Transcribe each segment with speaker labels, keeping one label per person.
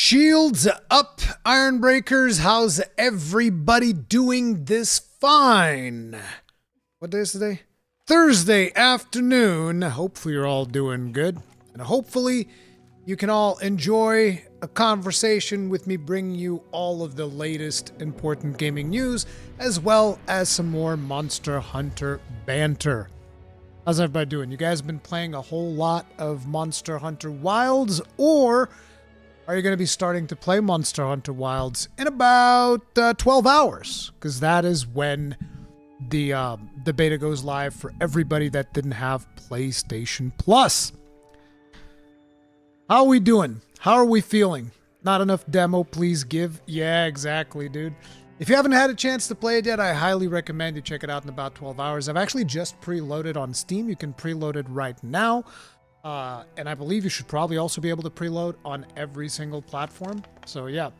Speaker 1: Shields up, Ironbreakers. How's everybody doing this fine? What day is today? Thursday afternoon. Hopefully you're all doing good. And hopefully you can all enjoy a conversation with me bringing you all of the latest important gaming news, as well as some more Monster Hunter banter. How's everybody doing? You guys been playing a whole lot of Monster Hunter Wilds, or are you going to be starting to play Monster Hunter Wilds in about 12 hours? Because that is when the beta goes live for everybody that didn't have PlayStation Plus. How are we doing? How are we feeling? Not enough demo, please give. Yeah, exactly, dude. If you haven't had a chance to play it yet, I highly recommend you check it out in about 12 hours. I've actually just preloaded on Steam. You can preload it right now. And I believe you should probably also be able to preload on every single platform. So yeah.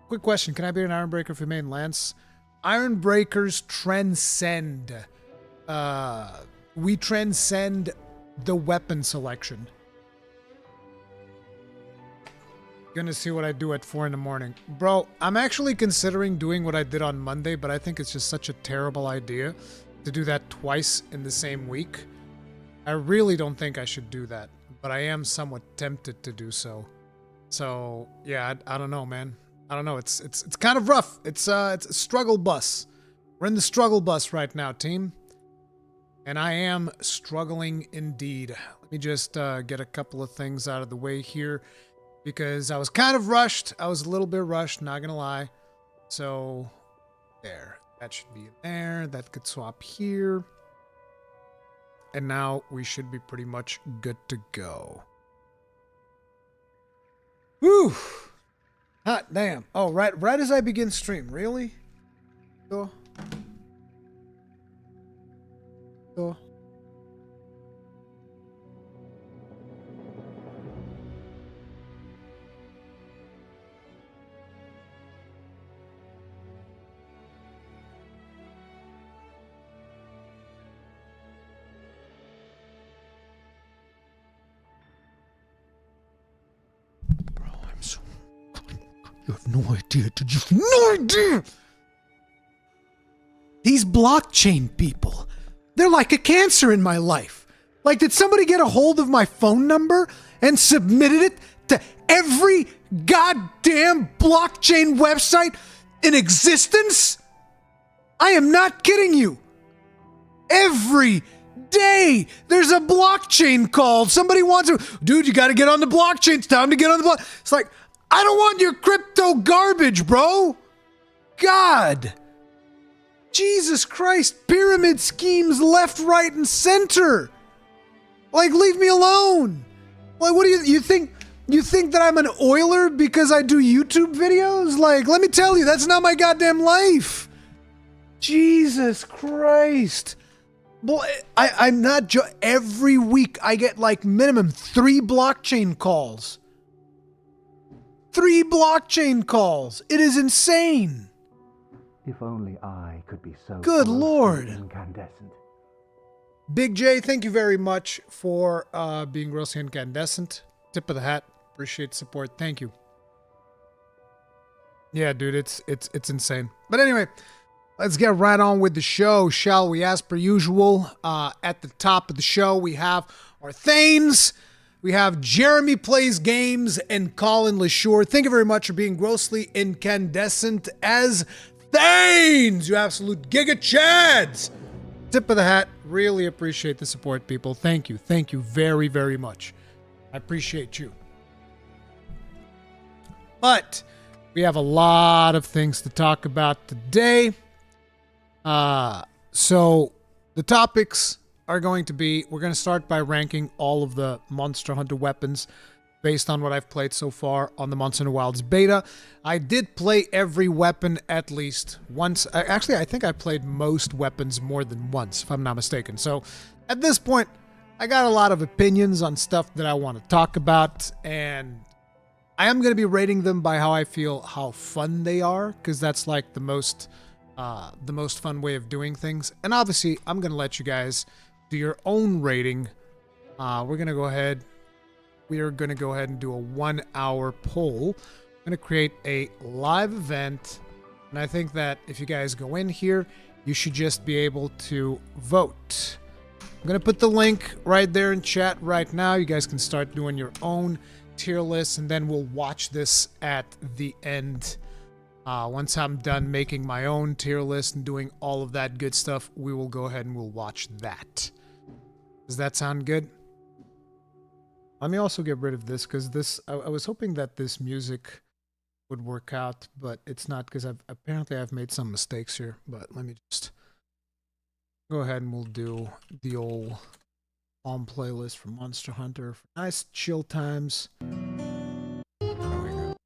Speaker 1: Quick question. Can I be an Ironbreaker if you main Lance? Ironbreakers transcend. We transcend the weapon selection. Gonna see what I do at 4 in the morning. Bro, I'm actually considering doing what I did on Monday, but I think it's just such a terrible idea to do that twice in the same week. I really don't think I should do that, but I am somewhat tempted to do so. So, yeah, I don't know, man. I don't know. It's kind of rough. It's a struggle bus. We're in the struggle bus right now, team. And I am struggling indeed. Let me just get a couple of things out of the way here, because I was kind of rushed. I was a little bit rushed, not gonna lie. So, there. That should be there. That could swap here. And now we should be pretty much good to go. Whew! Hot damn. Oh, right as I begin stream. Really? Go. Go. You have no idea, dude. You have no idea! These blockchain people, they're like a cancer in my life. Like, did somebody get a hold of my phone number and submitted it to every goddamn blockchain website in existence? I am not kidding you. Every day there's a blockchain call. Somebody wants to, dude, you got to get on the blockchain. It's time to get on the block. It's like, I don't want your crypto garbage, bro. God. Jesus Christ. Pyramid schemes left, right, and center. Like, leave me alone. Like, what do you think? You think that I'm an oiler because I do YouTube videos? Like, let me tell you, that's not my goddamn life. Jesus Christ. Boy, I'm not every week I get like minimum 3 blockchain calls. 3 blockchain calls. It is insane.
Speaker 2: If only I could be so
Speaker 1: good Lord.
Speaker 2: Incandescent.
Speaker 1: Big J, thank you very much for being grossly incandescent. Tip of the hat. Appreciate the support. Thank you. Yeah, dude, it's insane. But anyway, let's get right on with the show, shall we? As per usual, at the top of the show, we have our Thanes. We have Jeremy Plays Games and Colin LaSure. Thank you very much for being grossly incandescent as Thanes, you absolute Giga Chads. Tip of the hat. Really appreciate the support, people. Thank you. Thank you very, very much. I appreciate you. But we have a lot of things to talk about today. So the topics are going to be, we're going to start by ranking all of the Monster Hunter weapons based on what I've played so far on the Monster Hunter Wilds beta. I did play every weapon at least once. Actually, I think I played most weapons more than once, if I'm not mistaken. So at this point, I got a lot of opinions on stuff that I want to talk about, and I am going to be rating them by how I feel, how fun they are, because that's like the most fun way of doing things. And obviously, I'm going to let you guys do your own rating. We are going to go ahead and do a 1-hour poll I'm going to create a live event. And I think that if you guys go in here, you should just be able to vote. I'm going to put the link right there in chat right now. You guys can start doing your own tier list, and then we'll watch this at the end. Once I'm done making my own tier list and doing all of that good stuff, we will go ahead and we'll watch that. Does that sound good? Let me also get rid of this, because this I was hoping that this music would work out, but it's not, because apparently I've made some mistakes here. But let me just go ahead and we'll do the old Palm playlist for Monster Hunter for nice chill times. There we go.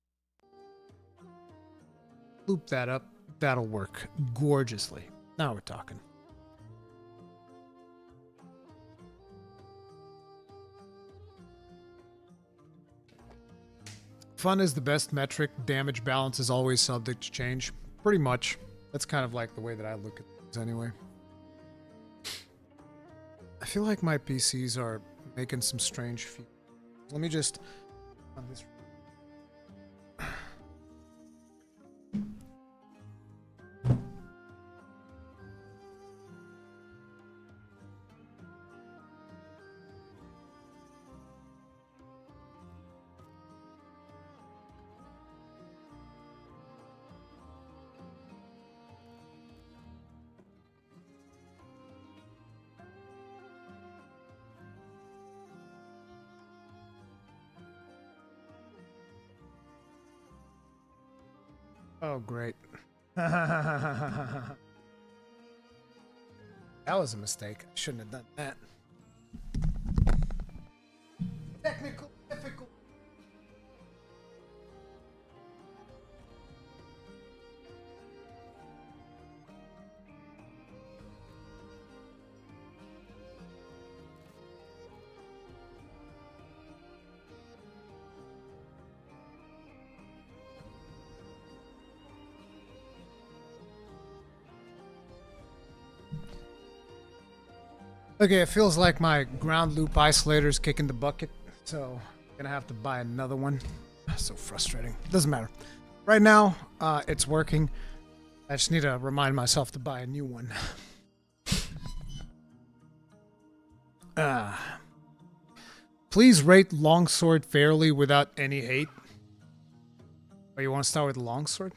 Speaker 1: Loop that up. That'll work gorgeously. Now we're talking. Fun is the best metric. Damage balance is always subject to change. Pretty much. That's kind of like the way that I look at things anyway. I feel like my PCs are making some strange features. Let me just on this. Oh, great. That was a mistake. I shouldn't have done that. Technical difficulty. Okay, it feels like my ground loop isolator is kicking the bucket, so I'm gonna have to buy another one. So frustrating. Doesn't matter. Right now, it's working. I just need to remind myself to buy a new one. Please rate longsword fairly without any hate. Oh, you want to start with longsword?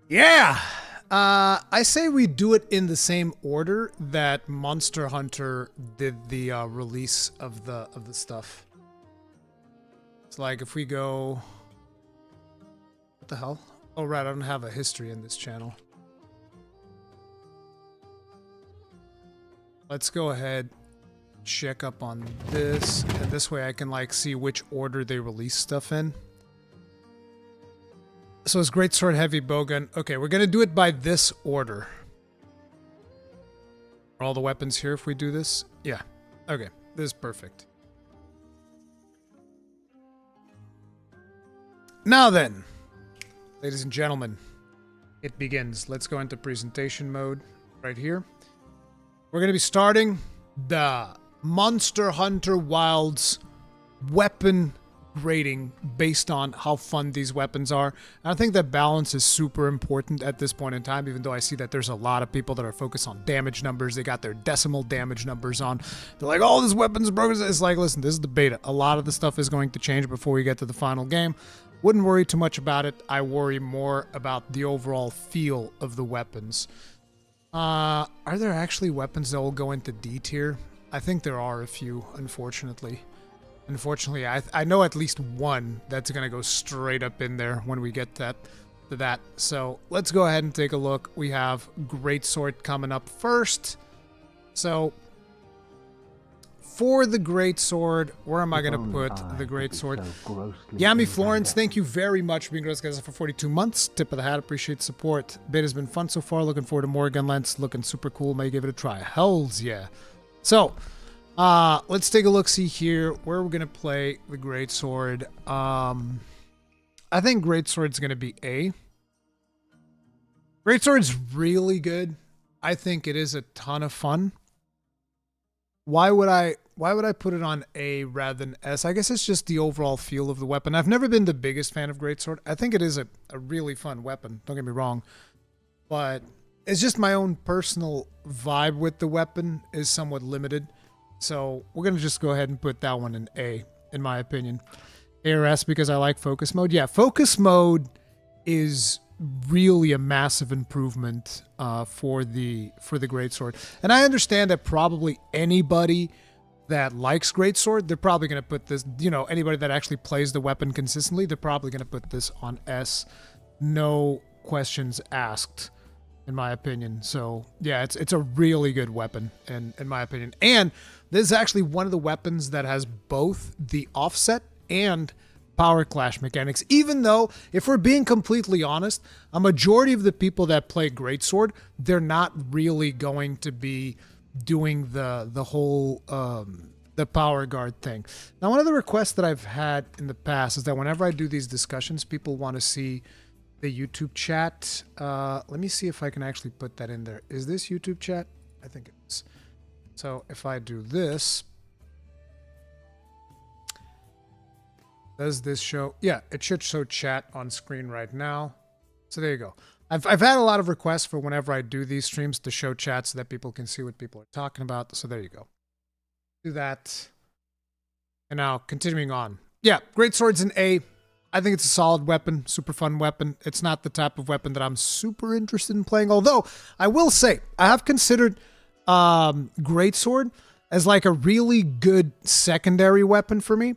Speaker 1: Yeah! I say we do it in the same order that Monster Hunter did the release of the stuff. It's like if we go... What the hell? Oh right, I don't have a history in this channel. Let's go ahead, check up on this, and this way I can like see which order they release stuff in. So it's greatsword, heavy, bowgun. Okay, we're gonna do it by this order. Are all the weapons here if we do this? Yeah. Okay, this is perfect. Now then, ladies and gentlemen, it begins. Let's go into presentation mode right here. We're gonna be starting the Monster Hunter Wilds weapon grading based on how fun these weapons are. And I think that balance is super important at this point in time, even though I see that there's a lot of people that are focused on damage numbers. They got their decimal damage numbers on. They're like, oh, this weapon's broken. It's like, listen, this is the beta. A lot of the stuff is going to change before we get to the final game. Wouldn't worry too much about it. I worry more about the overall feel of the weapons. Are there actually weapons that will go into D tier? I think there are a few, unfortunately. Unfortunately, I know at least one that's going to go straight up in there when we get to that. So let's go ahead and take a look. We have Greatsword coming up first. So for the Greatsword, where am I going to put the Greatsword? Yami Florence, thank you very much for being with us guys for 42 months. Tip of the hat, appreciate the support. Beta's been fun so far. Looking forward to more gunlance. Looking super cool. May give it a try. Hells yeah. So... let's take a look-see here where we're gonna play the Greatsword. I think Greatsword's gonna be A. Greatsword's really good. I think it is a ton of fun. Why would I would I put it on A rather than S? I guess it's just the overall feel of the weapon. I've never been the biggest fan of greatsword. I think it is a really fun weapon. Don't get me wrong, but it's just my own personal vibe with the weapon is somewhat limited. So we're gonna just go ahead and put that one in A, in my opinion. A or S because I like focus mode. Yeah, focus mode is really a massive improvement for the greatsword, and I understand that probably anybody that likes greatsword, they're probably going to put this, you know, anybody that actually plays the weapon consistently, they're probably going to put this on S, no questions asked, in my opinion. So yeah, it's a really good weapon in my opinion, and this is actually one of the weapons that has both the offset and power clash mechanics, even though, if we're being completely honest, a majority of the people that play greatsword, they're not really going to be doing the whole the power guard thing. Now, one of the requests that I've had in the past is that whenever I do these discussions, people want to see the YouTube chat. Let me see if I can actually put that in there. Is this YouTube chat? I think it is. So if I do this, does this show? Yeah, it should show chat on screen right now. So there you go. I've had a lot of requests for whenever I do these streams to show chat so that people can see what people are talking about. So there you go. Do that. And now continuing on. Yeah, greatsword's an A. I think it's a solid weapon, super fun weapon. It's not the type of weapon that I'm super interested in playing. Although I will say I have considered greatsword as like a really good secondary weapon for me.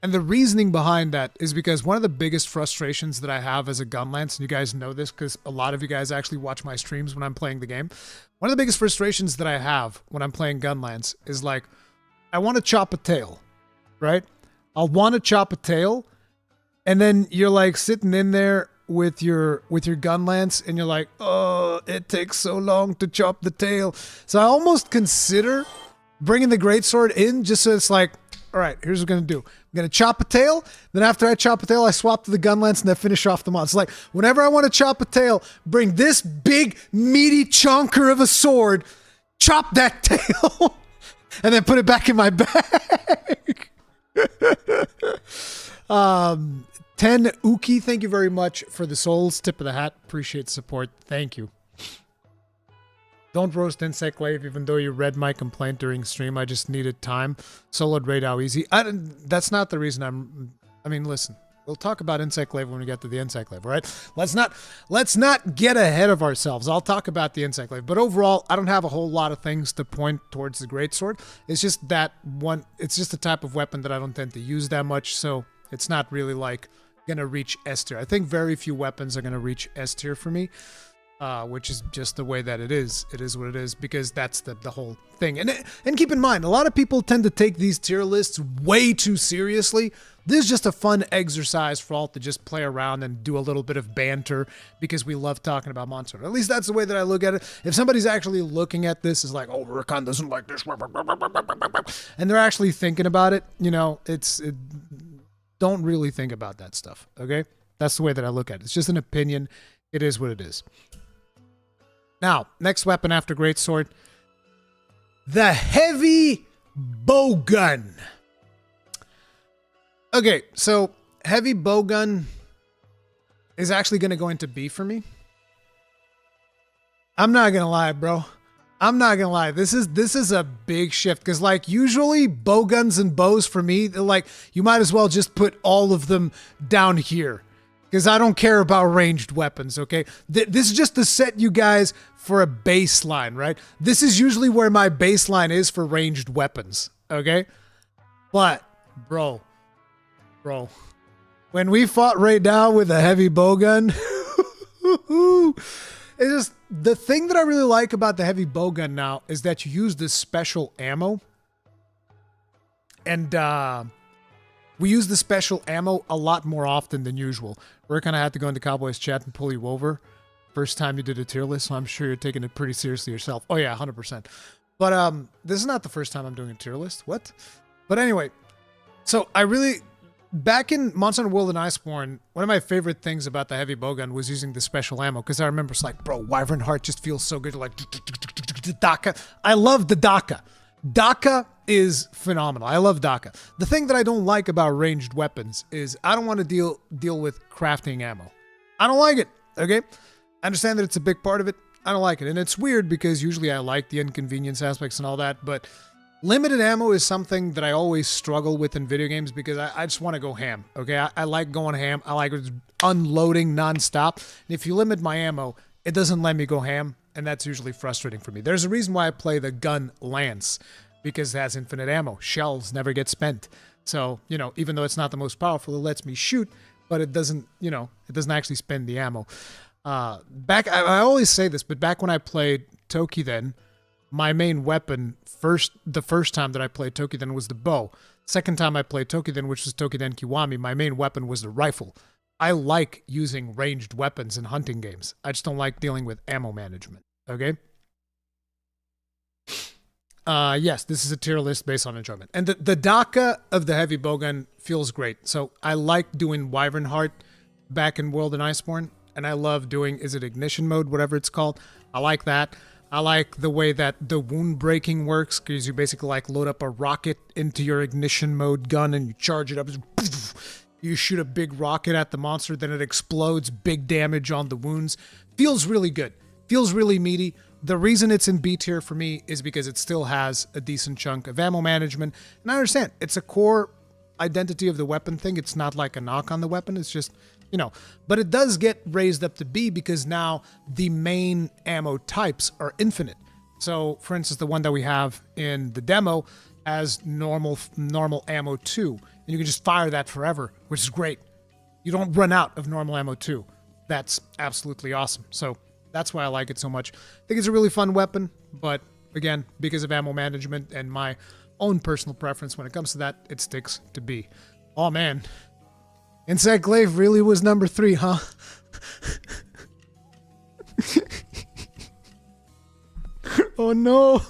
Speaker 1: And the reasoning behind that is because one of the biggest frustrations that I have as a gunlance, and you guys know this because a lot of you guys actually watch my streams when I'm playing the game. One of the biggest frustrations that I have when I'm playing gunlance is like, I want to chop a tail, right? I'll want to chop a tail, and then you're like sitting in there with your gunlance, and you're like, oh, it takes so long to chop the tail. So I almost consider bringing the greatsword in just so it's like, all right, here's what we're going to do. I'm going to chop a tail. Then after I chop a tail, I swap to the gunlance and then finish off the mod. It's like, whenever I want to chop a tail, bring this big, meaty chonker of a sword, chop that tail, and then put it back in my bag. 10 Uki, thank you very much for the souls. Tip of the hat. Appreciate the support. Thank you. Don't roast Insect Glaive, even though you read my complaint during stream. I just needed time. Soloed raid how easy. That's not the reason I mean, listen. We'll talk about Insect Glaive when we get to the Insect Glaive, all right? Let's not get ahead of ourselves. I'll talk about the Insect Glaive. But overall, I don't have a whole lot of things to point towards the greatsword. It's just that one. It's just a type of weapon that I don't tend to use that much, so it's not really like gonna reach S tier. I think very few weapons are gonna reach S tier for me. Which is just the way that it is. It is what it is because that's the whole thing. And keep in mind, a lot of people tend to take these tier lists way too seriously. This is just a fun exercise for all to just play around and do a little bit of banter because we love talking about monster. At least that's the way that I look at it. If somebody's actually looking at this as like, oh, Rurikhan doesn't like this, and they're actually thinking about it, you know, don't really think about that stuff, okay? That's the way that I look at it. It's just an opinion. It is what it is. Now, next weapon after greatsword, the heavy bowgun. Okay, so heavy bowgun is actually going to go into B for me. I'm not going to lie, bro. I'm not going to lie. This is a big shift because like usually bowguns and bows for me, like you might as well just put all of them down here. Because I don't care about ranged weapons, okay? This is just to set you guys for a baseline, right? This is usually where my baseline is for ranged weapons, okay? But, bro, when we fought right now with a heavy bowgun, it's just, the thing that I really like about the heavy bowgun now is that you use this special ammo. And, we use the special ammo a lot more often than usual. We're kind of had to go into Cowboys chat and pull you over. First time you did a tier list, so I'm sure you're taking it pretty seriously yourself. Oh yeah, 100%. But this is not the first time I'm doing a tier list. What? But anyway, so back in Monster Hunter World and Iceborne, one of my favorite things about the heavy bowgun was using the special ammo, because I remember it's like, bro, Wyvern Heart just feels so good. Like, Daka. I love the Daka. DACA is phenomenal. I love DACA. The thing that I don't like about ranged weapons is I don't want to deal with crafting ammo. I don't like it, okay? I understand that it's a big part of it. I don't like it. And it's weird because usually I like the inconvenience aspects and all that, but limited ammo is something that I always struggle with in video games because I just want to go ham, okay? I like going ham. I like unloading nonstop. And if you limit my ammo, it doesn't let me go ham, and that's usually frustrating for me. There's a reason why I play the gunlance, because it has infinite ammo. Shells never get spent. So, you know, even though it's not the most powerful, it lets me shoot, but it doesn't, you know, it doesn't actually spend the ammo. I always say this, but back when I played Tokiden, my main weapon, the first time that I played Tokiden was the bow. Second time I played Tokiden, which was Tokiden Kiwami, my main weapon was the rifle. I like using ranged weapons in hunting games. I just don't like dealing with ammo management, okay? Yes, this is a tier list based on enjoyment. And the DACA of the heavy bowgun feels great. So I like doing Wyvern Heart back in World and Iceborne, and I love doing, is it ignition mode, whatever it's called? I like that. I like the way that the wound breaking works, because you basically like load up a rocket into your ignition mode gun and you charge it up. You shoot a big rocket at the monster, then it explodes, big damage on the wounds. Feels really good. Feels really meaty. The reason it's in B tier for me is because it still has a decent chunk of ammo management. And I understand, it's a core identity of the weapon thing. It's not like a knock on the weapon. It's just, you know. But it does get raised up to B because now the main ammo types are infinite. So, for instance, the one that we have in the demo has normal ammo 2. And you can just fire that forever, which is great. You don't run out of normal ammo 2. That's absolutely awesome. So that's why I like it so much. I think it's a really fun weapon, but again, because of ammo management and my own personal preference when it comes to that, it sticks to B. Oh man. Insect Glaive really was number 3, huh? Oh no.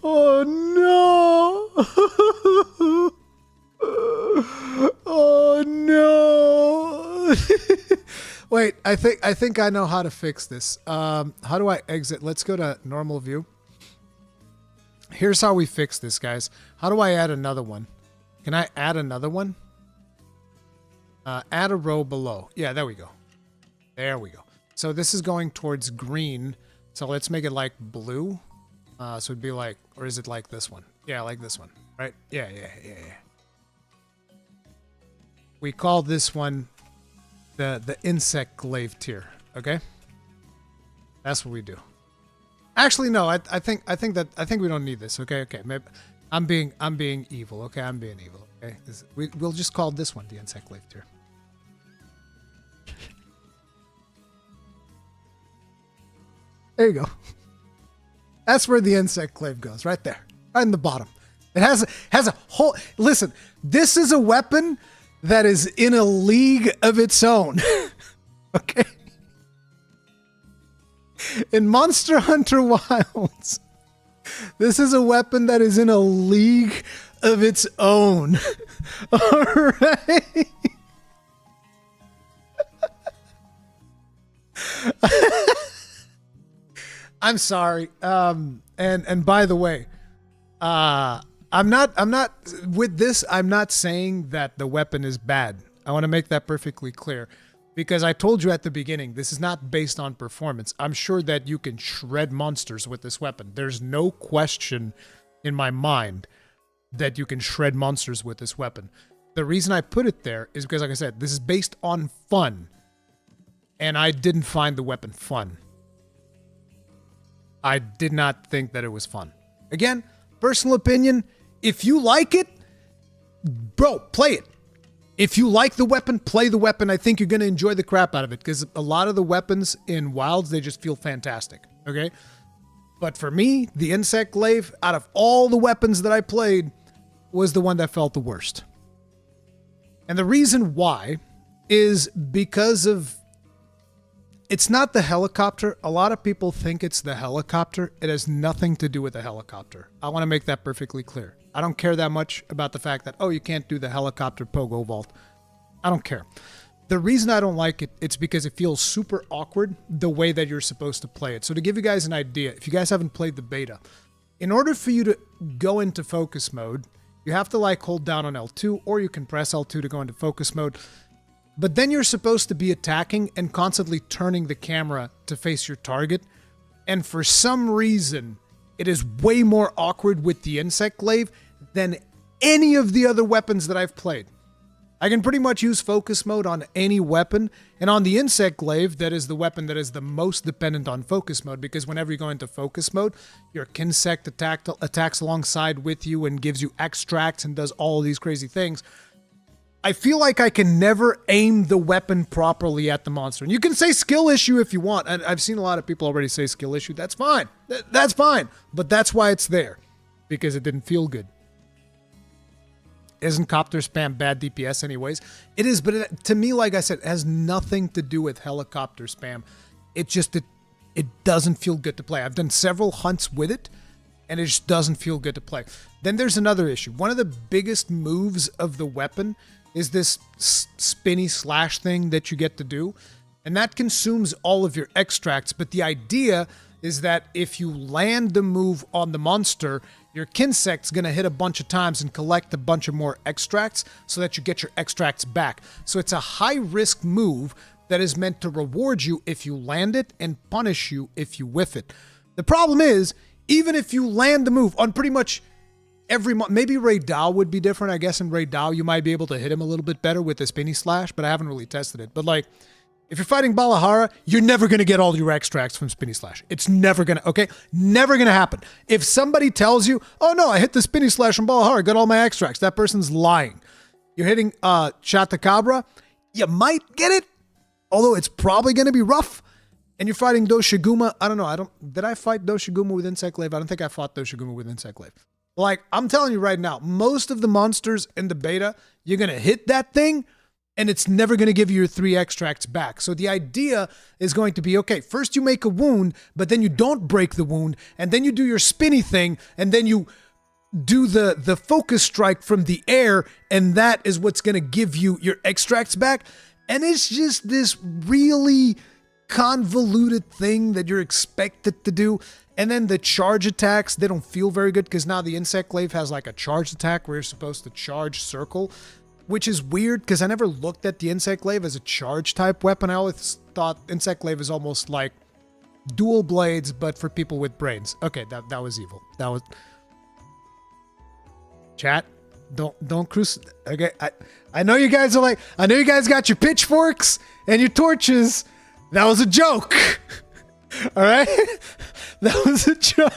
Speaker 1: Oh no. Oh no. Wait, I think I know how to fix this. How do I exit? Let's go to normal view. Here's how we fix this, guys. How do I add another one? Can I add another one? Add a row below. Yeah, there we go. There we go. So this is going towards green. So let's make it like blue. So it'd be like, or is it like this one? Yeah, like this one, right? Yeah. We call this one the insect glaive tier, okay? That's what we do. Actually, no, I think we don't need this, okay? Okay, maybe I'm being evil, okay? I'm being evil, okay? We'll just call this one the insect glaive tier. There you go. That's where the insect glaive goes, right there, right in the bottom. It has a whole. Listen, this is a weapon that is in a league of its own. Okay. In Monster Hunter Wilds, this is a weapon that is in a league of its own. All right. I'm sorry. And by the way, I'm not with this. I'm not saying that the weapon is bad. I want to make that perfectly clear, because I told you at the beginning, this is not based on performance. I'm sure that you can shred monsters with this weapon. There's no question in my mind that you can shred monsters with this weapon. The reason I put it there is because, like I said, this is based on fun, and I didn't find the weapon fun. I did not think that it was fun. Again, personal opinion. If you like it, bro, play it. If you like the weapon, play the weapon. I think you're going to enjoy the crap out of it, because a lot of the weapons in Wilds, they just feel fantastic, okay? But for me, the insect glaive, out of all the weapons that I played, was the one that felt the worst. And the reason why is because of... It's not the helicopter. A lot of people think it's the helicopter. It has nothing to do with the helicopter. I want to make that perfectly clear. I don't care that much about the fact that, oh, you can't do the helicopter pogo vault. I don't care. The reason I don't like it, it's because it feels super awkward the way that you're supposed to play it. So to give you guys an idea, if you guys haven't played the beta, in order for you to go into focus mode, you have to like hold down on L2, or you can press L2 to go into focus mode. But then you're supposed to be attacking and constantly turning the camera to face your target. And for some reason, it is way more awkward with the insect glaive than any of the other weapons that I've played. I can pretty much use focus mode on any weapon, and on the insect glaive, that is the weapon that is the most dependent on focus mode, because whenever you go into focus mode, your kinsect attacks alongside with you and gives you extracts and does all these crazy things. I feel like I can never aim the weapon properly at the monster. And you can say skill issue if you want, and I've seen a lot of people already say skill issue. That's fine. That's fine. But that's why it's there, because it didn't feel good. Isn't copter spam bad DPS anyways? It is, but to me, like I said, it has nothing to do with helicopter spam. It doesn't feel good to play. I've done several hunts with it, and it just doesn't feel good to play. Then there's another issue. One of the biggest moves of the weapon is this spinny slash thing that you get to do, and that consumes all of your extracts, but the idea is that if you land the move on the monster, your kinsect's going to hit a bunch of times and collect a bunch of more extracts so that you get your extracts back. So it's a high-risk move that is meant to reward you if you land it and punish you if you whiff it. The problem is, even if you land the move on pretty much every... Maybe Ray Dow would be different. I guess in Ray Dow you might be able to hit him a little bit better with the spinny slash, but I haven't really tested it. But like, if you're fighting Balahara, you're never going to get all your extracts from Spinny Slash. It's never going to, okay? Never going to happen. If somebody tells you, oh no, I hit the Spinny Slash from Balahara, got all my extracts, that person's lying. You're hitting Chattacabra, you might get it, although it's probably going to be rough. And you're fighting Doshiguma, I don't know, did I fight Doshiguma with Insect Glaive? I don't think I fought Doshiguma with Insect Glaive. Like, I'm telling you right now, most of the monsters in the beta, you're going to hit that thing, and it's never going to give you your 3 extracts back. So the idea is going to be, okay, first you make a wound, but then you don't break the wound, and then you do your spinny thing, and then you do the focus strike from the air, and that is what's going to give you your extracts back. And it's just this really convoluted thing that you're expected to do. And then the charge attacks, they don't feel very good, because now the Insect Glaive has like a charge attack where you're supposed to charge circle, which is weird because I never looked at the Insect Glaive as a charge type weapon. I always thought Insect Glaive is almost like dual blades, but for people with brains. Okay, that was evil. That was... Chat, don't cruise. Okay, I know you guys are like, I know you guys got your pitchforks and your torches. That was a joke. All right? That was a joke.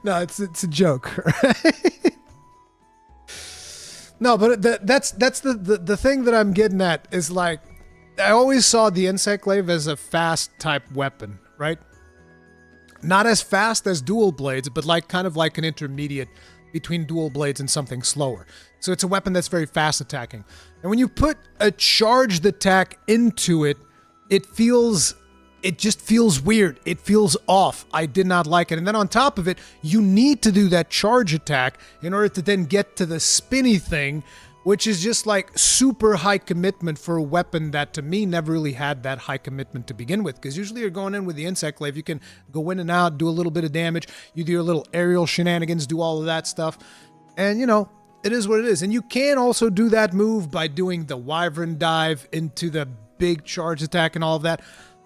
Speaker 1: No, it's a joke, right? No, but that's the thing that I'm getting at is like, I always saw the Insect Glaive as a fast type weapon, right? Not as fast as dual blades, but like kind of like an intermediate between dual blades and something slower. So it's a weapon that's very fast attacking. And when you put a charged attack into it, it just feels weird. It feels off. I did not like it. And then on top of it, you need to do that charge attack in order to then get to the spinny thing, which is just like super high commitment for a weapon that to me never really had that high commitment to begin with. Because usually you're going in with the Insect Glaive, you can go in and out, do a little bit of damage, you do your little aerial shenanigans, do all of that stuff. And you know, it is what it is. And you can also do that move by doing the Wyvern dive into the big charge attack and all of that.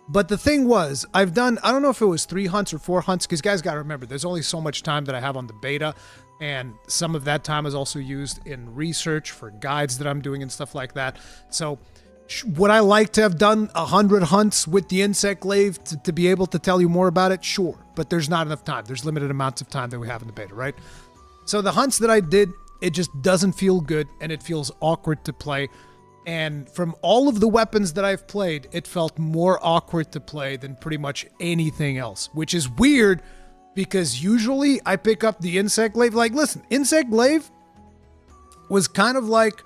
Speaker 1: But the thing was, I've done, I don't know if it was 3 hunts or 4 hunts, because guys got to remember, there's only so much time that I have on the beta, and some of that time is also used in research for guides that I'm doing and stuff like that. So would I like to have done 100 hunts with the Insect Glaive to be able to tell you more about it? Sure, but there's not enough time. There's limited amounts of time that we have in the beta, right? So the hunts that I did, it just doesn't feel good, and it feels awkward to play. And from all of the weapons that I've played, it felt more awkward to play than pretty much anything else, which is weird because usually I pick up the Insect Glaive. Like, listen, Insect Glaive was kind of like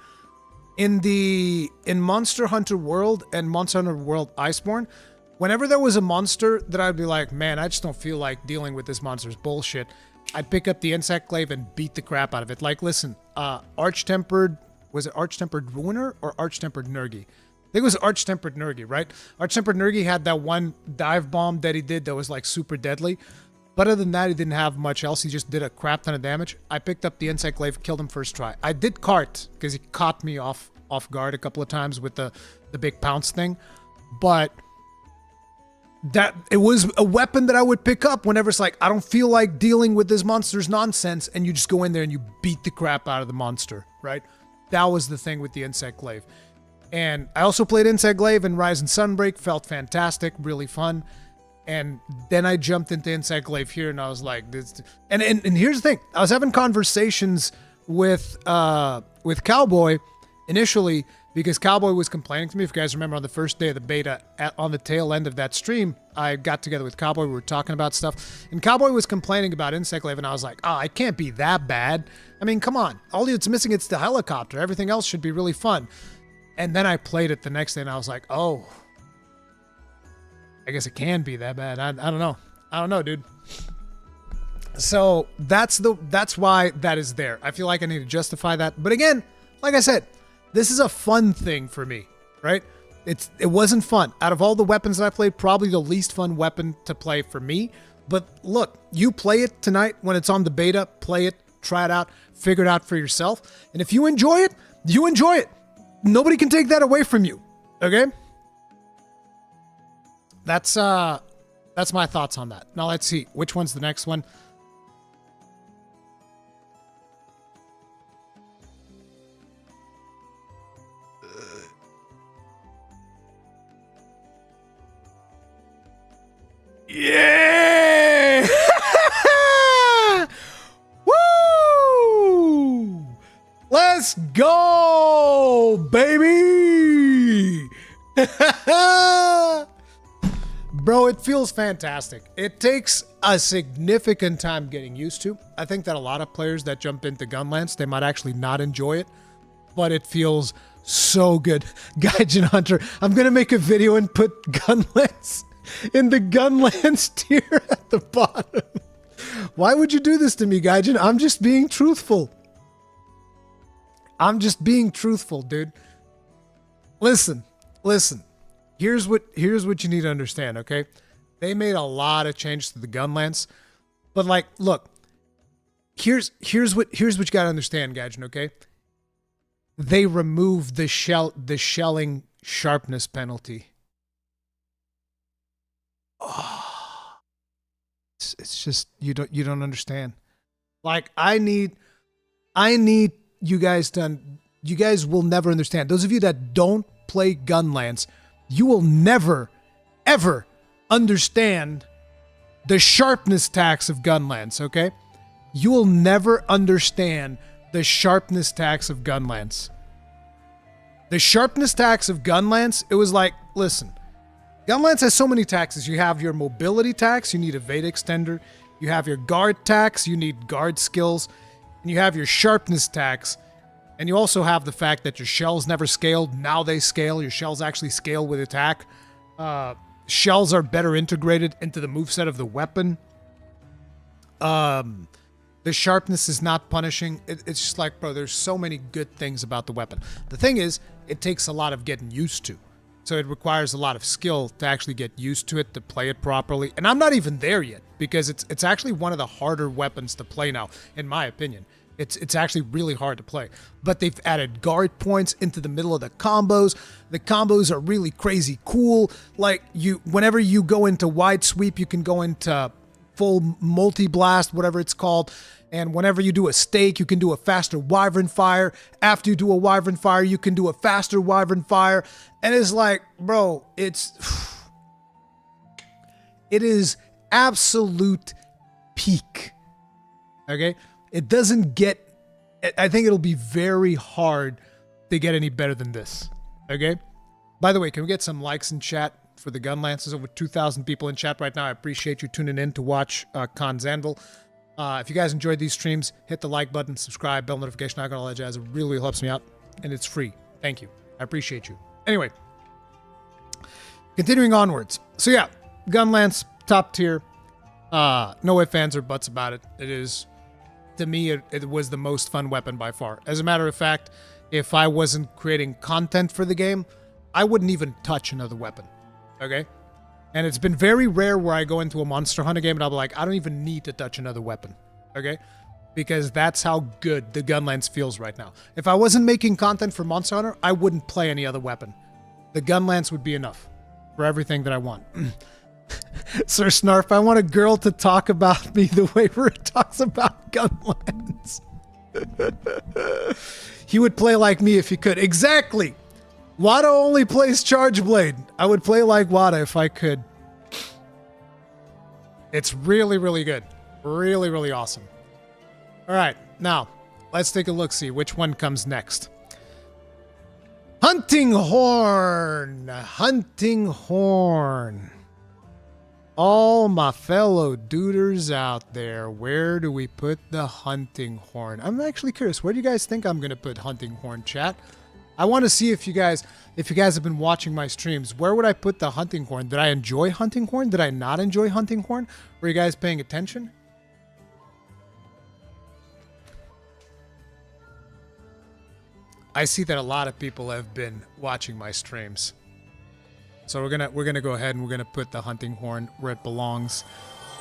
Speaker 1: in Monster Hunter World and Monster Hunter World Iceborne. Whenever there was a monster that I'd be like, man, I just don't feel like dealing with this monster's bullshit, I'd pick up the Insect Glaive and beat the crap out of it. Like, listen, Arch-Tempered was it Arch-Tempered Ruiner or Arch-Tempered Nurgi? I think it was Arch-Tempered Nurgi, right? Arch-Tempered Nurgi had that one dive bomb that he did that was like super deadly. But other than that, he didn't have much else. He just did a crap ton of damage. I picked up the Insect Glaive, killed him first try. I did cart because he caught me off guard a couple of times with the big pounce thing. But that it was a weapon that I would pick up whenever it's like, I don't feel like dealing with this monster's nonsense, and you just go in there and you beat the crap out of the monster, right? That was the thing with the Insect Glaive. And I also played Insect Glaive in Rise and Sunbreak, felt fantastic, really fun. And then I jumped into Insect Glaive here, and I was like, "This." And here's the thing: I was having conversations with Cowboy initially because Cowboy was complaining to me. If you guys remember, on the first day of the beta, on the tail end of that stream, I got together with Cowboy. We were talking about stuff, and Cowboy was complaining about Insect Glaive, and I was like, "Oh, it can't be that bad. I mean, come on! All it's missing is the helicopter. Everything else should be really fun." And then I played it the next day, and I was like, "Oh." I guess it can be that bad. I don't know. I don't know, dude. So that's why that is there. I feel like I need to justify that. But again, like I said, this is a fun thing for me, right? It wasn't fun. Out of all the weapons that I played, probably the least fun weapon to play for me. But look, you play it tonight when it's on the beta, play it, try it out, figure it out for yourself. And if you enjoy it, you enjoy it. Nobody can take that away from you. Okay? That's my thoughts on that. Now let's see. Which one's the next one? Yeah! Woo! Let's go, baby! Bro, it feels fantastic. It takes a significant time getting used to. I think that a lot of players that jump into gunlance, they might actually not enjoy it, but it feels so good. Gaijin Hunter, I'm going to make a video and put gunlance in the gunlance tier at the bottom. Why would you do this to me, Gaijin? I'm just being truthful. I'm just being truthful, dude. Listen. Here's what you need to understand, okay? They made a lot of changes to the gunlance, but like, look, here's what you gotta understand, Gaijin, okay? They removed the shelling sharpness penalty. Oh, it's just you don't understand. Like I need you guys to. You guys will never understand. Those of you that don't play gunlance, you will never, ever understand the sharpness tax of gunlance, okay? You will never understand the sharpness tax of gunlance. The sharpness tax of gunlance, it was like, listen, gunlance has so many taxes. You have your mobility tax, you need evade extender. You have your guard tax, you need guard skills. And you have your sharpness tax. And you also have the fact that your shells never scaled. Now they scale. Your shells actually scale with attack. Shells are better integrated into the moveset of the weapon. The sharpness is not punishing. It's just like, bro, there's so many good things about the weapon. The thing is, it takes a lot of getting used to. So it requires a lot of skill to actually get used to it, to play it properly. And I'm not even there yet, because it's actually one of the harder weapons to play now, in my opinion. It's actually really hard to play. But they've added guard points into the middle of the combos. The combos are really crazy cool. Like, whenever you go into wide sweep, you can go into full multi-blast, whatever it's called. And whenever you do a stake, you can do a faster wyvern fire. After you do a wyvern fire, you can do a faster wyvern fire. And it's like, bro, it is absolute peak. Okay? It doesn't get, I think it'll be very hard to get any better than this. Okay? By the way, can we get some likes in chat for the gunlances? Over 2,000 people in chat right now. I appreciate you tuning in to watch Khan's Anvil. If you guys enjoyed these streams, hit the like button, subscribe, bell notification icon, all that jazz. It really helps me out, and it's free. Thank you. I appreciate you. Anyway, continuing onwards. So yeah, gunlance, top tier. No ifs, ands, or buts about it. It is, to me, it was the most fun weapon by far. As a matter of fact, if I wasn't creating content for the game, I wouldn't even touch another weapon. Okay? And it's been very rare where I go into a Monster Hunter game and I'll be like, I don't even need to touch another weapon. Okay? Because that's how good the gunlance feels right now. If I wasn't making content for Monster Hunter, I wouldn't play any other weapon. The gunlance would be enough for everything that I want. Sir Snarf, I want a girl to talk about me the way Rurik talks about gunlance. He would play like me if he could. Exactly! Wada only plays Charge Blade. I would play like Wada if I could. It's really, really good. Really, really awesome. Alright, now, let's take a look, see which one comes next. Hunting Horn! Hunting Horn. All my fellow duders out there, where do we put the Hunting Horn? I'm actually curious, where do you guys think I'm going to put Hunting Horn, chat? I want to see if you guys have been watching my streams. Where would I put the Hunting Horn? Did I enjoy Hunting Horn? Did I not enjoy Hunting Horn? Were you guys paying attention? I see that a lot of people have been watching my streams. So we're gonna go ahead and we're gonna put the Hunting Horn where it belongs.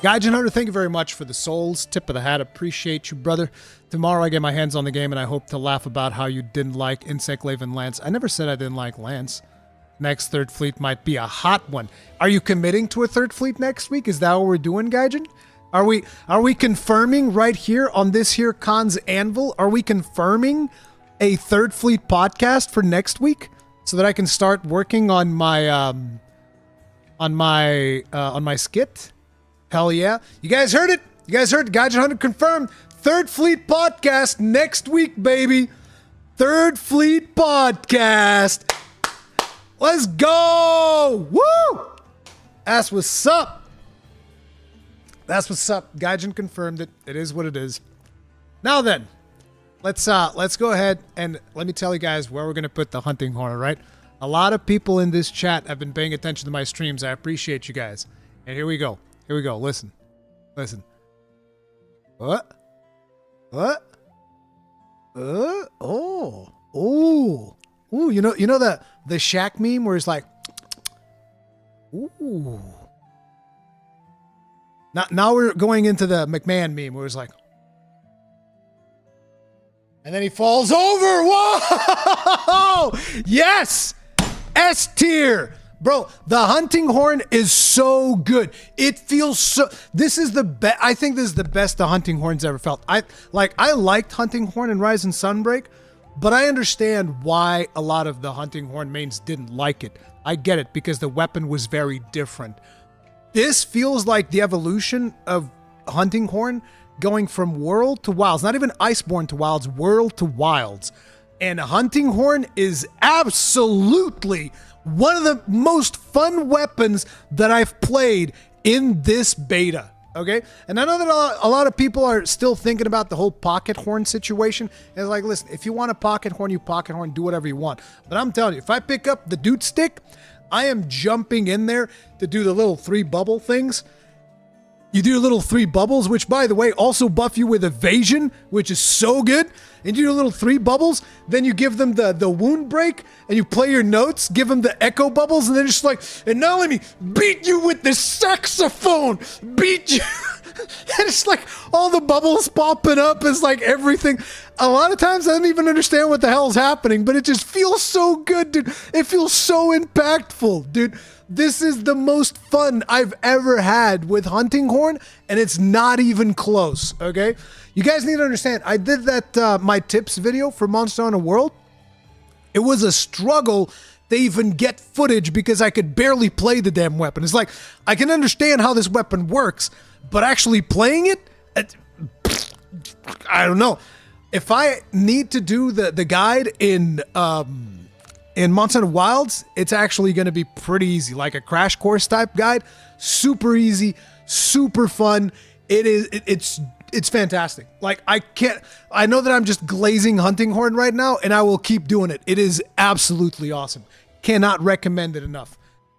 Speaker 1: Gaijin Hunter, thank you very much for the souls. Tip of the hat, appreciate you, brother. Tomorrow I get my hands on the game and I hope to laugh about how you didn't like Insect Glaive and Lance. I never said I didn't like Lance. Next Third Fleet might be a hot one. Are you committing to a Third Fleet next week? Is that what we're doing, Gaijin? Are we confirming right here on this here Khan's Anvil? Are we confirming a Third Fleet podcast for next week so that I can start working on my on my skit? Hell yeah. You guys heard it. You guys heard it. Gaijin Hunter confirmed. Third Fleet podcast next week, baby. Third Fleet podcast. Let's go. Woo! That's what's up. That's what's up. Gaijin confirmed it. It is what it is. Now then, let's go ahead and let me tell you guys where we're going to put the Hunting Horn, all right? A lot of people in this chat have been paying attention to my streams. I appreciate you guys. And here we go. Here we go. Listen. Listen. What? What? Oh. Oh. Ooh, you know the Shaq meme where it's like, ooh. Now we're going into the McMahon meme where it's like, and then he falls over. Whoa! Yes! S tier. Bro, the Hunting Horn is so good. It feels so... This is the best... I think this is the best the Hunting Horn's ever felt. I liked Hunting Horn and Rise and Sunbreak, but I understand why a lot of the Hunting Horn mains didn't like it. I get it, because the weapon was very different. This feels like the evolution of Hunting Horn going from World to Wilds. Not even Iceborne to Wilds, World to Wilds. And Hunting Horn is absolutely one of the most fun weapons that I've played in this beta. Okay? And I know that a lot of people are still thinking about the whole pocket horn situation. And it's like, listen, if you want a pocket horn, you pocket horn, do whatever you want. But I'm telling you, if I pick up the Dude Stick, I am jumping in there to do the little 3 bubble things. You do your little 3 bubbles, which, by the way, also buff you with evasion, which is so good. And you do your little 3 bubbles, then you give them the wound break, and you play your notes, give them the echo bubbles, and then just like, and now let me beat you with the saxophone, beat you. And it's like all the bubbles popping up is like everything. A lot of times I don't even understand what the hell's happening, but it just feels so good, dude. It feels so impactful, dude. This is the most fun I've ever had with Hunting Horn, and it's not even close, okay? You guys need to understand, I did that my tips video for Monster Hunter World. It was a struggle to even get footage because I could barely play the damn weapon. It's like, I can understand how this weapon works, but actually playing it, I don't know. If I need to do the guide in Monster Hunter Wilds, it's actually going to be pretty easy, like a crash course type guide. Super easy, super fun. It's fantastic. Like I know that I'm just glazing Hunting Horn right now, and I will keep doing it. It is absolutely awesome. Cannot recommend it enough.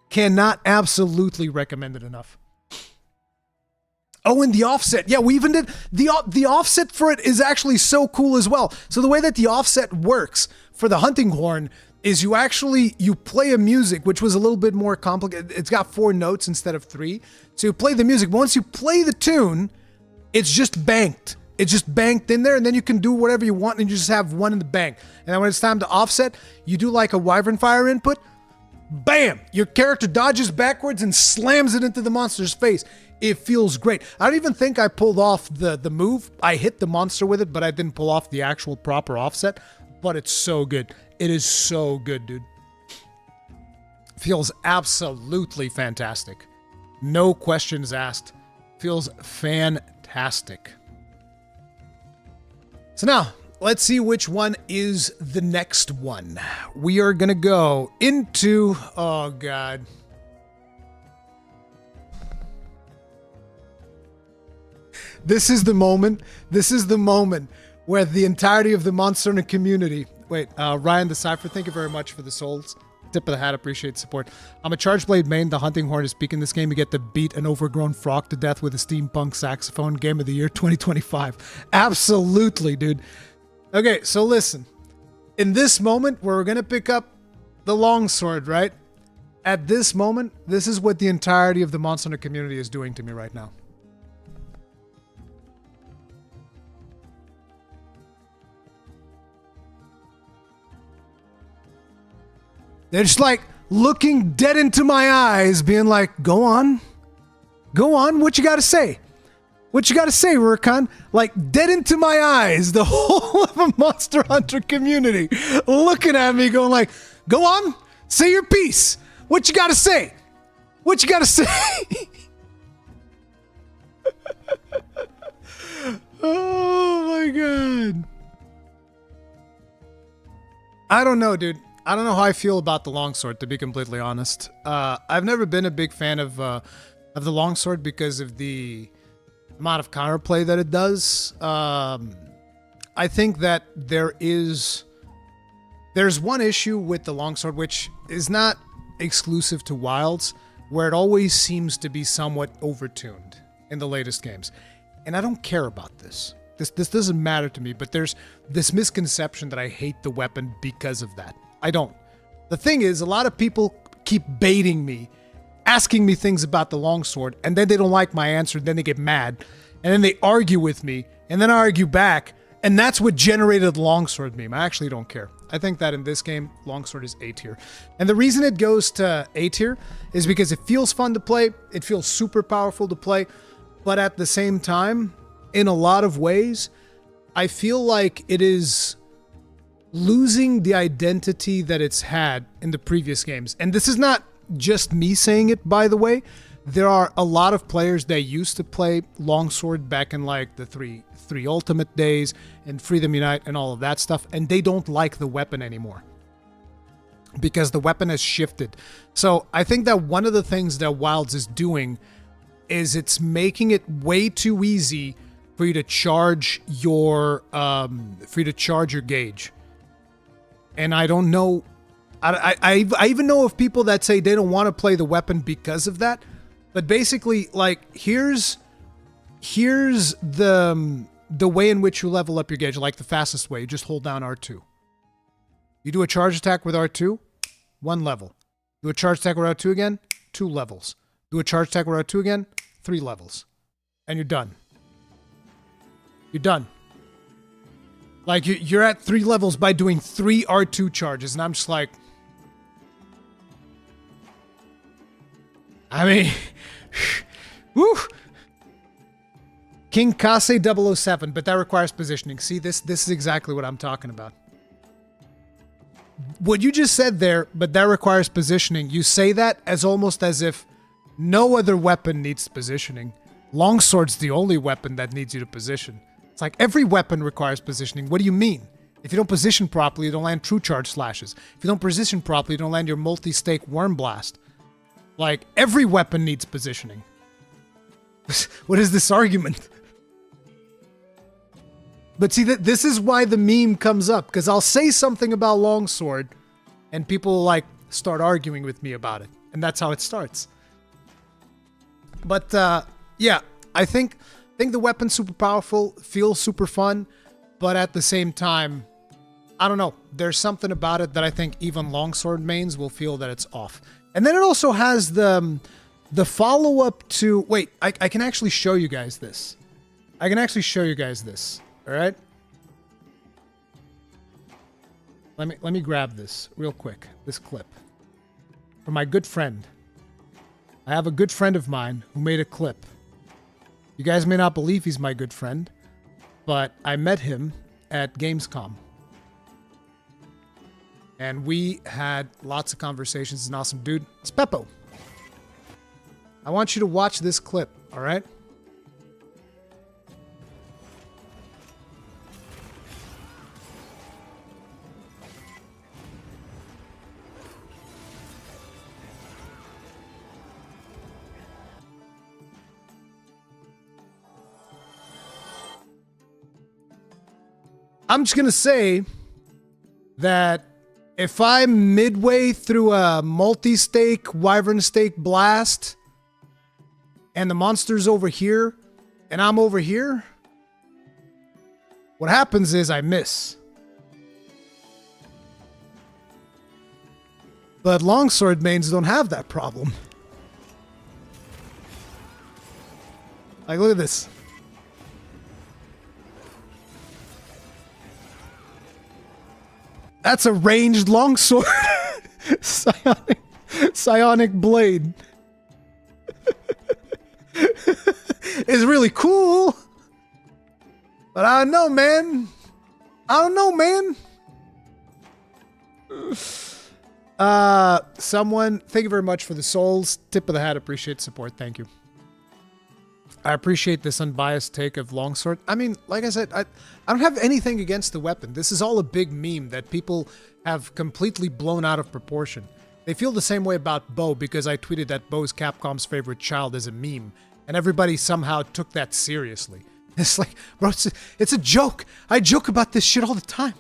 Speaker 1: Cannot absolutely recommend it enough. Oh, and the offset. Yeah, we even did the offset for it is actually so cool as well. So the way that the offset works for the hunting horn is you play a music, which was a little bit more complicated. It's got 4 notes instead of 3. So you play the music. But once you play the tune, it's just banked. It's just banked in there, and then you can do whatever you want, and you just have one in the bank. And then when it's time to offset, you do like a wyvern fire input. Bam! Your character dodges backwards and slams it into the monster's face. It feels great. I don't even think I pulled off the move. I hit the monster with it, but I didn't pull off the actual proper offset. But it's so good. It is so good, dude. Feels absolutely fantastic. No questions asked. Feels fantastic. So now, let's see which one is the next one. We are going to go into... Oh, God. This is the moment. This is the moment where the entirety of the Monster Hunter community... Wait, Ryan the Cypher, thank you very much for the souls. Tip of the hat, appreciate the support. I'm a Charge Blade main. The Hunting Horn is peak in this game. You get to beat an overgrown frog to death with a steampunk saxophone. Game of the year 2025. Absolutely, dude. Okay, so listen. In this moment where we're going to pick up the longsword, right? At this moment, this is what the entirety of the Monster Hunter community is doing to me right now. They're just like looking dead into my eyes, being like, go on. Go on. What you got to say? What you got to say, Rurikhan? Like, dead into my eyes, the whole of a Monster Hunter community looking at me going like, go on. Say your piece. What you got to say? What you got to say? Oh, my God. I don't know, dude. I don't know how I feel about the longsword, to be completely honest. I've never been a big fan of the longsword because of the amount of counterplay that it does. I think that there's one issue with the longsword, which is not exclusive to Wilds, where it always seems to be somewhat overtuned in the latest games. And I don't care about this. This doesn't matter to me, but there's this misconception that I hate the weapon because of that. I don't. The thing is, a lot of people keep baiting me, asking me things about the longsword, and then they don't like my answer, and then they get mad, and then they argue with me, and then I argue back, and that's what generated the longsword meme. I actually don't care. I think that in this game, longsword is A tier. And the reason it goes to A tier is because it feels fun to play, it feels super powerful to play, but at the same time, in a lot of ways, I feel like it is losing the identity that it's had in the previous games. And this is not just me saying it, by the way. There are a lot of players that used to play longsword back in like the three Ultimate days and Freedom Unite and all of that stuff, and they don't like the weapon anymore because the weapon has shifted. So I think that one of the things that Wilds is doing is it's making it way too easy for you to charge your gauge. And I don't know, I even know of people that say they don't want to play the weapon because of that. But basically, like, here's the way in which you level up your gauge, like the fastest way. You just hold down R2. You do a charge attack with R2, 1 level. Do a charge attack with R2 again, 2 levels. Do a charge attack with R2 again, 3 levels. And you're done. You're done. Like, you're at 3 levels by doing 3 R2 charges, and I'm just like... I mean... woo! King Kase 007, but that requires positioning. See, this is exactly what I'm talking about. What you just said there, but that requires positioning, you say that as almost as if no other weapon needs positioning. Longsword's the only weapon that needs you to position. It's like every weapon requires positioning. What do you mean? If you don't position properly, you don't land true charge slashes. If you don't position properly, you don't land your multi-stake worm blast. Like, every weapon needs positioning. What is this argument? But see, this is why the meme comes up, because I'll say something about longsword, and people, like, start arguing with me about it. And that's how it starts. But, yeah. I think the weapon's super powerful, feels super fun, but at the same time, I don't know. There's something about it that I think even longsword mains will feel that it's off. And then it also has the follow-up to... Wait, I can actually show you guys this. I can actually show you guys this. All right? Let me grab this real quick. This clip. From my good friend. I have a good friend of mine who made a clip. You guys may not believe he's my good friend, but I met him at Gamescom. And we had lots of conversations. He's an awesome dude. It's Peppo. I want you to watch this clip, all right? I'm just going to say that if I'm midway through a multi-stake, wyvern stake blast, and the monster's over here, and I'm over here, what happens is I miss. But longsword mains don't have that problem. Like, look at this. That's a ranged longsword. Psionic blade. It's really cool. But I don't know, man. Someone, thank you very much for the souls. Tip of the hat, appreciate support. Thank you. I appreciate this unbiased take of longsword. I mean, like I said, I don't have anything against the weapon. This is all a big meme that people have completely blown out of proportion. They feel the same way about bow because I tweeted that bow's Capcom's favorite child as a meme, and everybody somehow took that seriously. It's like, bro, it's a joke. I joke about this shit all the time.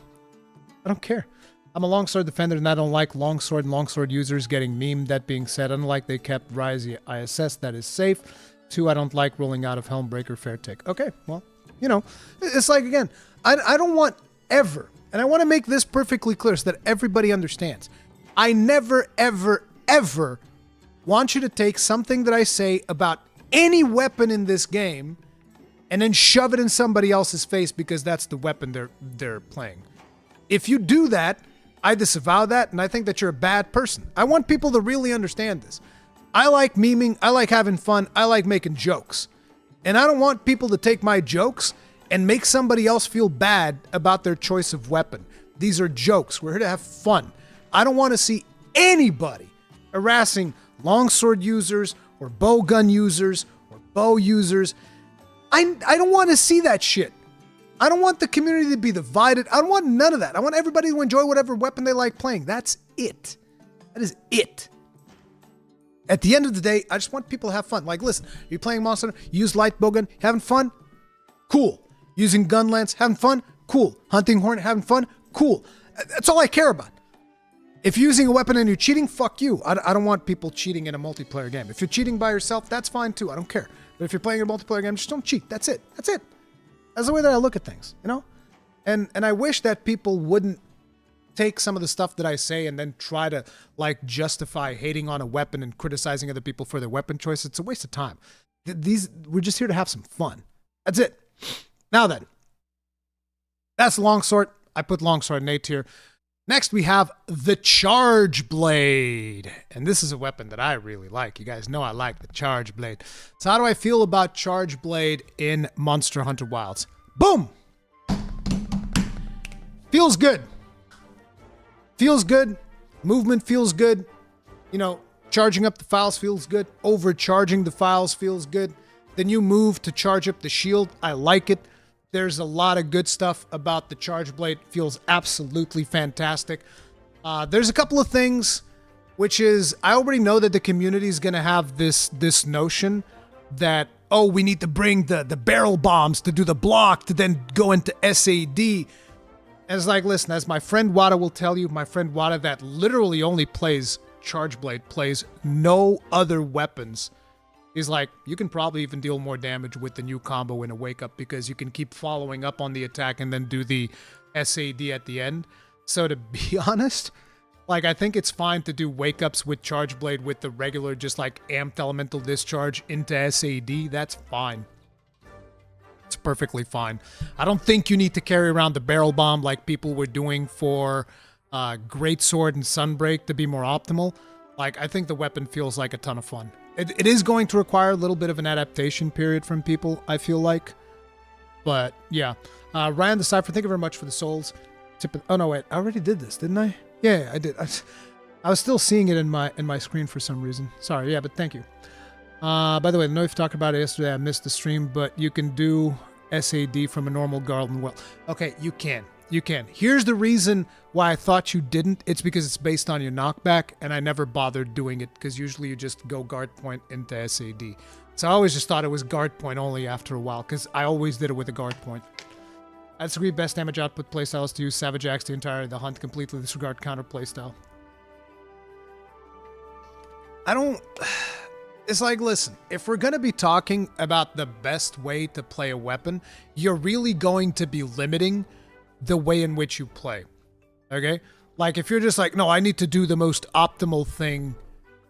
Speaker 1: I don't care. I'm a longsword defender and I don't like longsword and longsword users getting memed. That being said, unlike they kept Rise ISS, that is safe. 2, I don't like rolling out of Helmbreaker. Fair take. Okay, well, you know, it's like, again, I don't want ever, and I want to make this perfectly clear so that everybody understands. I never, ever, ever want you to take something that I say about any weapon in this game and then shove it in somebody else's face because that's the weapon they're playing. If you do that, I disavow that, and I think that you're a bad person. I want people to really understand this. I like memeing, I like having fun, I like making jokes. And I don't want people to take my jokes and make somebody else feel bad about their choice of weapon. These are jokes. We're here to have fun. I don't want to see anybody harassing longsword users or bowgun users or bow users. I don't want to see that shit. I don't want the community to be divided. I don't want none of that. I want everybody to enjoy whatever weapon they like playing. That's it. That is it. At the end of the day, I just want people to have fun. Like, listen, you're playing Monster Hunter, you use light bowgun, having fun? Cool. Using gunlance, having fun? Cool. Hunting horn, having fun? Cool. That's all I care about. If you're using a weapon and you're cheating, fuck you. I don't want people cheating in a multiplayer game. If you're cheating by yourself, that's fine too. I don't care. But if you're playing a multiplayer game, just don't cheat. That's it. That's it. That's the way that I look at things, you know? And I wish that people wouldn't take some of the stuff that I say and then try to, like, justify hating on a weapon and criticizing other people for their weapon choice. It's a waste of time. We're just here to have some fun. That's it. Now then, that's longsword. I put longsword in A tier. Next, we have the Charge Blade. And this is a weapon that I really like. You guys know I like the Charge Blade. So how do I feel about Charge Blade in Monster Hunter Wilds? Boom! Feels good. Feels good. Movement feels good. You know, charging up the files feels good. Overcharging the files feels good. Then you move to charge up the shield. I like it. There's a lot of good stuff about the Charge Blade. Feels absolutely fantastic. There's a couple of things, which is, I already know that the community is going to have this notion that, oh, we need to bring the barrel bombs to do the block to then go into SAD. And it's like, listen, as my friend Wada will tell you, my friend Wada that literally only plays Charge Blade, plays no other weapons. He's like, you can probably even deal more damage with the new combo in a wake up because you can keep following up on the attack and then do the SAD at the end. So to be honest, like, I think it's fine to do wake ups with Charge Blade with the regular, just like amped elemental discharge into SAD. That's fine. It's perfectly fine. I don't think you need to carry around the barrel bomb like people were doing for Greatsword and Sunbreak to be more optimal. Like, I think the weapon feels like a ton of fun. It is going to require a little bit of an adaptation period from people, I feel like. But, yeah. Ryan the Cypher, thank you very much for the souls. Oh, no, wait. I already did this, didn't I? Yeah, I did. I was still seeing it in my screen for some reason. Sorry, yeah, but thank you. By the way, I know you've talked about it yesterday. I missed the stream, but you can do SAD from a normal Garden Well. Okay, you can. You can. Here's the reason why I thought you didn't. It's because it's based on your knockback, and I never bothered doing it, because usually you just go guard point into SAD. So I always just thought it was guard point only after a while, because I always did it with a guard point. I disagree. Best damage output playstyle is to use Savage Axe the entire the hunt, completely disregard counter playstyle. I don't... It's like, listen, if we're going to be talking about the best way to play a weapon, you're really going to be limiting the way in which you play. Okay? Like, if you're just like, no, I need to do the most optimal thing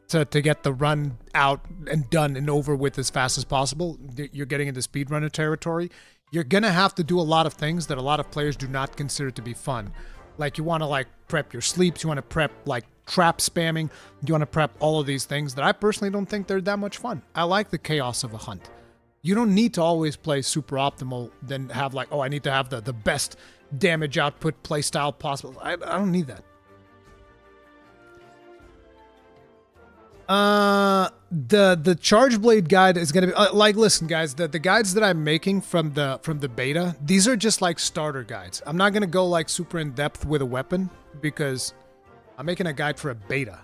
Speaker 1: to get the run out and done and over with as fast as possible, you're getting into speedrunner territory. You're going to have to do a lot of things that a lot of players do not consider to be fun. Like, you want to, like, prep your sleeps. You want to prep, like, trap spamming. You want to prep all of these things that I personally don't think they're that much fun. I like the chaos of a hunt. You don't need to always play super optimal, then have, like, oh, I need to have the best damage output playstyle possible. I don't need that. The Charge Blade guide is gonna be like, listen, guys, the guides that I'm making from the beta, these are just like starter guides. I'm not gonna go like super in depth with a weapon because I'm making a guide for a beta.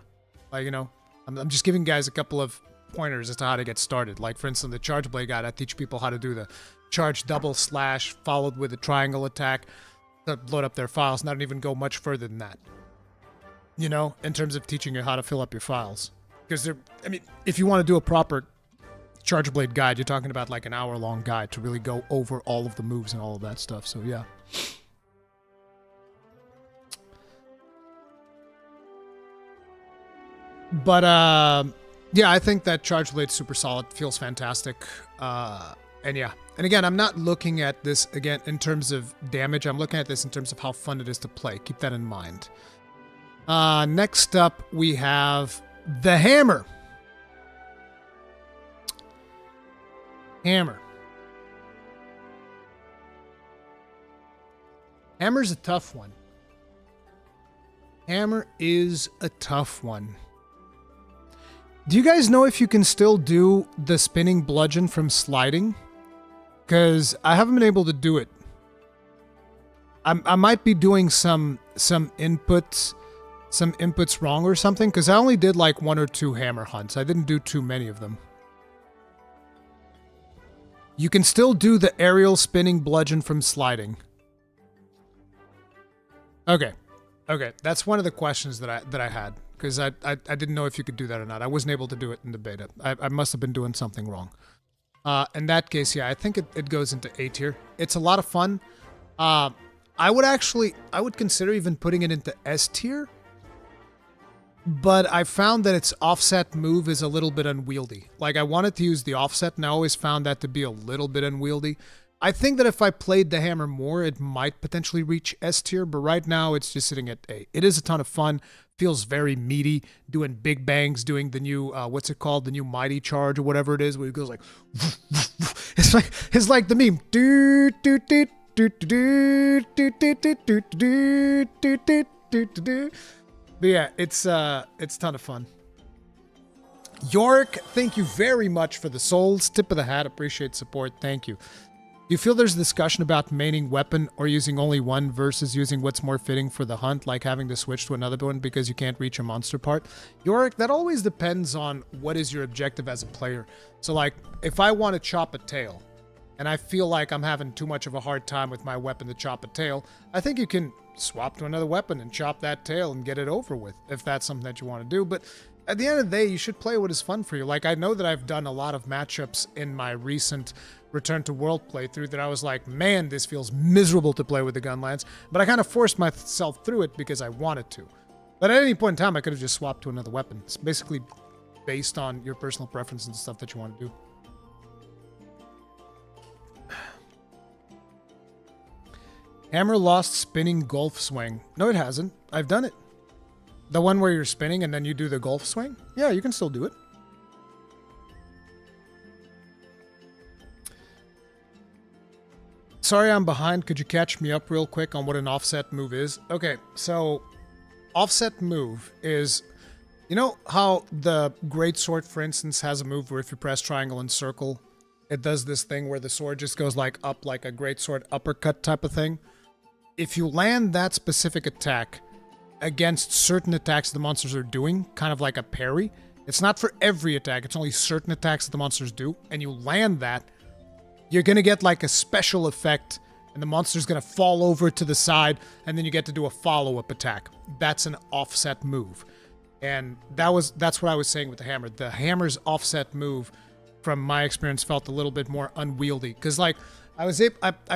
Speaker 1: Like, you know, I'm just giving guys a couple of pointers as to how to get started. Like, for instance, the Charge Blade guide, I teach people how to do the charge double slash followed with a triangle attack to load up their files. Not even go much further than that. You know, in terms of teaching you how to fill up your files. Because I mean, if you want to do a proper Charge Blade guide, you're talking about like an hour-long guide to really go over all of the moves and all of that stuff. So yeah. But yeah, I think that Charge Blade's super solid. Feels fantastic. And yeah. And again, I'm not looking at this again in terms of damage. I'm looking at this in terms of how fun it is to play. Keep that in mind. Next up, we have the hammer. Hammer's a tough one. Hammer is a tough one. Do you guys know if you can still do the spinning bludgeon from sliding? Because I haven't been able to do it. I might be doing some inputs wrong or something, because I only did like 1 or 2 hammer hunts. I didn't do too many of them. You can still do the aerial spinning bludgeon from sliding. Okay. Okay, that's one of the questions that I had, because I didn't know if you could do that or not. I wasn't able to do it in the beta. I must have been doing something wrong. In that case, yeah, I think it goes into A tier. It's a lot of fun. I would consider even putting it into S tier. But I found that its offset move is a little bit unwieldy. Like, I wanted to use the offset, and I always found that to be a little bit unwieldy. I think that if I played the hammer more, it might potentially reach S tier, but right now it's just sitting at A. It is a ton of fun. Feels very meaty, doing big bangs, doing the new, what's it called? The new mighty charge or whatever it is, where it goes like, it's like the meme. But yeah, it's a ton of fun. Yorick, thank you very much for the souls. Tip of the hat, appreciate support, thank you. Do you feel there's a discussion about maining weapon or using only one versus using what's more fitting for the hunt, like having to switch to another one because you can't reach a monster part? Yorick, that always depends on what is your objective as a player. So like, if I want to chop a tail, and I feel like I'm having too much of a hard time with my weapon to chop a tail, I think you can swap to another weapon and chop that tail and get it over with, if that's something that you want to do. But at the end of the day, you should play what is fun for you. Like, I know that I've done a lot of matchups in my recent Return to World playthrough that I was like, man, this feels miserable to play with the gunlance, but I kind of forced myself through it because I wanted to. But at any point in time, I could have just swapped to another weapon. It's basically based on your personal preference and stuff that you want to do. Hammer lost spinning golf swing. No, it hasn't. I've done it. The one where you're spinning and then you do the golf swing? Yeah, you can still do it. Sorry I'm behind. Could you catch me up real quick on what an offset move is? Okay, so offset move is... You know how the greatsword, for instance, has a move where if you press triangle and circle, it does this thing where the sword just goes like up like a greatsword uppercut type of thing? If you land that specific attack against certain attacks the monsters are doing, kind of like a parry, it's not for every attack, it's only certain attacks that the monsters do, and you land that, you're going to get like a special effect, and the monster's going to fall over to the side, and then you get to do a follow-up attack. That's an offset move. And that's what I was saying with the hammer. The hammer's offset move, from my experience, felt a little bit more unwieldy. Because like I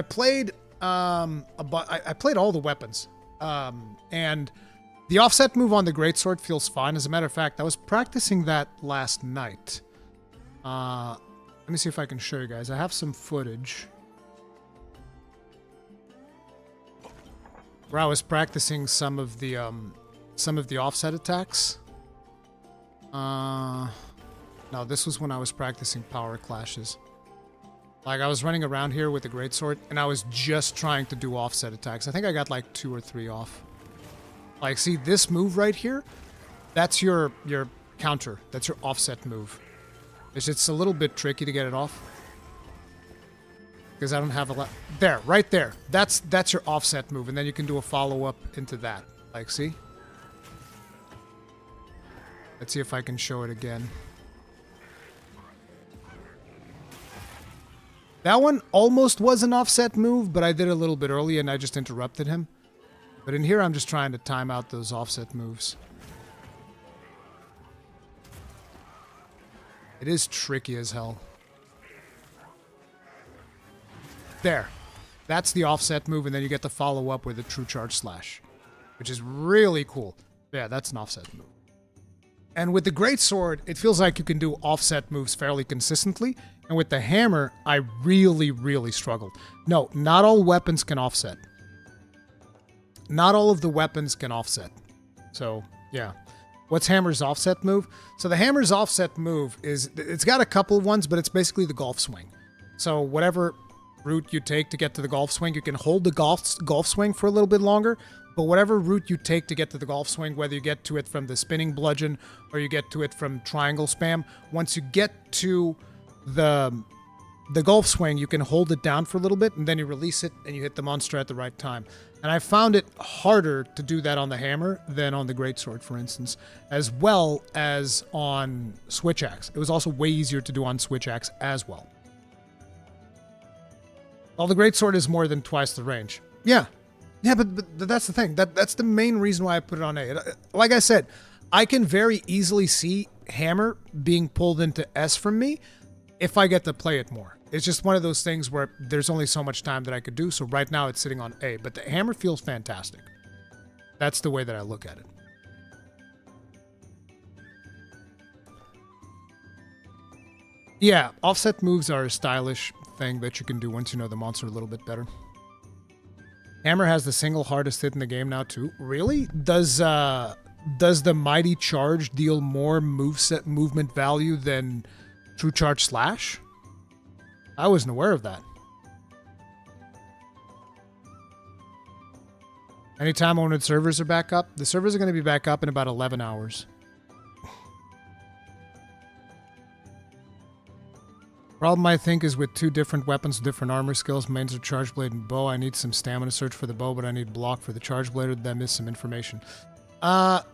Speaker 1: played I played all the weapons, and the offset move on the greatsword feels fine. As a matter of fact, I was practicing that last night. Let me see if I can show you guys. I have some footage where I was practicing some of the offset attacks. No, this was when I was practicing power clashes. Like, I was running around here with the greatsword, and I was just trying to do offset attacks. I think I got like 2 or 3 off. Like, see this move right here? That's your counter. That's your offset move. It's a little bit tricky to get it off, because I don't have a lot. There, right there. That's your offset move, and then you can do a follow-up into that. Like, see? Let's see if I can show it again. That one almost was an offset move, but I did it a little bit early and I just interrupted him. But in here, I'm just trying to time out those offset moves. It is tricky as hell. There. That's the offset move, and then you get the follow-up with a true charge slash, which is really cool. Yeah, that's an offset move. And with the greatsword, it feels like you can do offset moves fairly consistently. And with the hammer, I really, really struggled. No, not all weapons can offset. Not all of the weapons can offset. So, yeah. What's hammer's offset move? So the hammer's offset move is, it's got a couple of ones, but it's basically the golf swing. So whatever route you take to get to the golf swing, you can hold the golf swing for a little bit longer. But whatever route you take to get to the golf swing, whether you get to it from the spinning bludgeon or you get to it from triangle spam, once you get to the golf swing, you can hold it down for a little bit and then you release it and you hit the monster at the right time. And I found it harder to do that on the hammer than on the greatsword, for instance, as well as on switch axe. It was also way easier to do on switch axe as well. Well, the greatsword is more than twice the range. Yeah, but that's the thing. That's the main reason why I put it on A. Like I said, I can very easily see hammer being pulled into S from me if I get to play it more. It's just one of those things where there's only so much time that I could do, so right now it's sitting on A. But the hammer feels fantastic. That's the way that I look at it. Yeah, offset moves are a stylish thing that you can do once you know the monster a little bit better. Hammer has the single hardest hit in the game now too. Really? Does the mighty charge deal more movement value than true charge slash? I wasn't aware of that. Anytime when servers are back up, the servers are going to be back up in about 11 hours. Problem, I think, is with 2 different weapons, different armor skills. Mains are charge blade and bow. I need some stamina surge for the bow, but I need block for the charge blade, or did I miss some information?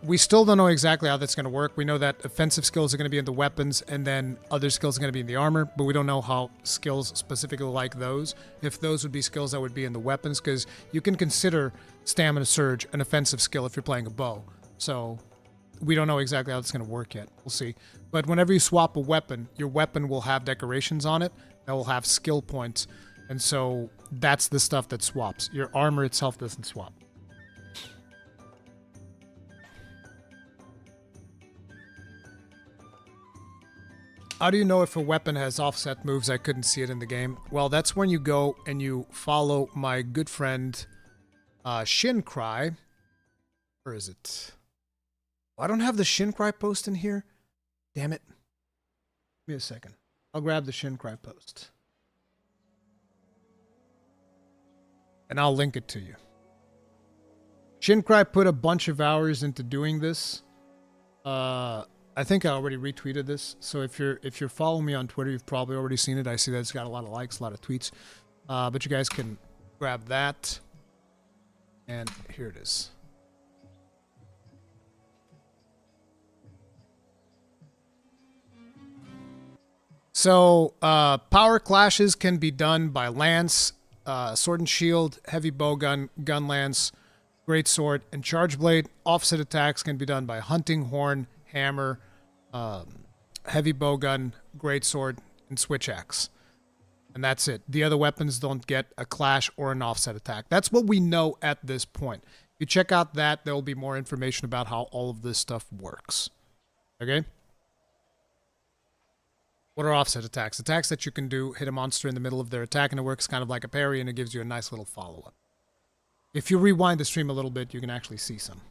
Speaker 1: We still don't know exactly how that's going to work. We know that offensive skills are going to be in the weapons, and then other skills are going to be in the armor, but we don't know how skills specifically like those, if those would be skills that would be in the weapons, because you can consider stamina surge an offensive skill if you're playing a bow. So we don't know exactly how it's going to work yet. We'll see. But whenever you swap a weapon, your weapon will have decorations on it that will have skill points. And so that's the stuff that swaps. Your armor itself doesn't swap. How do you know if a weapon has offset moves? I couldn't see it in the game. Well, that's when you go and you follow my good friend Shincry. Where is it? Oh, I don't have the Shincry post in here. Damn it. Give me a second. I'll grab the Shincry post. And I'll link it to you. Shincry put a bunch of hours into doing this. I think I already retweeted this. So if you're following me on Twitter, you've probably already seen it. I see that it's got a lot of likes, a lot of tweets. But you guys can grab that. And here it is. So power clashes can be done by lance, sword and shield, heavy bowgun, gun lance, great sword, and charge blade. Offset attacks can be done by hunting horn, hammer, heavy bowgun, great sword, and switch axe. And that's it. The other weapons don't get a clash or an offset attack. That's what we know at this point. If you check out that, there will be more information about how all of this stuff works. Okay? What are offset attacks? Attacks that you can do, hit a monster in the middle of their attack, and it works kind of like a parry, and it gives you a nice little follow-up. If you rewind the stream a little bit, you can actually see some.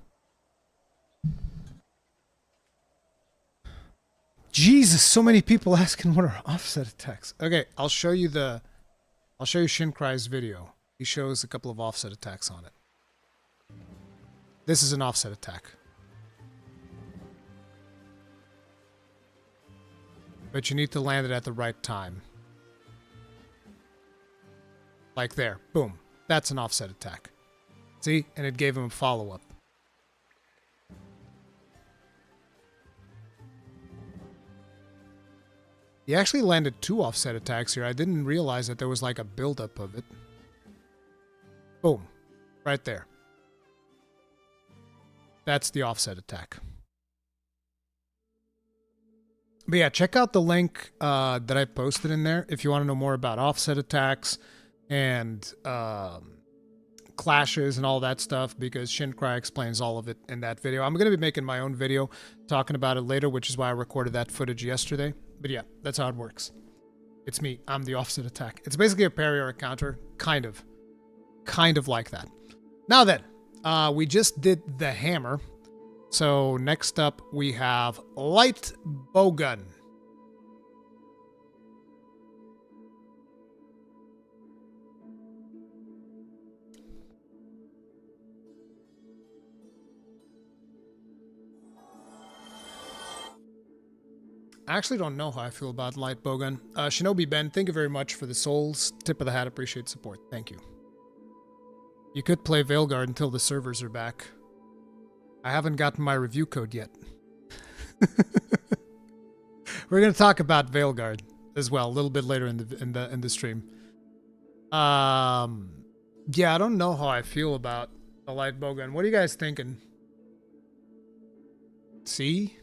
Speaker 1: Jesus, so many people asking what are offset attacks. Okay, I'll show you Shincry's video. He shows a couple of offset attacks on it. This is an offset attack. But you need to land it at the right time. Like there. Boom. That's an offset attack. See? And it gave him a follow-up. He actually landed 2 offset attacks here. I didn't realize that there was like a buildup of it. Boom. Right there. That's the offset attack. But yeah, check out the link that I posted in there if you want to know more about offset attacks and clashes and all that stuff, because Shincry explains all of it in that video. I'm going to be making my own video talking about it later, which is why I recorded that footage yesterday. But yeah, that's how it works. It's me. I'm the offset attack. It's basically a parry or a counter. Kind of like that. Now then, we just did the hammer. So next up we have light bowgun. I actually don't know how I feel about light bowgun. Shinobi Ben, thank you very much for the souls. Tip of the hat, appreciate support. Thank you. You could play Veilguard until the servers are back. I haven't gotten my review code yet. We're gonna talk about Veilguard as well a little bit later in the stream. Yeah, I don't know how I feel about the light bowgun. What are you guys thinking? C?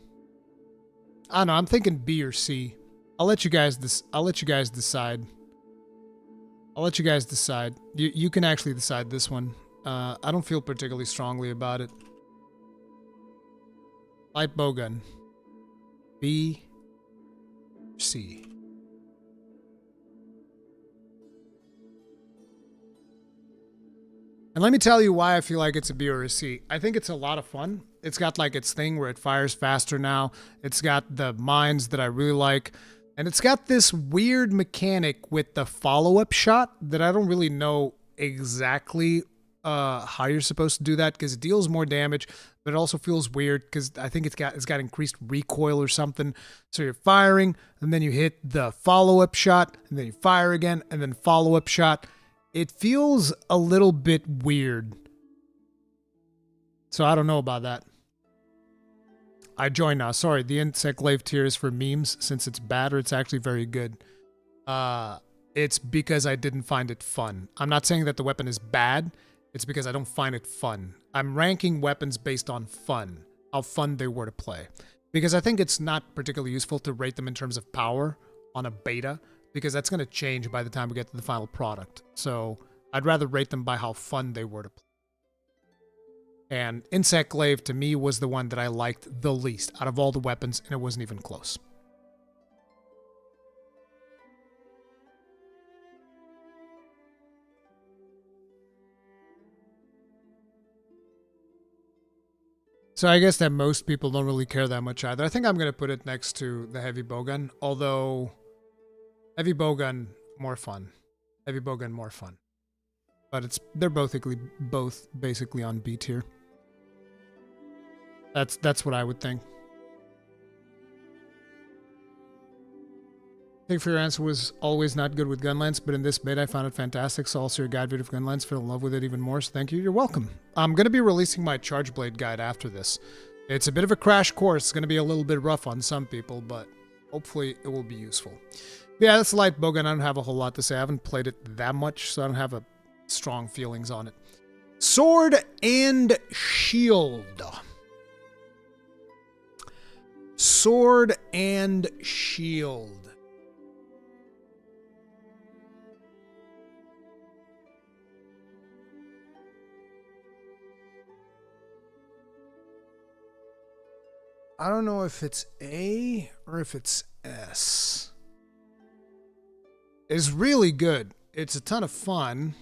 Speaker 1: I don't know. I'm thinking B or C. I'll let you guys decide. I'll let you guys decide. You can actually decide this one. I don't feel particularly strongly about it. Light bowgun. B. C. And let me tell you why I feel like it's a B or a C. I think it's a lot of fun. It's got like its thing where it fires faster now. It's got the mines that I really like. And it's got this weird mechanic with the follow-up shot that I don't really know exactly how you're supposed to do that, because it deals more damage, but it also feels weird because I think it's got increased recoil or something. So you're firing, and then you hit the follow-up shot, and then you fire again, and then follow-up shot. It feels a little bit weird. So I don't know about that. I join now. Sorry, the insect glaive tier is for memes since it's bad, or it's actually very good. It's because I didn't find it fun. I'm not saying that the weapon is bad. It's because I don't find it fun. I'm ranking weapons based on fun, how fun they were to play. Because I think it's not particularly useful to rate them in terms of power on a beta, because that's going to change by the time we get to the final product. So I'd rather rate them by how fun they were to play. And Insect Glaive, to me, was the one that I liked the least out of all the weapons, and it wasn't even close. So I guess that most people don't really care that much either. I think I'm going to put it next to the heavy bowgun, although heavy bowgun more fun. Heavy bowgun more fun. But they're both basically on B tier. That's what I would think. Thank you for your answer. Was always not good with gunlance, but in this beta I found it fantastic. So also your guide video for gunlance, fell in love with it even more. So thank you. You're welcome. I'm going to be releasing my charge blade guide after this. It's a bit of a crash course. It's going to be a little bit rough on some people, but hopefully it will be useful. Yeah, that's a light bowgun. I don't have a whole lot to say. I haven't played it that much, so I don't have strong feelings on it. Sword and shield. Sword and shield. I don't know if it's A or if it's S. It's really good. It's a ton of fun.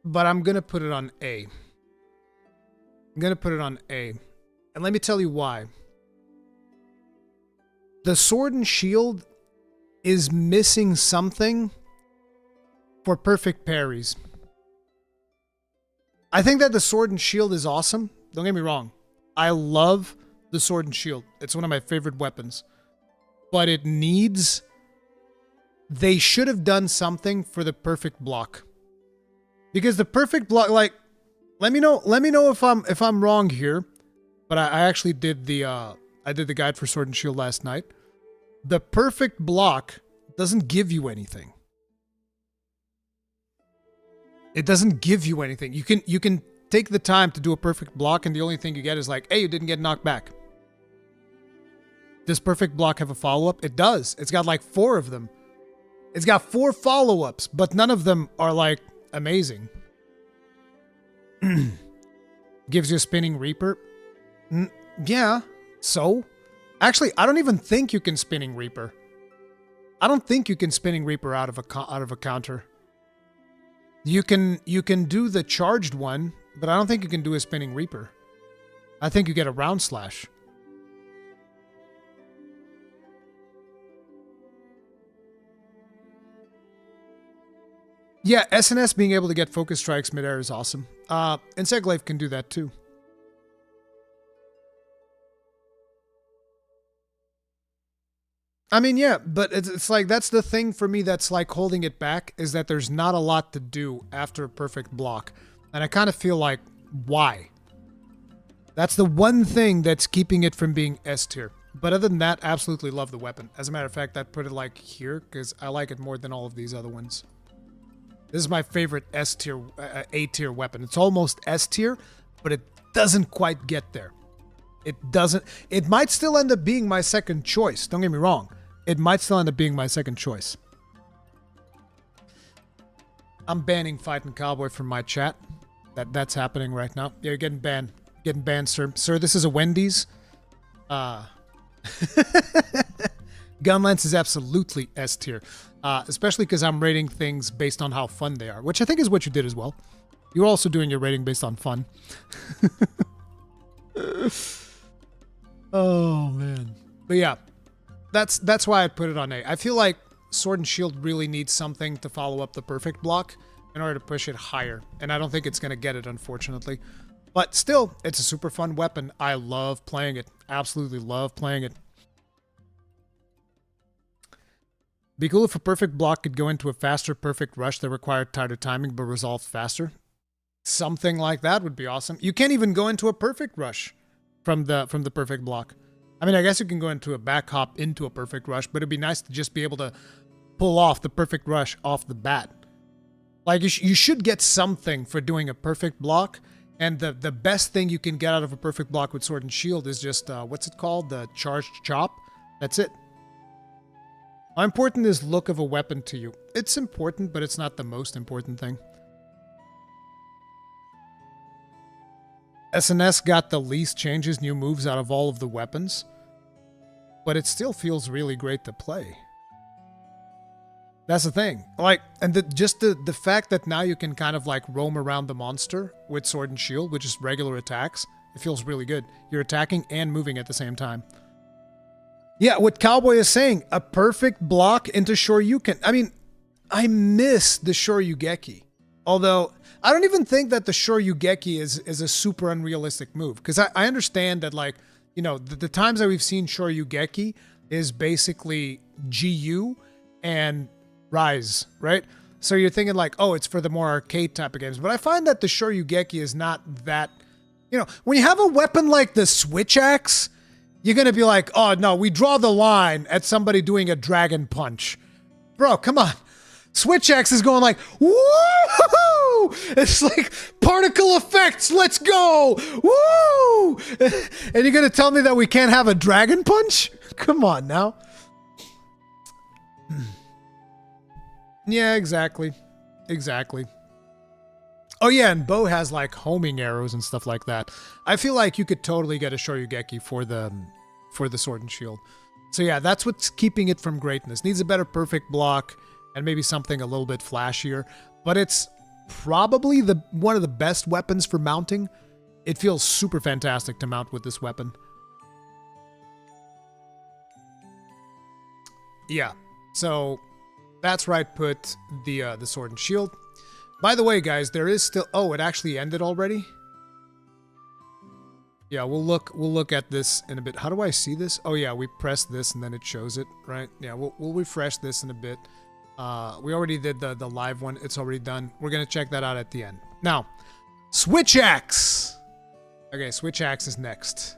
Speaker 1: But I'm going to put it on A. I'm going to put it on A. And let me tell you why. The sword and shield is missing something for perfect parries. I think that the sword and shield is awesome. Don't get me wrong. I love the sword and shield. It's one of my favorite weapons. But it needs... They should have done something for the perfect block. Because the perfect block, like, let me know if I'm wrong here. But I actually did the guide for sword and shield last night. The perfect block doesn't give you anything. It doesn't give you anything. You can take the time to do a perfect block, and the only thing you get is like, hey, you didn't get knocked back. Does perfect block have a follow-up? It does. It's got like 4 of them. It's got 4 follow-ups, but none of them are like amazing. Gives you a spinning reaper. Yeah, so? Actually, I don't even think you can spinning reaper. I don't think you can spinning reaper out of a counter. You can do the charged one, but I don't think you can do a spinning reaper. I think you get a round slash. Yeah, SNS being able to get focus strikes midair is awesome. Insect Glaive can do that too. I mean, yeah, but it's like, that's the thing for me that's like holding it back, is that there's not a lot to do after a perfect block. And I kind of feel like, why? That's the one thing that's keeping it from being S tier. But other than that, absolutely love the weapon. As a matter of fact, I'd put it like here, because I like it more than all of these other ones. This is my favorite S tier, A tier weapon. It's almost S tier, but it doesn't quite get there. It doesn't. It might still end up being my second choice. Don't get me wrong. It might still end up being my second choice. I'm banning Fighting Cowboy from my chat. That's happening right now. Yeah, you're getting banned. Getting banned, sir. Sir, this is a Wendy's. Gunlance is absolutely S tier. Especially because I'm rating things based on how fun they are, which I think is what you did as well. You're also doing your rating based on fun. Oh, man. But yeah, that's why I put it on A. I feel like Sword and Shield really needs something to follow up the perfect block in order to push it higher. And I don't think it's going to get it, unfortunately. But still, it's a super fun weapon. I love playing it. Absolutely love playing it. Be cool if a perfect block could go into a faster perfect rush that required tighter timing but resolved faster. Something like that would be awesome. You can't even go into a perfect rush from the perfect block. I mean, I guess you can go into a back hop into a perfect rush, but it'd be nice to just be able to pull off the perfect rush off the bat. Like, you should get something for doing a perfect block. And the best thing you can get out of a perfect block with Sword and Shield is just, what's it called? The Charged Chop? That's it. How important is look of a weapon to you? It's important, but it's not the most important thing. SNS got the least changes, new moves out of all of the weapons. But it still feels really great to play. That's the thing. Like, and just the fact that now you can kind of like roam around the monster with Sword and Shield, which is regular attacks, it feels really good. You're attacking and moving at the same time. Yeah, what Cowboy is saying, a perfect block into Shoryuken. I mean, I miss the Shoryugeki. Although, I don't even think that the Shoryugeki is a super unrealistic move. Because I understand that, like, you know, the times that we've seen Shoryugeki is basically GU and Rise, right? So you're thinking like, oh, it's for the more arcade type of games. But I find that the Shoryugeki is not that, you know, when you have a weapon like the Switch Axe, you're going to be like, oh, no, we draw the line at somebody doing a dragon punch. Bro, come on. Switch Axe is going like, woo! It's like particle effects. Let's go. Woo! And you're going to tell me that we can't have a dragon punch? Come on now. Yeah, exactly. Exactly. Oh yeah, and Bo has like homing arrows and stuff like that. I feel like you could totally get a Shoryugeki for the Sword and Shield. So yeah, that's what's keeping it from greatness. Needs a better perfect block and maybe something a little bit flashier, but it's probably one of the best weapons for mounting. It feels super fantastic to mount with this weapon. Yeah. So that's right, put the Sword and Shield. By the way, guys, there is still... Oh, it actually ended already? Yeah, we'll look at this in a bit. How do I see this? Oh, yeah, we press this and then it shows it, right? Yeah, we'll refresh this in a bit. We already did the live one. It's already done. We're going to check that out at the end. Now, Switch Axe! Okay, Switch Axe is next.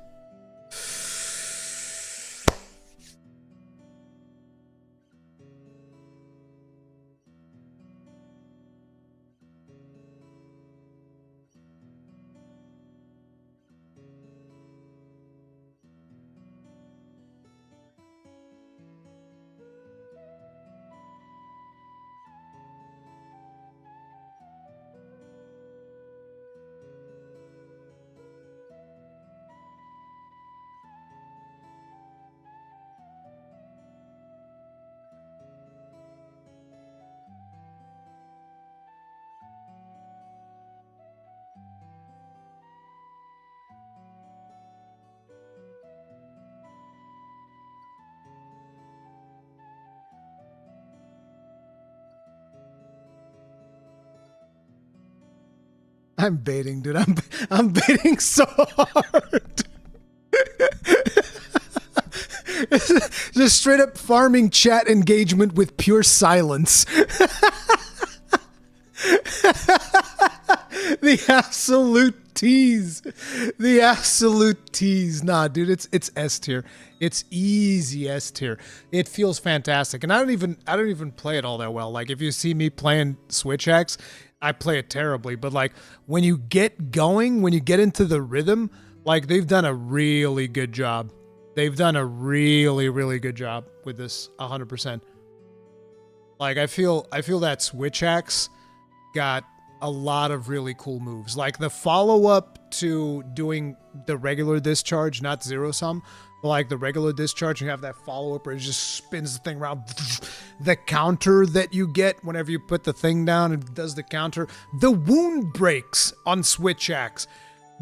Speaker 1: I'm baiting, dude. I'm baiting so hard. Just straight up farming chat engagement with pure silence. The absolute tease. The absolute tease. Nah, dude, it's S tier. It's easy S tier. It feels fantastic. And I don't even play it all that well. Like if you see me playing Switch Axe, I play it terribly, but like when you get going, when you get into the rhythm, like they've done a really good job. They've done a really, really good job with this 100%. Like I feel that Switch Axe got a lot of really cool moves. Like the follow-up to doing the regular discharge, not zero sum, but like the regular discharge, you have that follow-up where it just spins the thing around. The counter that you get whenever you put the thing down, it does the counter. The wound breaks on Switch Axe.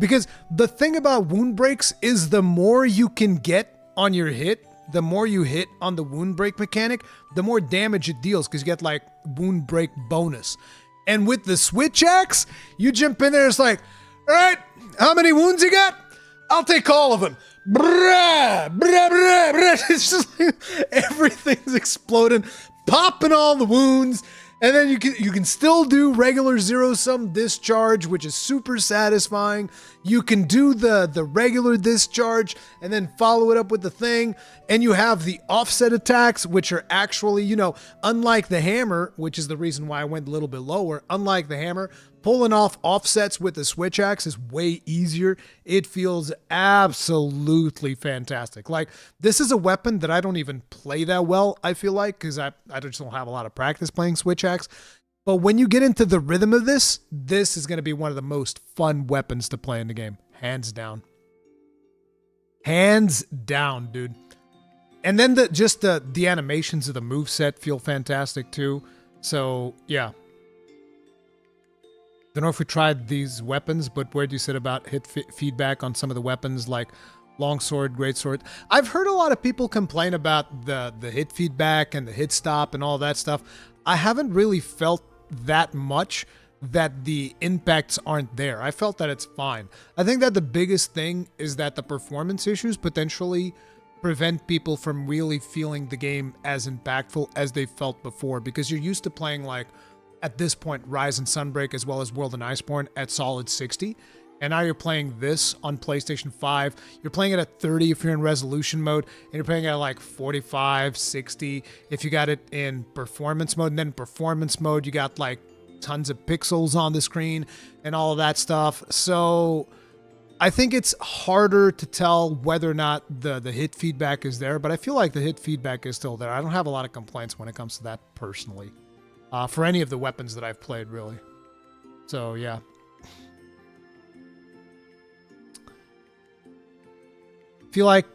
Speaker 1: Because the thing about wound breaks is the more you can get on your hit, the more you hit on the wound break mechanic, the more damage it deals because you get like wound break bonus. And with the Switch Axe, you jump in there, it's like, all right, how many wounds you got? I'll take all of them. Brah, brah, brah, brah. It's just like everything's exploding, popping all the wounds, And then you can still do regular zero sum discharge, which is super satisfying. You can do the regular discharge and then follow it up with the thing. And you have the offset attacks, which are actually, you know, unlike the hammer, which is the reason why I went a little bit lower. Unlike the hammer, pulling off offsets with the switch axe is way easier. It feels absolutely fantastic. Like, this is a weapon that I don't even play that well, I feel like, because I just don't have a lot of practice playing switch axe. But when you get into the rhythm of this, this is going to be one of the most fun weapons to play in the game. Hands down. Hands down, dude. And then the animations of the moveset feel fantastic too. So, yeah. Don't know if we tried these weapons, but where do you sit about hit feedback on some of the weapons like longsword, greatsword? I've heard a lot of people complain about the hit feedback and the hit stop and all that stuff. I haven't really felt that much that the impacts aren't there. I felt that it's fine. I think that the biggest thing is that the performance issues potentially prevent people from really feeling the game as impactful as they felt before, because you're used to playing, like, at this point, Rise and Sunbreak as well as World and Iceborne at solid 60. And now you're playing this on PlayStation 5. You're playing it at 30 if you're in resolution mode, and you're playing it at like 45, 60 if you got it in performance mode. And then performance mode, you got like tons of pixels on the screen and all of that stuff. So I think it's harder to tell whether or not the hit feedback is there, but I feel like the hit feedback is still there. I don't have a lot of complaints when it comes to that personally. For any of the weapons that I've played, really. So, yeah. Feel like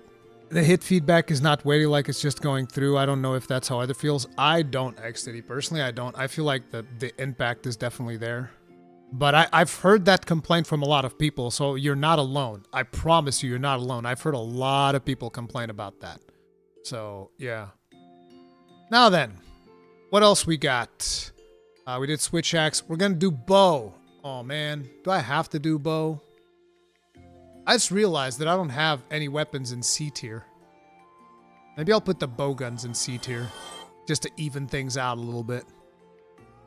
Speaker 1: the hit feedback is not weighty, like it's just going through. I don't know if that's how other feels. I don't, XDD. Personally, I don't. I feel like the impact is definitely there. But I've heard that complaint from a lot of people, so you're not alone. I promise you, you're not alone. I've heard a lot of people complain about that. So, yeah. Now then, what else we got? We did switch axe. We're going to do bow. Oh, man. Do I have to do bow? I just realized that I don't have any weapons in C tier. Maybe I'll put the bowguns in C tier, just to even things out a little bit.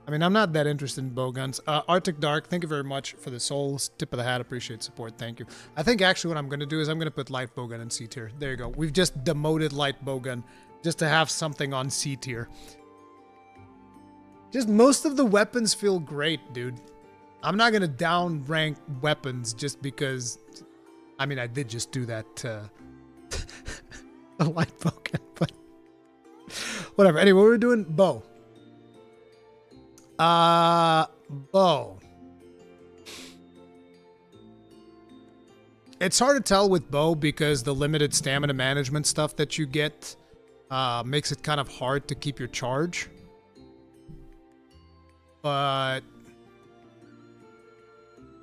Speaker 1: I mean, I'm not that interested in bowguns. Arctic Dark, thank you very much for the souls. Tip of the hat, appreciate support, thank you. I think actually what I'm going to do is I'm going to put light bowgun in C tier. There you go. We've just demoted light bowgun just to have something on C tier. Just most of the weapons feel great, dude. I'm not going to down rank weapons just because... I mean, I did just do that the light bowgun, but... Whatever. Anyway, we're doing bow. Bow. It's hard to tell with bow because the limited stamina management stuff that you get makes it kind of hard to keep your charge. But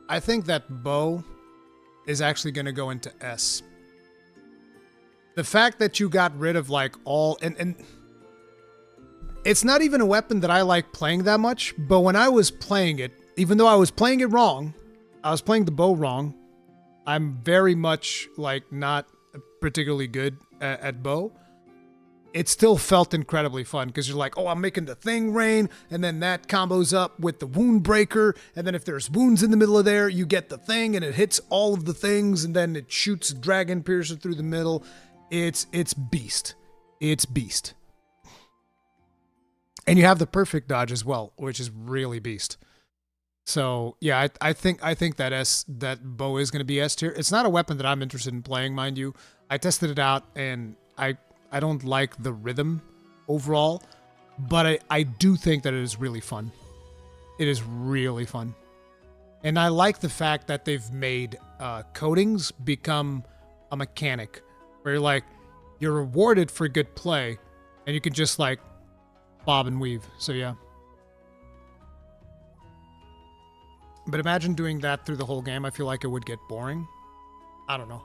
Speaker 1: I think that bow is actually going to go into S. The fact that you got rid of like all... And it's not even a weapon that I like playing that much, but when I was playing it, even though I was playing it wrong, I was playing the bow wrong. I'm very much like not particularly good at bow. It still felt incredibly fun because you're like, oh, I'm making the thing rain, and then that combos up with the wound breaker, and then if there's wounds in the middle of there, you get the thing, and it hits all of the things, and then it shoots Dragon Piercer through the middle. It's beast. It's beast. And you have the perfect dodge as well, which is really beast. So yeah, I think that bow is going to be S tier. It's not a weapon that I'm interested in playing, mind you. I tested it out, and I don't like the rhythm overall, but I do think that it is really fun. It is really fun. And I like the fact that they've made coatings become a mechanic where you're rewarded for good play, and you can just like bob and weave. So yeah. But imagine doing that through the whole game. I feel like it would get boring. I don't know.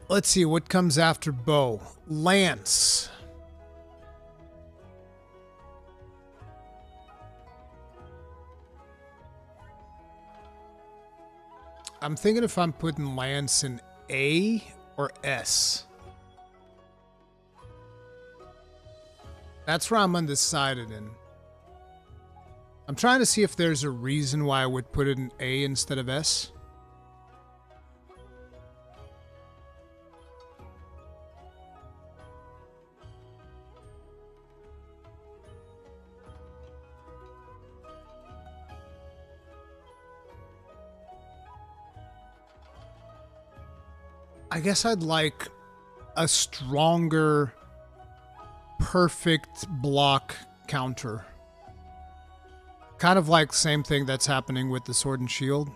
Speaker 1: Let's see what comes after bow. Lance. I'm thinking if I'm putting lance in A or S. That's where I'm undecided in. I'm trying to see if there's a reason why I would put it in A instead of S. I guess I'd like a stronger, perfect block counter. Kind of like the same thing that's happening with the sword and shield.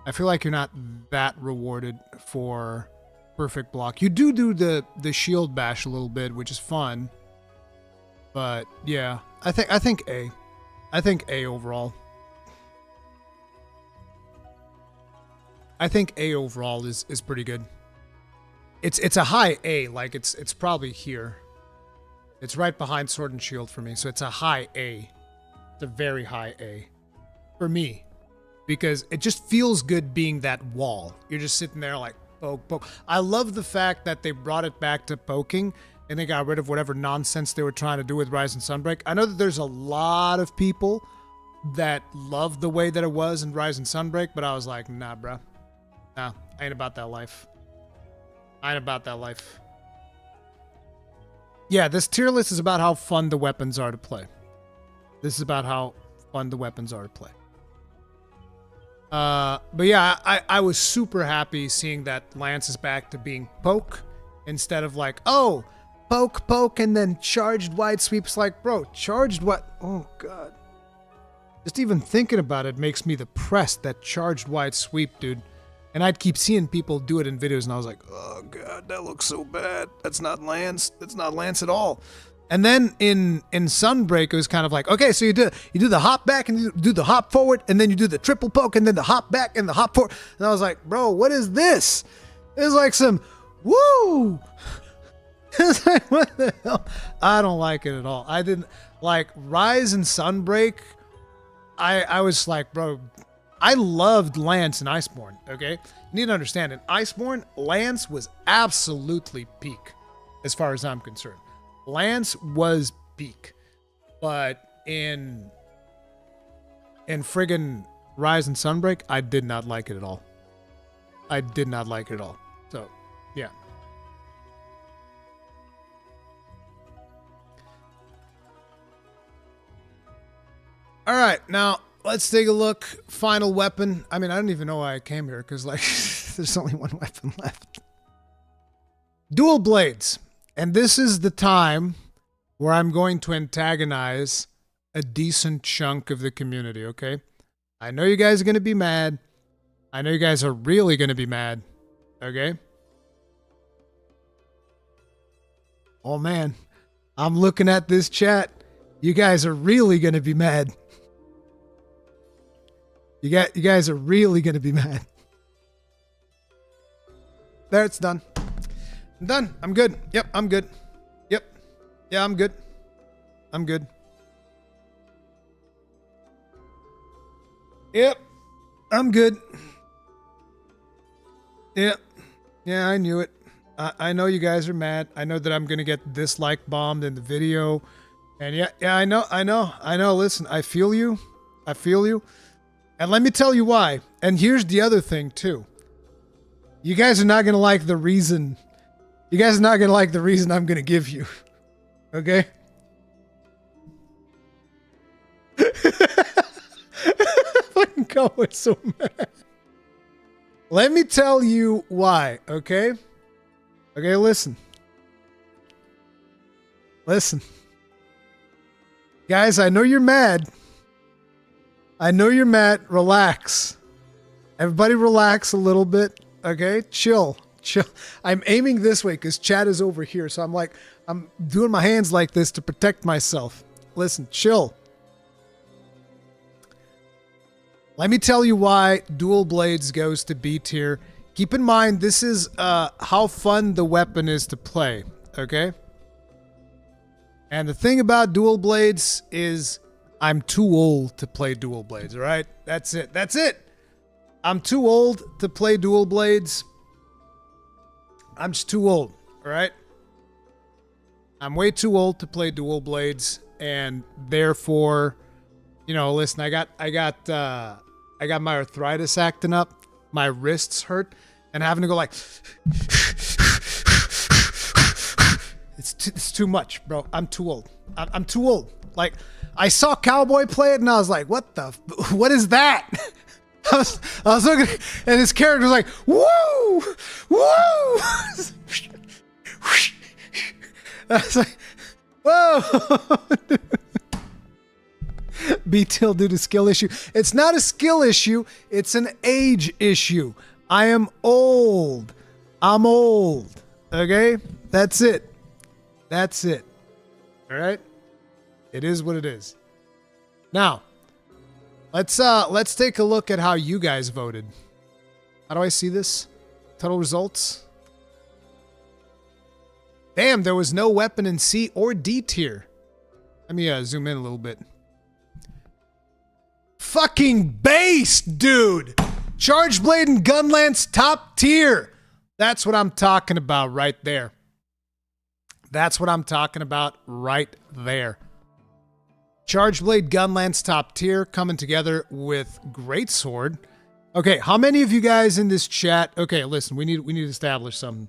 Speaker 1: I feel like you're not that rewarded for perfect block. You do the shield bash a little bit, which is fun. But yeah, I think A. I think A overall. I think A overall is pretty good. It's a high A, like it's probably here. It's right behind sword and shield for me, so it's a high A. It's a very high A for me, because it just feels good being that wall. You're just sitting there like poke, poke. I love the fact that they brought it back to poking and they got rid of whatever nonsense they were trying to do with Rise and Sunbreak. I know that there's a lot of people that love the way that it was in Rise and Sunbreak, but I was like, nah, bro. Nah, I ain't about that life. I ain't about that life. Yeah, this tier list is about how fun the weapons are to play. This is about how fun the weapons are to play. But yeah, I was super happy seeing that Lance is back to being poke instead of like, oh, poke, poke, and then charged wide sweeps. Like, bro, charged what? Oh, God. Just even thinking about it makes me depressed, that charged wide sweep, dude. And I'd keep seeing people do it in videos, and I was like, oh, God, that looks so bad. That's not Lance. That's not Lance at all. And then in Sunbreak, it was kind of like, okay, so you do the hop back, and you do the hop forward, and then you do the triple poke, and then the hop back, and the hop forward. And I was like, bro, what is this? It's like some, woo! It's like, what the hell? I don't like it at all. I didn't, like, Rise and Sunbreak, I was like, bro, I loved Lance and Iceborne, okay? You need to understand, in Iceborne, Lance was absolutely peak, as far as I'm concerned. Lance was peak. But in friggin' Rise and Sunbreak, I did not like it at all. I did not like it at all. So, yeah. All right, now let's take a look. Final weapon. I mean, I don't even know why I came here, because, like, there's only one weapon left. Dual blades. And this is the time where I'm going to antagonize a decent chunk of the community, okay? I know you guys are going to be mad. I know you guys are really going to be mad, okay? Oh, man. I'm looking at this chat. You guys are really going to be mad. You guys are really going to be mad. There, it's done. I'm done. I'm good. Yep, I'm good. Yep. Yeah, I'm good. I'm good. Yep. I'm good. Yep. Yeah, I knew it. I know you guys are mad. I know that I'm going to get dislike bombed in the video. And yeah, I know. Listen, I feel you. I feel you. And let me tell you why. And here's the other thing, too. You guys are not going to like the reason. You guys are not going to like the reason I'm going to give you. Okay? Fucking Ko is so mad. Let me tell you why, okay? Okay, listen. Listen. Guys, I know you're mad. I know you're mad. Relax. Everybody relax a little bit, okay? Chill. Chill. I'm aiming this way because chat is over here. So I'm doing my hands like this to protect myself. Listen, chill. Let me tell you why Dual Blades goes to B tier. Keep in mind, this is how fun the weapon is to play, okay? And the thing about Dual Blades is I'm too old to play Dual Blades, all right? That's it. That's it. I'm too old to play dual blades. I'm just too old, all right? I'm way too old to play dual blades, and therefore, you know, listen, I got my arthritis acting up, my wrists hurt, and having to go like, it's too much, bro. I'm too old. I'm too old. Like, I saw Cowboy play it, and I was like, what is that? I was looking, and his character was like, woo, woo. I was like, whoa. B-Till due to skill issue. It's not a skill issue. It's an age issue. I am old. I'm old. Okay? That's it. That's it. All right? It is what it is. Now, let's take a look at how you guys voted. How do I see this? Total results. Damn, there was no weapon in C or D tier. Let me zoom in a little bit. Fucking base, dude! Charge Blade and Gunlance top tier. That's what I'm talking about right there. That's what I'm talking about right there. Charge Blade, Gunlance top tier coming together with Greatsword. Okay, how many of you guys in this chat? Okay, listen, we need to establish something.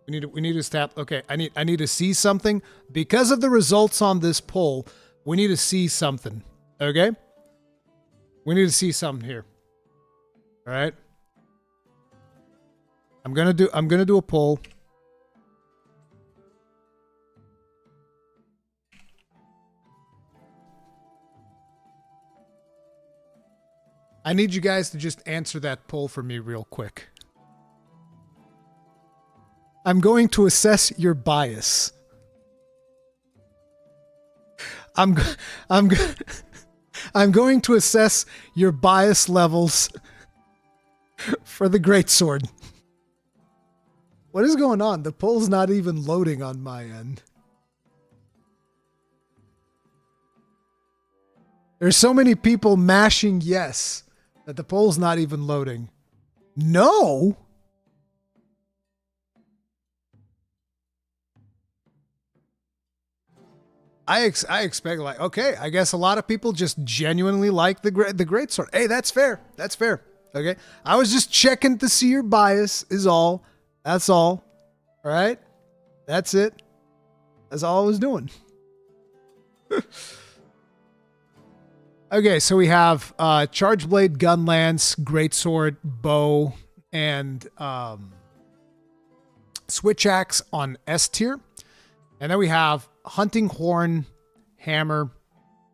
Speaker 1: We need to establish. Okay, I need to see something because of the results on this poll. We need to see something. Okay, we need to see something here. All right, I'm gonna do a poll. I need you guys to just answer that poll for me real quick. I'm going to assess your bias. I'm going to assess your bias levels for the Greatsword. What is going on? The poll's not even loading on my end. There's so many people mashing yes that the poll's not even loading. No? I expect, like, okay, I guess a lot of people just genuinely like the Greatsword. Hey, that's fair. That's fair. Okay? I was just checking to see your bias is all. That's all. All right? That's it. That's all I was doing. Okay, so we have Charge Blade, Gunlance, Greatsword, Bow, and Switch Axe on S tier. And then we have Hunting Horn, Hammer,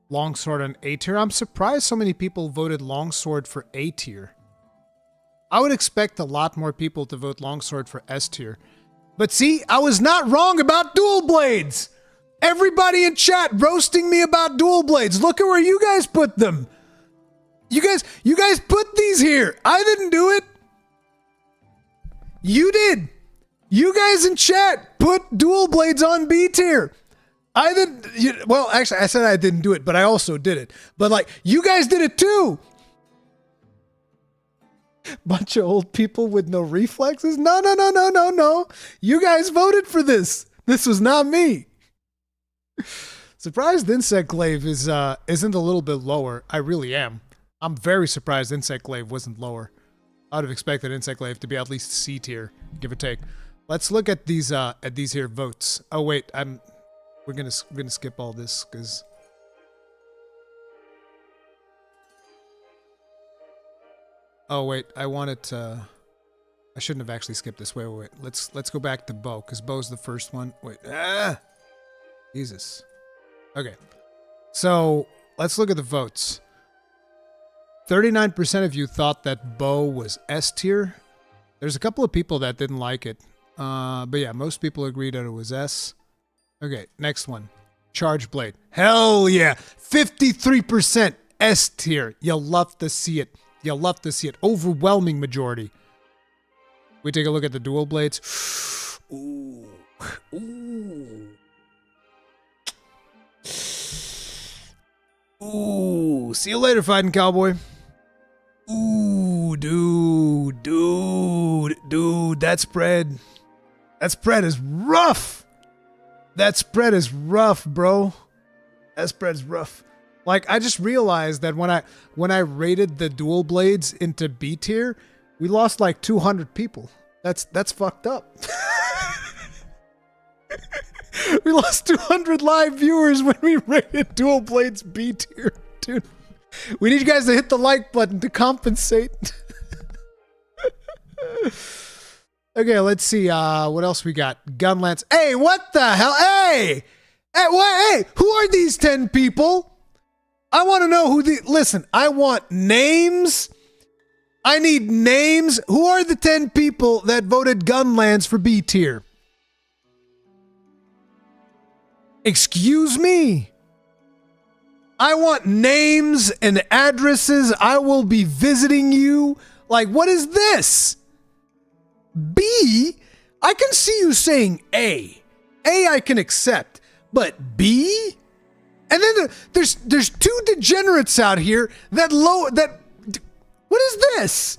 Speaker 1: Longsword on A tier. I'm surprised so many people voted Longsword for A tier. I would expect a lot more people to vote Longsword for S tier. But see, I was not wrong about dual blades. Everybody in chat roasting me about dual blades. Look at where you guys put them. You guys put these here. I didn't do it. You did. You guys in chat put dual blades on B tier. I didn't. Well, actually, I said I didn't do it, but I also did it. But like, you guys did it too. Bunch of old people with no reflexes. No. You guys voted for this. This was not me. Surprised Insect Glaive isn't a little bit lower. I really am. I'm very surprised Insect Glaive wasn't lower. I would have expected Insect Glaive to be at least C tier, give or take. Let's look at these here votes. Oh wait, we're gonna skip all this because oh wait, I wanted to. I shouldn't have actually skipped this. Wait. Let's go back to Bow because Bow's the first one. Wait, Jesus. Okay, so let's look at the votes. 39% of you thought that Bow was S tier. There's a couple of people that didn't like it. But yeah, most people agreed that it was S. Okay, next one. Charge Blade. Hell yeah! 53% S tier. You'll love to see it. You'll love to see it. Overwhelming majority. We take a look at the dual blades. Ooh. Ooh. See you later, fighting cowboy. Ooh. Dude, that spread is rough. That spread is rough, bro. That spread is rough. Like, I just realized that when I rated the dual blades into B tier, we lost like 200 people. That's fucked up. We lost 200 live viewers when we rated dual blades B tier, dude. We need you guys to hit the like button to compensate. Okay, let's see. What else we got? Gunlance. Hey, what the hell? Hey, who are these 10 people? I want to know who the. Listen, I want names. I need names. Who are the 10 people that voted Gunlance for B tier? Excuse me? I want names and addresses. I will be visiting you. Like, what is this? B? I can see you saying A. A I can accept. But B? And then there's two degenerates out here that what is this?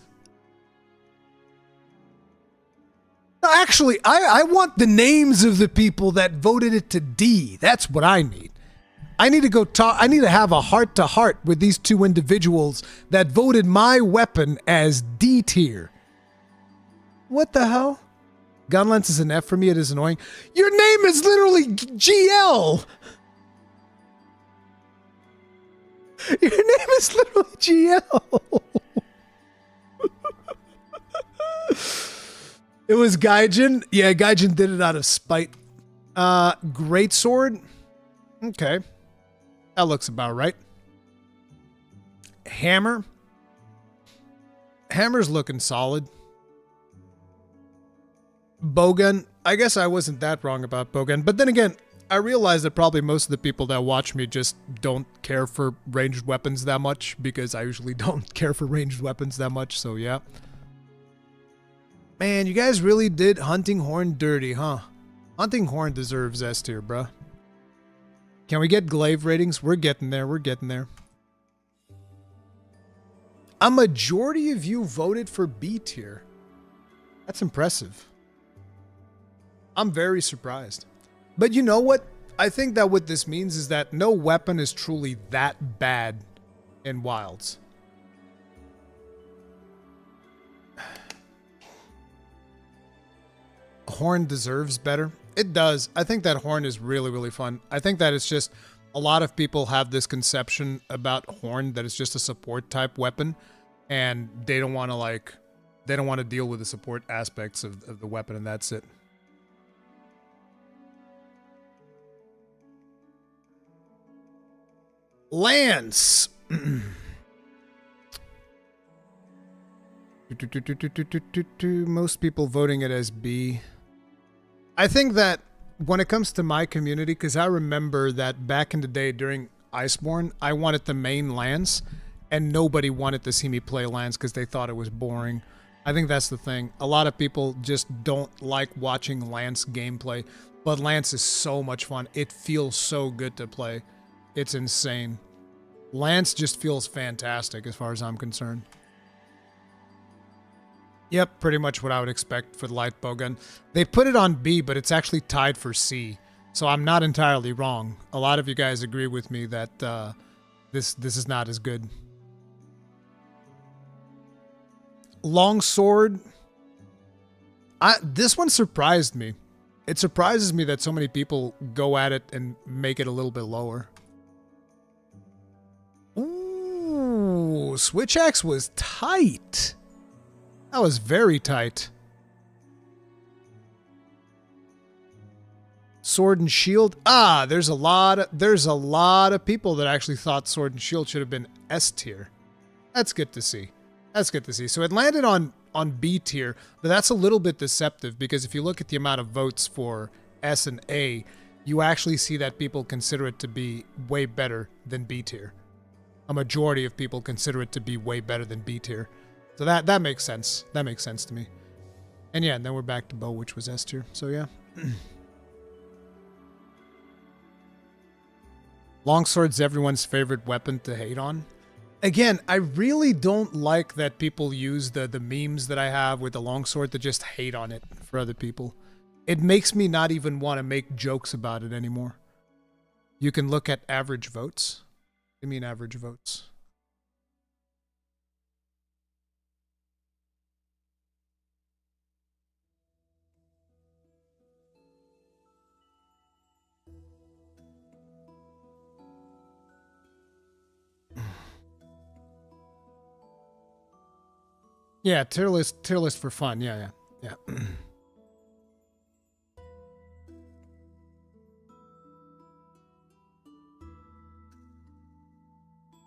Speaker 1: No, actually, I want the names of the people that voted it to D. That's what I need. I need to go talk. I need to have a heart-to-heart with these two individuals that voted my weapon as D tier. What the hell? Gunlance is an F for me. It is annoying. Your name is literally GL. Your name is literally GL. It was Gaijin. Yeah, Gaijin did it out of spite. Greatsword. Okay. That looks about right. Hammer. Hammer's looking solid. Bowgun. I guess I wasn't that wrong about bowgun. But then again, I realize that probably most of the people that watch me just don't care for ranged weapons that much, because I usually don't care for ranged weapons that much, so yeah. Man, you guys really did Hunting Horn dirty, huh? Hunting Horn deserves S tier, bruh. Can we get glaive ratings? We're getting there, we're getting there. A majority of you voted for B tier. That's impressive. I'm very surprised. But you know what? I think that what this means is that no weapon is truly that bad in Wilds. Horn deserves better. It does. I think that Horn is really, really fun. I think that it's just a lot of people have this conception about Horn that it's just a support type weapon, and they don't want to deal with the support aspects of the weapon, and that's it. Lance. Most people voting it as B. I think that when it comes to my community, because I remember that back in the day during Iceborne, I wanted the main Lance, and nobody wanted to see me play Lance because they thought it was boring. I think that's the thing. A lot of people just don't like watching Lance gameplay, but Lance is so much fun. It feels so good to play. It's insane. Lance just feels fantastic as far as I'm concerned. Yep, pretty much what I would expect for the light bowgun. They put it on B, but it's actually tied for C. So I'm not entirely wrong. A lot of you guys agree with me that this is not as good. Longsword. This one surprised me. It surprises me that so many people go at it and make it a little bit lower. Ooh, switch axe was tight. That was very tight. Sword and shield. There's a lot of people that actually thought sword and shield should have been S tier. That's good to see. That's good to see. So it landed on B tier, but that's a little bit deceptive because if you look at the amount of votes for S and A, you actually see that people consider it to be way better than B tier. A majority of people consider it to be way better than B tier. So that makes sense. That makes sense to me. And yeah, and then we're back to bow, which was S tier. So yeah. Longsword's everyone's favorite weapon to hate on. Again, I really don't like that people use the memes that I have with the longsword to just hate on it for other people. It makes me not even want to make jokes about it anymore. You can look at average votes. What do you mean average votes? Yeah, tier list for fun. Yeah.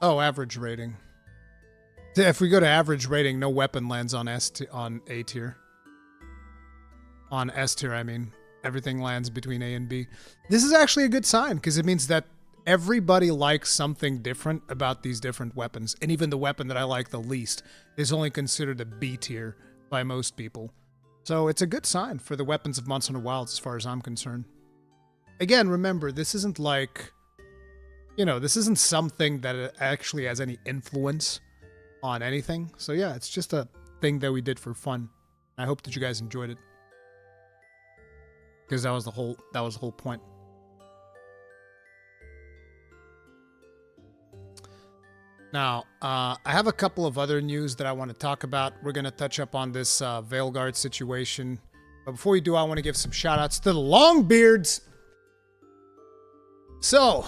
Speaker 1: Oh, average rating. If we go to average rating, no weapon lands on on A tier. On S tier, I mean. Everything lands between A and B. This is actually a good sign, because it means that everybody likes something different about these different weapons. And even the weapon that I like the least is only considered a B tier by most people. So it's a good sign for the weapons of Monster Hunter Wilds as far as I'm concerned. Again, remember, this isn't like... You know, this isn't something that actually has any influence on anything. So yeah, it's just a thing that we did for fun. I hope that you guys enjoyed it. Because that was the whole point. Now, I have a couple of other news that I want to talk about. We're going to touch up on this Veilguard situation. But before we do, I want to give some shout-outs to the Longbeards. So,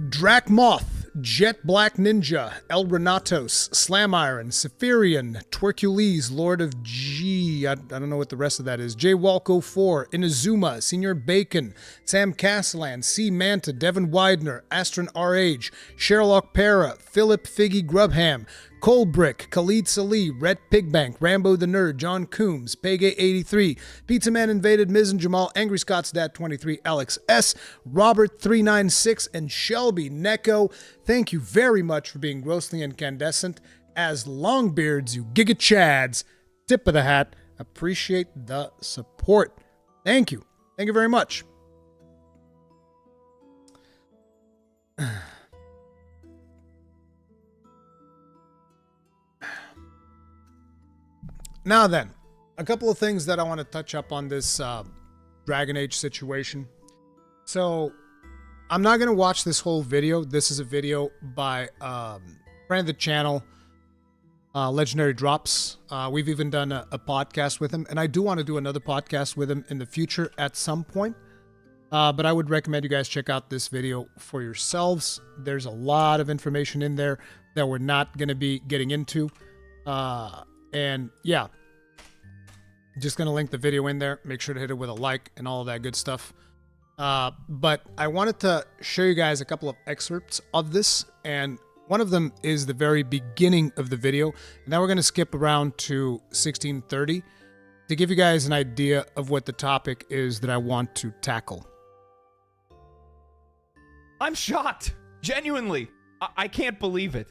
Speaker 1: Drakmoth, Jet Black Ninja, El Renatos, Slam Iron, Saphirian, Twercules, Lord of G, I don't know what the rest of that is, J Walco 4, Inazuma, Senior Bacon, Sam Castellan, C Manta, Devin Widener, Astron RH, Sherlock Para, Philip Figgy Grubham, Coldbrick, Khalid Salih, Rhett Pigbank, Rambo the Nerd, John Coombs, Pegay83, Pizza Man Invaded, Miz and Jamal, Angry Scott's Dad 23, Alex S, Robert 396, and Shelby Neko. Thank you very much for being grossly incandescent. As Longbeards, you Giga Chads, tip of the hat. Appreciate the support. Thank you. Thank you very much. Now then, a couple of things that I want to touch up on this Dragon Age situation. So, I'm not going to watch this whole video. This is a video by friend of the channel, Legendary Drops. We've even done a podcast with him, and I do want to do another podcast with him in the future at some point. But I would recommend you guys check out this video for yourselves. There's a lot of information in there that we're not going to be getting into. And yeah, just going to link the video in there. Make sure to hit it with a like and all of that good stuff. But I wanted to show you guys a couple of excerpts of this. And one of them is the very beginning of the video. And now we're going to skip around to 1630 to give you guys an idea of what the topic is that I want to tackle.
Speaker 3: I'm shocked. Genuinely. I can't believe it.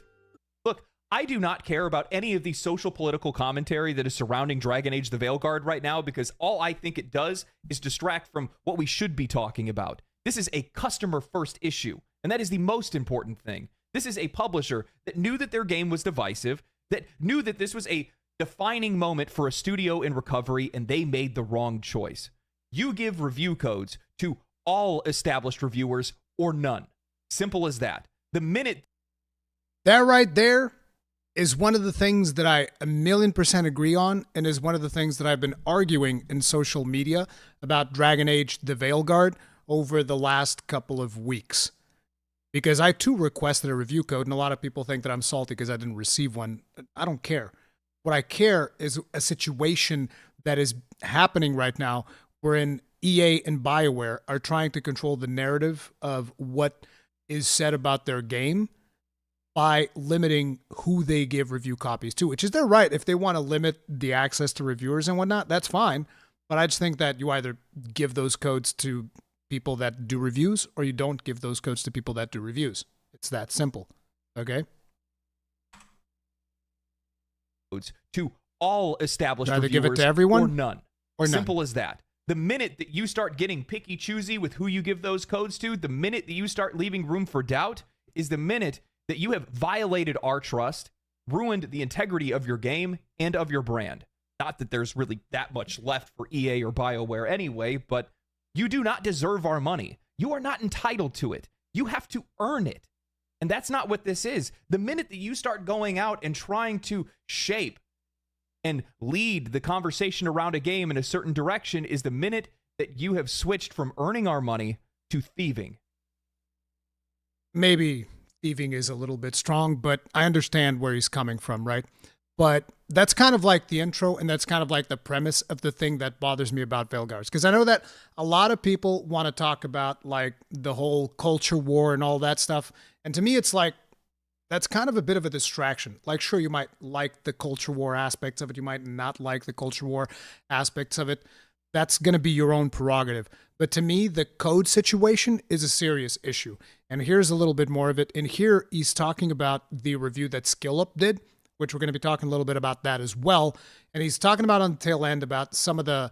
Speaker 3: Look, I do not care about any of the social political commentary that is surrounding Dragon Age the Veilguard right now, because all I think it does is distract from what we should be talking about. This is a customer first issue, and that is the most important thing. This is a publisher that knew that their game was divisive, that knew that this was a defining moment for a studio in recovery, and they made the wrong choice. You give review codes to all established reviewers or none. Simple as that. The minute...
Speaker 1: That right there is one of the things that I 1,000,000% agree on, and is one of the things that I've been arguing in social media about Dragon Age the Veilguard over the last couple of weeks. Because I too requested a review code, and a lot of people think that I'm salty because I didn't receive one. I don't care. What I care is a situation that is happening right now wherein EA and BioWare are trying to control the narrative of what is said about their game by limiting who they give review copies to, which is their right. If they want to limit the access to reviewers and whatnot, that's fine. But I just think that you either give those codes to people that do reviews, or you don't give those codes to people that do reviews. It's that simple. Okay?
Speaker 3: To all established
Speaker 1: Either
Speaker 3: reviewers
Speaker 1: give it to everyone
Speaker 3: or none.
Speaker 1: or none.
Speaker 3: Simple as that. The minute that you start getting picky choosy with who you give those codes to, the minute that you start leaving room for doubt, is the minute that you have violated our trust, ruined the integrity of your game and of your brand. Not that there's really that much left for EA or BioWare anyway, but you do not deserve our money. You are not entitled to it. You have to earn it. And that's not what this is. The minute that you start going out and trying to shape and lead the conversation around a game in a certain direction is the minute that you have switched from earning our money to thieving.
Speaker 1: Maybe thieving is a little bit strong, but I understand where he's coming from, right? But that's kind of like the intro, and that's kind of like the premise of the thing that bothers me about Veilguards. Because I know that a lot of people want to talk about like the whole culture war and all that stuff. And to me, it's like, that's kind of a bit of a distraction. Like, sure, you might like the culture war aspects of it. You might not like the culture war aspects of it. That's going to be your own prerogative. But to me, the code situation is a serious issue. And here's a little bit more of it. And here he's talking about the review that SkillUp did, which we're going to be talking a little bit about that as well. And he's talking about on the tail end about some of the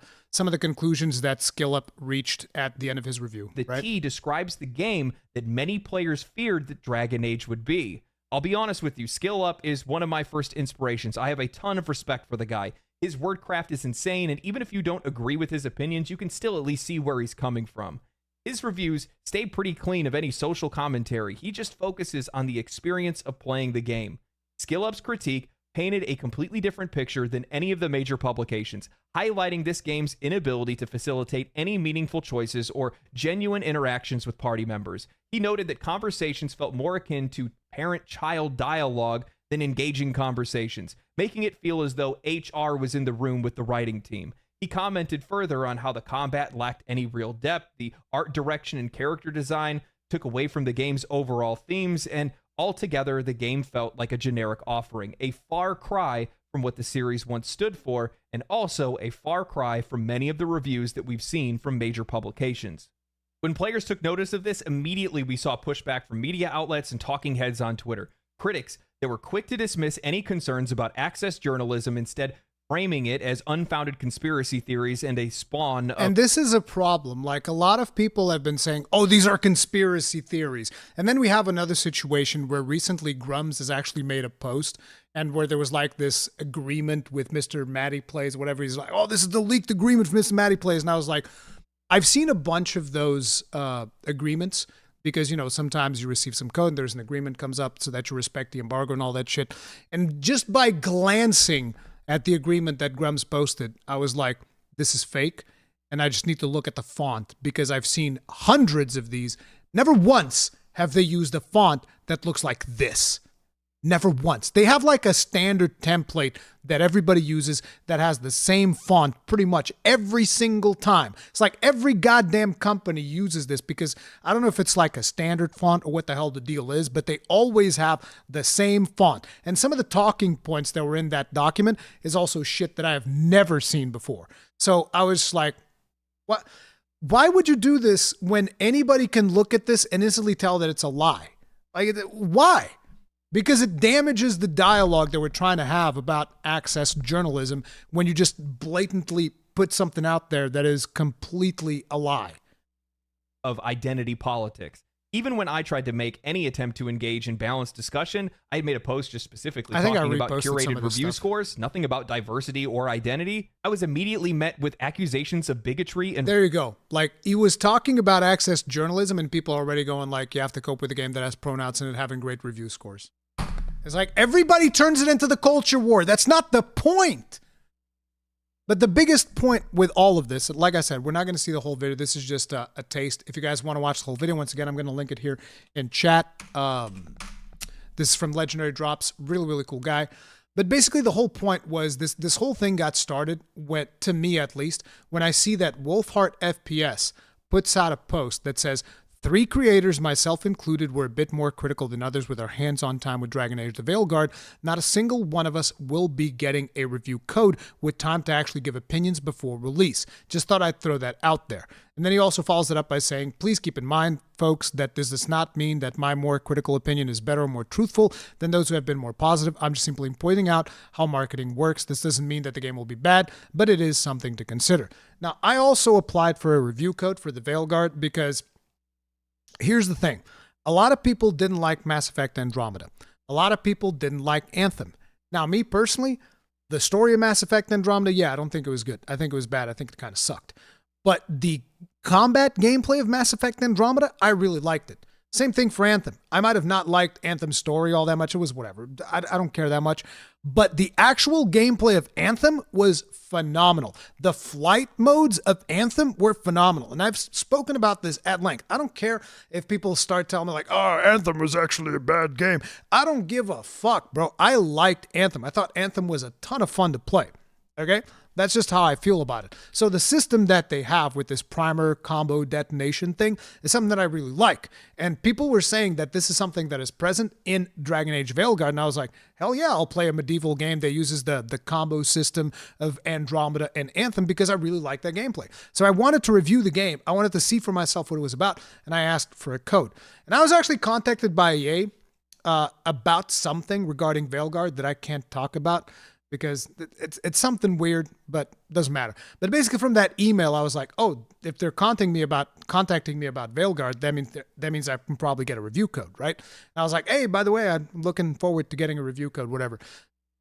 Speaker 1: conclusions that SkillUp reached at the end of his review.
Speaker 3: The
Speaker 1: right?
Speaker 3: T describes the game that many players feared that Dragon Age would be. I'll be honest with you, SkillUp is one of my first inspirations. I have a ton of respect for the guy. His wordcraft is insane, and even if you don't agree with his opinions, you can still at least see where he's coming from. His reviews stay pretty clean of any social commentary. He just focuses on the experience of playing the game. SkillUp's critique painted a completely different picture than any of the major publications, highlighting this game's inability to facilitate any meaningful choices or genuine interactions with party members. He noted that conversations felt more akin to parent-child dialogue than engaging conversations, making it feel as though HR was in the room with the writing team. He commented further on how the combat lacked any real depth, the art direction and character design took away from the game's overall themes, and altogether, the game felt like a generic offering, a far cry from what the series once stood for, and also a far cry from many of the reviews that we've seen from major publications. When players took notice of this, immediately we saw pushback from media outlets and talking heads on Twitter. Critics that were quick to dismiss any concerns about access journalism, instead framing it as unfounded conspiracy theories and a spawn of...
Speaker 1: And this is a problem. Like, a lot of people have been saying, oh, these are conspiracy theories. And then we have another situation where recently Grums has actually made a post and where there was like this agreement with Mr. Matty Plays, whatever. He's like, oh, this is the leaked agreement from Mr. Matty Plays. And I was like, I've seen a bunch of those agreements because, you know, sometimes you receive some code and there's an agreement comes up so that you respect the embargo and all that shit. And just by glancing at the agreement that Grums posted, I was like, this is fake. And I just need to look at the font because I've seen hundreds of these. Never once have they used a font that looks like this. Never once. They have like a standard template that everybody uses that has the same font pretty much every single time. It's like every goddamn company uses this because I don't know if it's like a standard font or what the hell the deal is, but they always have the same font. And some of the talking points that were in that document is also shit that I have never seen before. So I was like, what? Why would you do this when anybody can look at this and instantly tell that it's a lie? Like, why? Because it damages the dialogue that we're trying to have about access journalism when you just blatantly put something out there that is completely a lie.
Speaker 3: Of identity politics. Even when I tried to make any attempt to engage in balanced discussion, I had made a post just specifically talking about curated review scores, nothing about diversity or identity. I was immediately met with accusations of bigotry and...
Speaker 1: There you go. Like, he was talking about access journalism and people are already going like, you have to cope with a game that has pronouns in it having great review scores. It's like everybody turns it into the culture war. That's not the point. But the biggest point with all of this, like I said, we're not going to see the whole video. This is just a taste. If you guys want to watch the whole video, once again, I'm going to link it here in chat. This is from Legendary Drops. Really, really cool guy. But basically the whole point was this whole thing got started, when, to me at least, when I see that Wolfheart FPS puts out a post that says, 3 creators, myself included, were a bit more critical than others with our hands-on time with Dragon Age the Veilguard. Not a single one of us will be getting a review code with time to actually give opinions before release. Just thought I'd throw that out there. And then he also follows it up by saying, please keep in mind, folks, that this does not mean that my more critical opinion is better or more truthful than those who have been more positive. I'm just simply pointing out how marketing works. This doesn't mean that the game will be bad, but it is something to consider. Now, I also applied for a review code for the Veilguard because... here's the thing. A lot of people didn't like Mass Effect Andromeda. A lot of people didn't like Anthem. Now, me personally, the story of Mass Effect Andromeda, yeah, I don't think it was good. I think it was bad. I think it kind of sucked. But the combat gameplay of Mass Effect Andromeda, I really liked it. Same thing for Anthem. I might have not liked Anthem's story all that much. It was whatever. I don't care that much. But the actual gameplay of Anthem was phenomenal. The flight modes of Anthem were phenomenal. And I've spoken about this at length. I don't care if people start telling me like, oh, Anthem was actually a bad game. I don't give a fuck, bro. I liked Anthem. I thought Anthem was a ton of fun to play. Okay? That's just how I feel about it. So the system that they have with this primer combo detonation thing is something that I really like. And people were saying that this is something that is present in Dragon Age Veilguard. And I was like, hell yeah, I'll play a medieval game that uses the combo system of Andromeda and Anthem because I really like that gameplay. So I wanted to review the game. I wanted to see for myself what it was about. And I asked for a code. And I was actually contacted by EA about something regarding Veilguard that I can't talk about, because it's something weird, but doesn't matter. But basically from that email, I was like, oh, if they're contacting me about Veilguard, that means I can probably get a review code, right? And I was like, hey, by the way, I'm looking forward to getting a review code, whatever.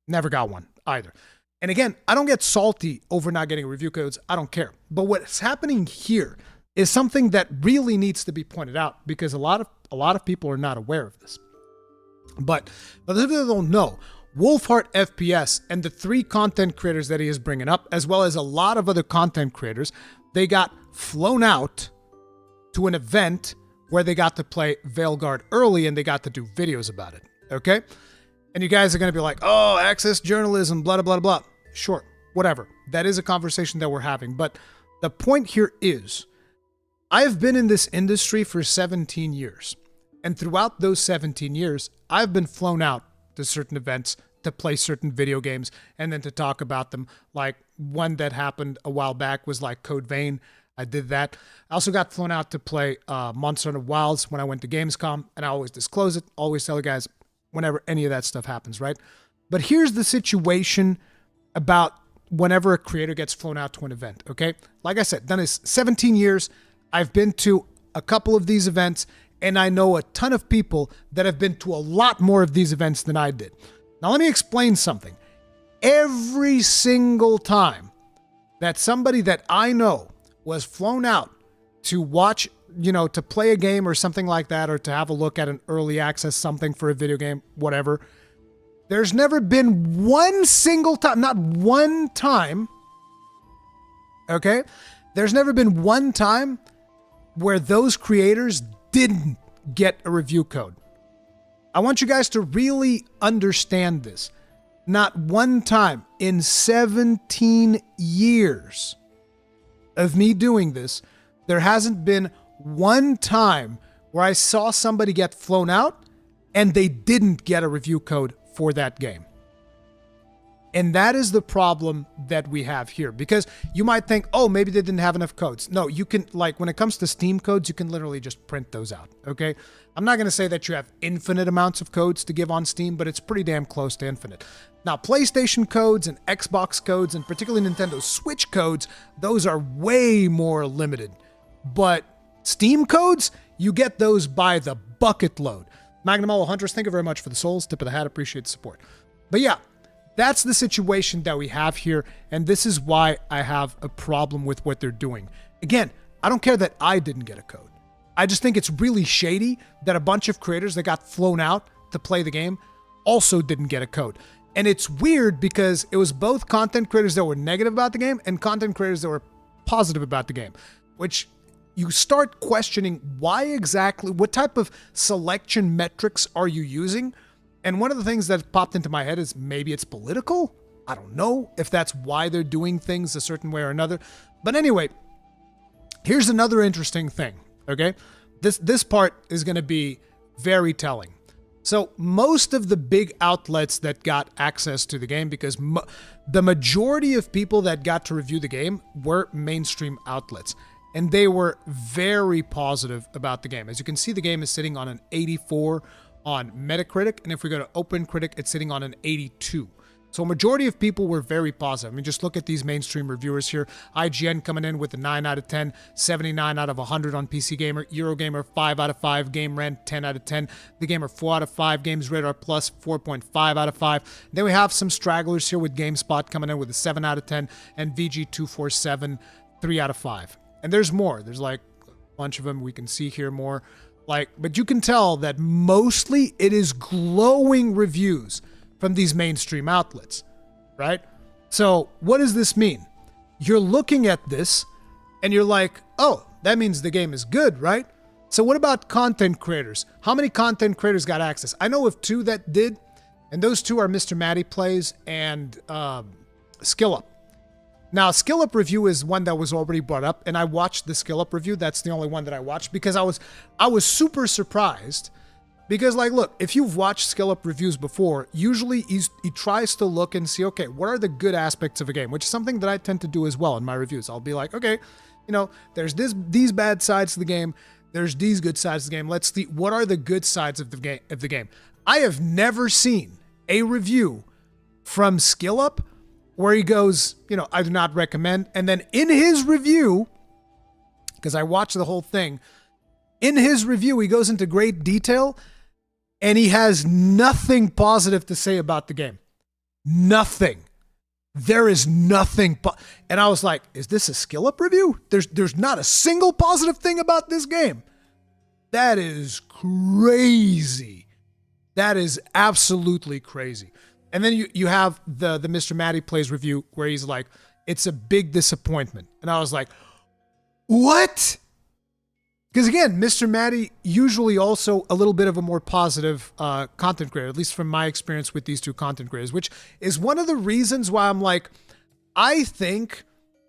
Speaker 1: Never got one either. And again, I don't get salty over not getting review codes. I don't care. But what's happening here is something that really needs to be pointed out, because a lot of people are not aware of this. But if they don't know, Wolfheart FPS and the 3 content creators that he is bringing up, as well as a lot of other content creators, they got flown out to an event where they got to play Veilguard early and they got to do videos about it, okay? And you guys are going to be like, oh, access journalism, blah, blah, blah, blah. Sure, whatever. That is a conversation that we're having. But the point here is, I've been in this industry for 17 years. And throughout those 17 years, I've been flown out to certain events to play certain video games and then to talk about them. Like one that happened a while back was like Code Vein. I did that. I also got flown out to play Monster Hunter Wilds when I went to Gamescom, and I always disclose it, always tell you guys whenever any of that stuff happens, right? But here's the situation about whenever a creator gets flown out to an event, okay? Like I said, done this 17 years. I've been to a couple of these events, and I know a ton of people that have been to a lot more of these events than I did. Now, let me explain something. Every single time that somebody that I know was flown out to watch, to play a game or something like that, or to have a look at an early access something for a video game, whatever, there's never been one single time, not one time, okay? There's never been one time where those creators didn't get a review code. I want you guys to really understand this. Not one time in 17 years of me doing this, there hasn't been one time where I saw somebody get flown out and they didn't get a review code for that game. And that is the problem that we have here, because you might think, oh, maybe they didn't have enough codes. No, you can, like, when it comes to Steam codes, you can literally just print those out, okay? I'm not going to say that you have infinite amounts of codes to give on Steam, but it's pretty damn close to infinite. Now, PlayStation codes and Xbox codes, and particularly Nintendo Switch codes, those are way more limited. But Steam codes, you get those by the bucket load. Magnum Hollow Hunters, thank you very much for the souls. Tip of the hat, appreciate the support. But yeah, that's the situation that we have here, and this is why I have a problem with what they're doing. Again, I don't care that I didn't get a code. I just think it's really shady that a bunch of creators that got flown out to play the game also didn't get a code. And it's weird because it was both content creators that were negative about the game and content creators that were positive about the game, which you start questioning why exactly, what type of selection metrics are you using? And one of the things that popped into my head is maybe it's political. I don't know if that's why they're doing things a certain way or another. But anyway, here's another interesting thing, okay? This part is going to be very telling. So most of the big outlets that got access to the game, because the majority of people that got to review the game were mainstream outlets, and they were very positive about the game. As you can see, the game is sitting on an 84 on Metacritic, and if we go to OpenCritic, it's sitting on an 82. So a majority of people were very positive. I mean, just look at these mainstream reviewers here. IGN coming in with a 9 out of 10, 79 out of 100 on PC Gamer, Eurogamer 5 out of 5, Game Rant 10 out of 10, The Gamer 4 out of 5, Games Radar Plus 4.5 out of 5. Then we have some stragglers here with GameSpot coming in with a 7 out of 10, and VG247 3 out of 5. And there's more. There's like a bunch of them we can see here more. But you can tell that mostly it is glowing reviews from these mainstream outlets, right? So what does this mean? You're looking at this and you're like, oh, that means the game is good, right? So what about content creators? How many content creators got access? I know of 2 that did, and those 2 are Mr. Matty Plays and SkillUp. Now, SkillUp review is one that was already brought up, and I watched the SkillUp review. That's the only one that I watched because I was super surprised. Because, like, look, if you've watched SkillUp reviews before, usually he tries to look and see, okay, what are the good aspects of a game? Which is something that I tend to do as well in my reviews. I'll be like, okay, you know, there's these bad sides to the game. There's these good sides of the game. Let's see, what are the good sides of the game? I have never seen a review from SkillUp where he goes, you know, I do not recommend. And then in his review, because I watched the whole thing, in his review, he goes into great detail and he has nothing positive to say about the game. Nothing. There is nothing. And I was like, is this a SkillUp review? There's not a single positive thing about this game. That is crazy. That is absolutely crazy. And then you have the Mr. Matty Plays review where he's like, it's a big disappointment. And I was like, what? Because again, Mr. Matty usually also a little bit of a more positive content creator, at least from my experience with these 2 content creators, which is one of the reasons why I'm like, I think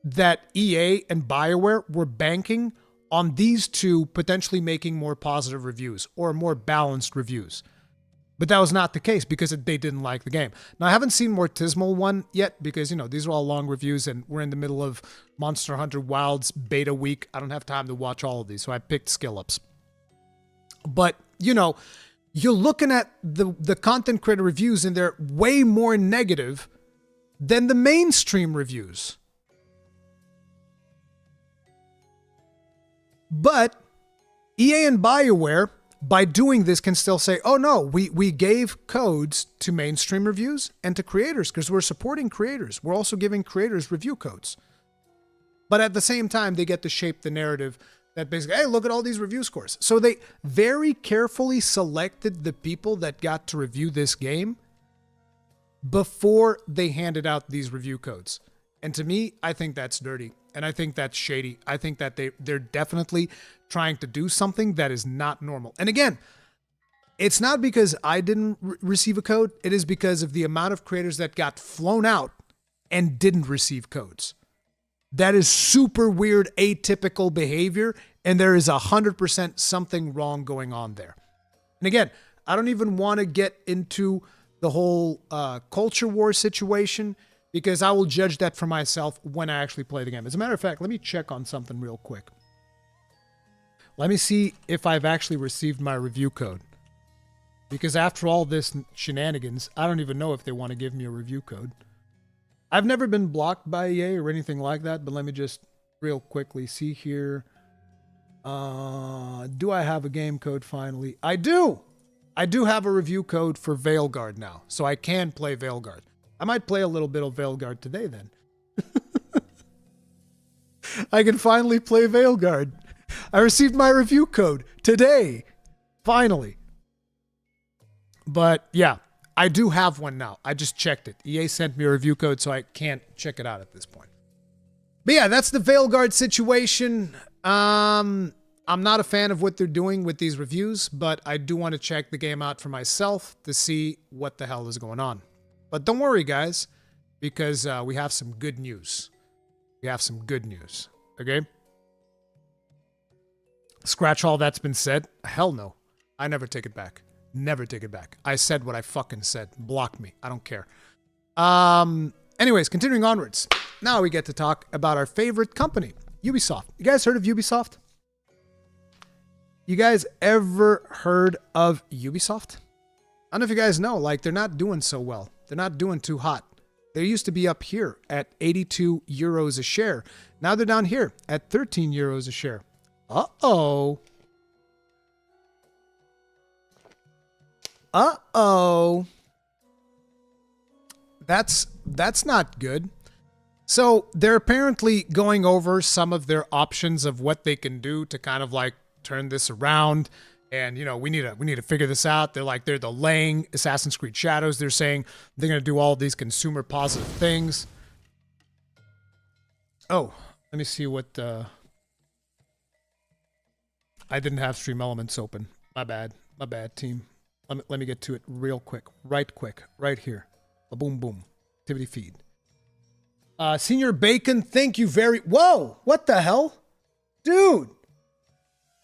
Speaker 1: that EA and BioWare were banking on these 2 potentially making more positive reviews or more balanced reviews. But that was not the case because they didn't like the game. Now, I haven't seen Mortismal one yet because, you know, these are all long reviews and we're in the middle of Monster Hunter Wilds beta week. I don't have time to watch all of these, so I picked SkillUps. But, you know, you're looking at the content creator reviews and they're way more negative than the mainstream reviews. But EA and BioWare, by doing this, can still say, oh no, we gave codes to mainstream reviews and to creators because we're supporting creators. We're also giving creators review codes. But at the same time, they get to shape the narrative that basically, hey, look at all these review scores. So they very carefully selected the people that got to review this game before they handed out these review codes. And to me, I think that's dirty. And I think that's shady. I think that they're definitely trying to do something that is not normal. And again, it's not because I didn't receive a code. It is because of the amount of creators that got flown out and didn't receive codes. That is super weird, atypical behavior. And there is 100% something wrong going on there. And again, I don't even want to get into the whole culture war situation because I will judge that for myself when I actually play the game. As a matter of fact, let me check on something real quick. Let me see if I've actually received my review code. Because after all this shenanigans, I don't even know if they want to give me a review code. I've never been blocked by EA or anything like that, but let me just real quickly see here. Do I have a game code finally? I do! I do have a review code for Veilguard now, so I can play Veilguard. I might play a little bit of Veilguard today then. I can finally play Veilguard. I received my review code today. Finally. But yeah, I do have one now. I just checked it. EA sent me a review code, so I can't check it out at this point. But yeah, that's the Veilguard situation. I'm not a fan of what they're doing with these reviews, but I do want to check the game out for myself to see what the hell is going on. But don't worry, guys, because we have some good news. We have some good news, okay? Scratch all that's been said. Hell no. I never take it back. Never take it back. I said what I fucking said. Block me. I don't care. Anyways, continuing onwards. Now we get to talk about our favorite company, Ubisoft. You guys heard of Ubisoft? You guys ever heard of Ubisoft? I don't know if you guys know, like, they're not doing so well. They're not doing too hot. They used to be up here at 82 euros a share. Now they're down here at 13 euros a share. Uh-oh. Uh-oh. That's not good. So they're apparently going over some of their options of what they can do to kind of like turn this around. And, you know, we need to figure this out. They're delaying Assassin's Creed Shadows. They're saying they're going to do all of these consumer positive things. Oh, let me see what... I didn't have Stream Elements open. My bad, team. Let me get to it real quick. Right here. Boom, boom. Activity feed. Senior Bacon, thank you very... Whoa! What the hell? Dude!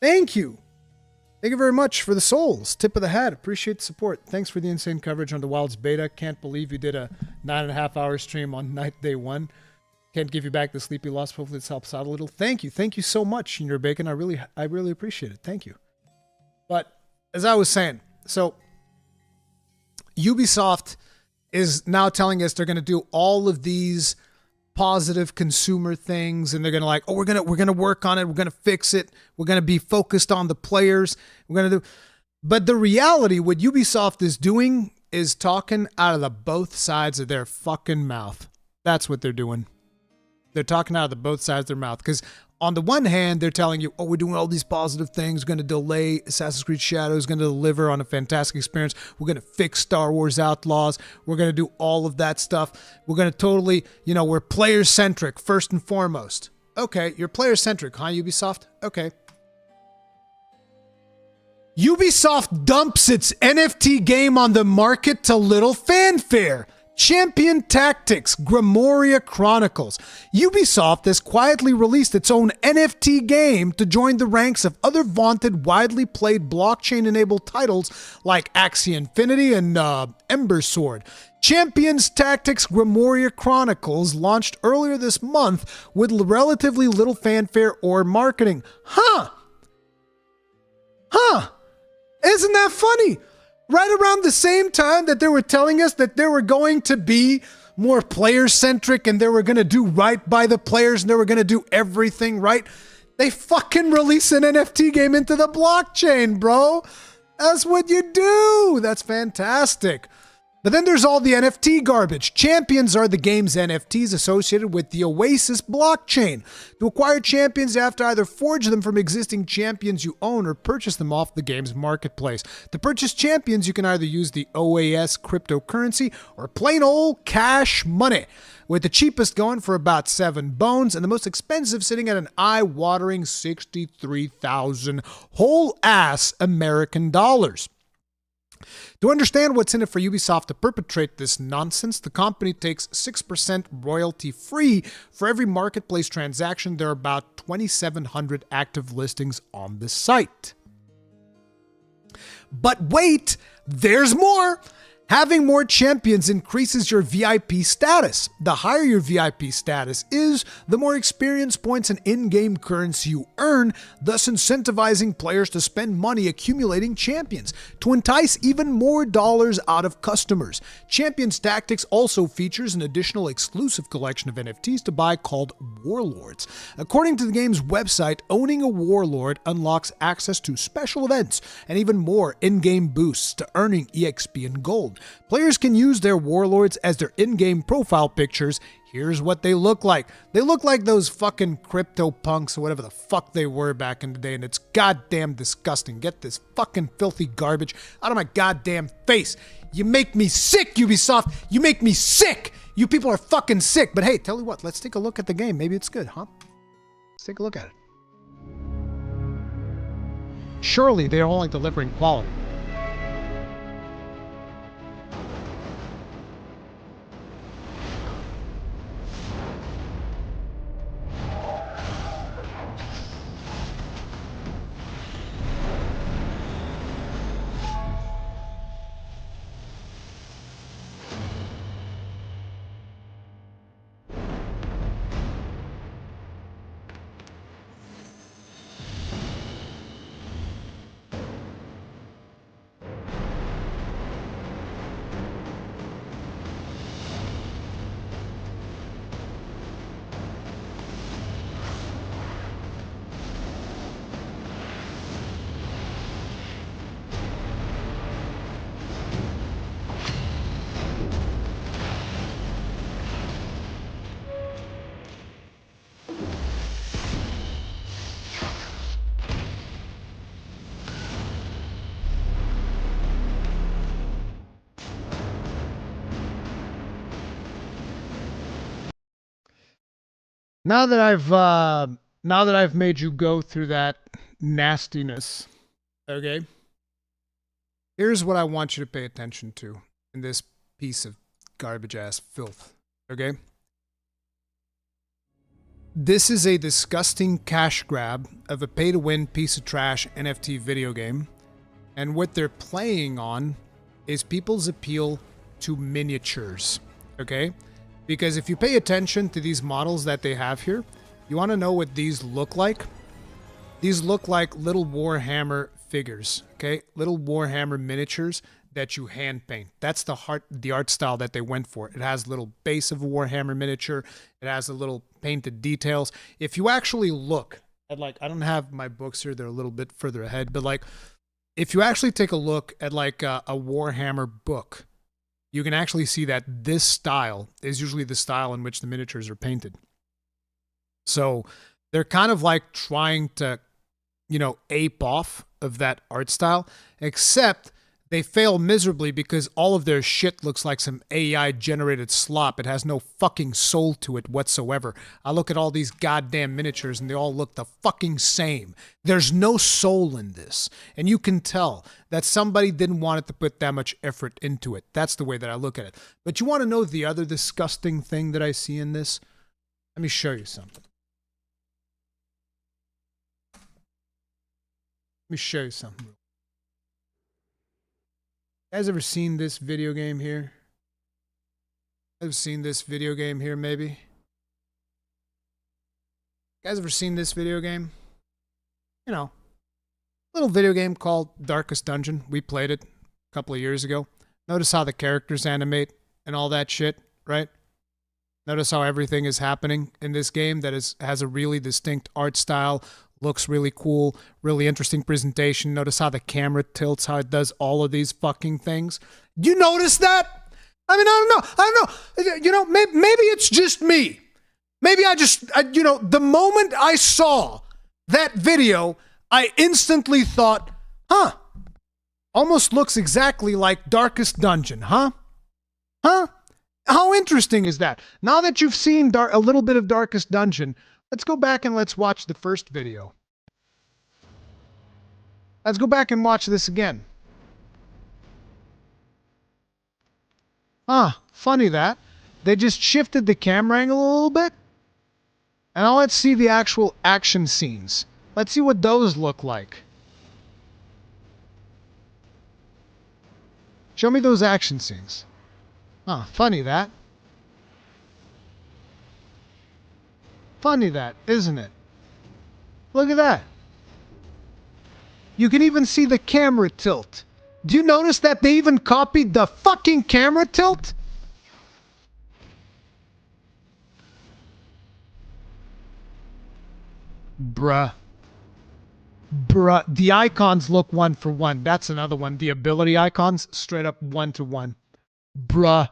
Speaker 1: Thank you. Thank you very much for the souls. Tip of the hat. Appreciate the support. Thanks for the insane coverage on the Wilds beta. Can't believe you did a 9.5-hour stream on night day 1. Can't give you back the sleep you lost. Hopefully this helps out a little. Thank you. Thank you so much, Senior Bacon. I really appreciate it. Thank you. But as I was saying, so Ubisoft is now telling us they're going to do all of these positive consumer things, and they're going to like, oh, we're going to work on it. We're going to fix it. We're going to be focused on the players. We're going to do. But the reality, what Ubisoft is doing is talking out of the both sides of their fucking mouth. That's what they're doing. They're talking out of the both sides of their mouth, because on the one hand, they're telling you, oh, we're doing all these positive things. We're going to delay Assassin's Creed Shadows, going to deliver on a fantastic experience. We're going to fix Star Wars Outlaws. We're going to do all of that stuff. We're going to totally, we're player-centric first and foremost. Okay, you're player-centric, huh, Ubisoft? Okay. Ubisoft dumps its NFT game on the market to little fanfare. Champion Tactics, Grimoria Chronicles. Ubisoft has quietly released its own NFT game to join the ranks of other vaunted, widely played blockchain-enabled titles like Axie Infinity and Ember Sword. Champions Tactics Grimoria Chronicles launched earlier this month with relatively little fanfare or marketing. Huh? Isn't that funny? Right around the same time that they were telling us that they were going to be more player-centric and they were going to do right by the players and they were going to do everything right, they fucking release an NFT game into the blockchain, bro. That's what you do. That's fantastic. But then there's all the NFT garbage. Champions are the game's NFTs associated with the Oasis blockchain. To acquire champions, you have to either forge them from existing champions you own or purchase them off the game's marketplace. To purchase champions, you can either use the OAS cryptocurrency or plain old cash money, with the cheapest going for about 7 bones and the most expensive sitting at an eye-watering 63,000 whole-ass American dollars. To understand what's in it for Ubisoft to perpetrate this nonsense, the company takes 6% royalty free for every marketplace transaction. There are about 2,700 active listings on the site. But wait, there's more! Having more champions increases your VIP status. The higher your VIP status is, the more experience points and in-game currency you earn, thus incentivizing players to spend money accumulating champions to entice even more dollars out of customers. Champions Tactics also features an additional exclusive collection of NFTs to buy called Warlords. According to the game's website, owning a Warlord unlocks access to special events and even more in-game boosts to earning EXP and gold. Players can use their warlords as their in-game profile pictures. Here's what they look like. They look like those fucking crypto punks or whatever the fuck they were back in the day, and it's goddamn disgusting. Get this fucking filthy garbage out of my goddamn face. You make me sick, Ubisoft. You make me sick. You people are fucking sick. But hey, tell you what, let's take a look at the game. Maybe it's good, huh? Let's take a look at it. Surely they're only delivering quality. Now that I've made you go through that nastiness, okay? Here's what I want you to pay attention to in this piece of garbage ass filth, okay? This is a disgusting cash grab of a pay-to-win piece of trash NFT video game, and what they're playing on is people's appeal to miniatures, okay? Because if you pay attention to these models that they have here, you want to know what these look like? These look like little Warhammer figures, okay? Little Warhammer miniatures that you hand paint. That's the art style that they went for. It has a little base of a Warhammer miniature. It has a little painted details. If you actually look at, like, I don't have my books here, they're a little bit further ahead, but like, if you actually take a look at like a Warhammer book, you can actually see that this style is usually the style in which the miniatures are painted. So they're kind of like trying to, you know, ape off of that art style, except they fail miserably because all of their shit looks like some AI generated slop. It has no fucking soul to it whatsoever. I look at all these goddamn miniatures and they all look the fucking same. There's no soul in this. And you can tell that somebody didn't want it to put that much effort into it. That's the way that I look at it. But you want to know the other disgusting thing that I see in this? Let me show you something. Let me show you something. You guys ever seen this video game here? Ever seen this video game here, maybe? You guys ever seen this video game? You know, little video game called Darkest Dungeon. We played it a couple of years ago. Notice how the characters animate and all that shit, right? Notice how everything is happening in this game that has a really distinct art style, looks really cool, really interesting presentation. Notice how the camera tilts, how it does all of these fucking things. Do you notice that? I mean, I don't know. You know, maybe it's just me. Maybe you know, the moment I saw that video, I instantly thought, huh, almost looks exactly like Darkest Dungeon, huh? Huh? How interesting is that? Now that you've seen a little bit of Darkest Dungeon, let's go back and let's watch the first video. Let's go back and watch this again. Ah, funny that. They just shifted the camera angle a little bit. And now let's see the actual action scenes. Let's see what those look like. Show me those action scenes. Ah, funny that. Funny that, isn't it? Look at that. You can even see the camera tilt. Do you notice that they even copied the fucking camera tilt? Bruh. Bruh. The icons look one for one. That's another one. The ability icons, straight up 1-to-1. Bruh.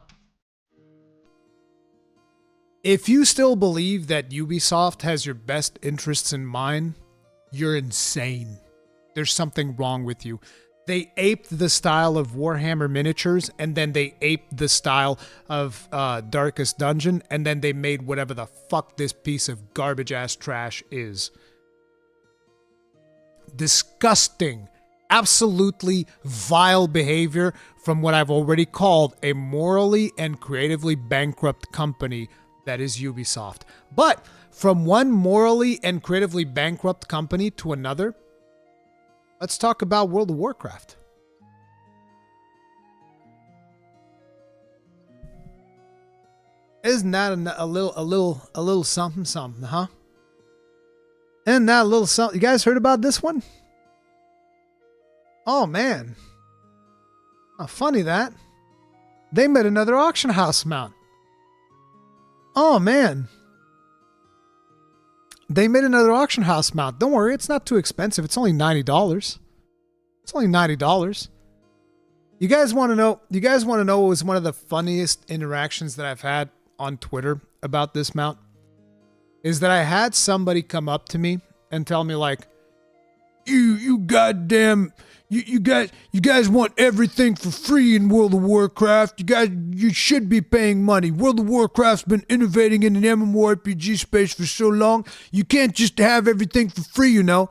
Speaker 1: If you still believe that Ubisoft has your best interests in mind, you're insane. There's something wrong with you. They aped the style of Warhammer miniatures, and then they aped the style of Darkest Dungeon, and then they made whatever the fuck this piece of garbage-ass trash is. Disgusting. Absolutely vile behavior from what I've already called a morally and creatively bankrupt company that is Ubisoft. But from one morally and creatively bankrupt company to another, let's talk about World of Warcraft. Isn't that a little something, huh? Isn't that a little something? You guys heard about this one? Oh man. Oh, funny that. They made another auction house mount. Oh man. They made another auction house mount. Don't worry, it's not too expensive. It's only $90. It's only $90. You guys want to know what was one of the funniest interactions that I've had on Twitter about this mount? Is that I had somebody come up to me and tell me like, you goddamn You guys want everything for free in World of Warcraft. You should be paying money. World of Warcraft's been innovating in an MMORPG space for so long. You can't just have everything for free, you know.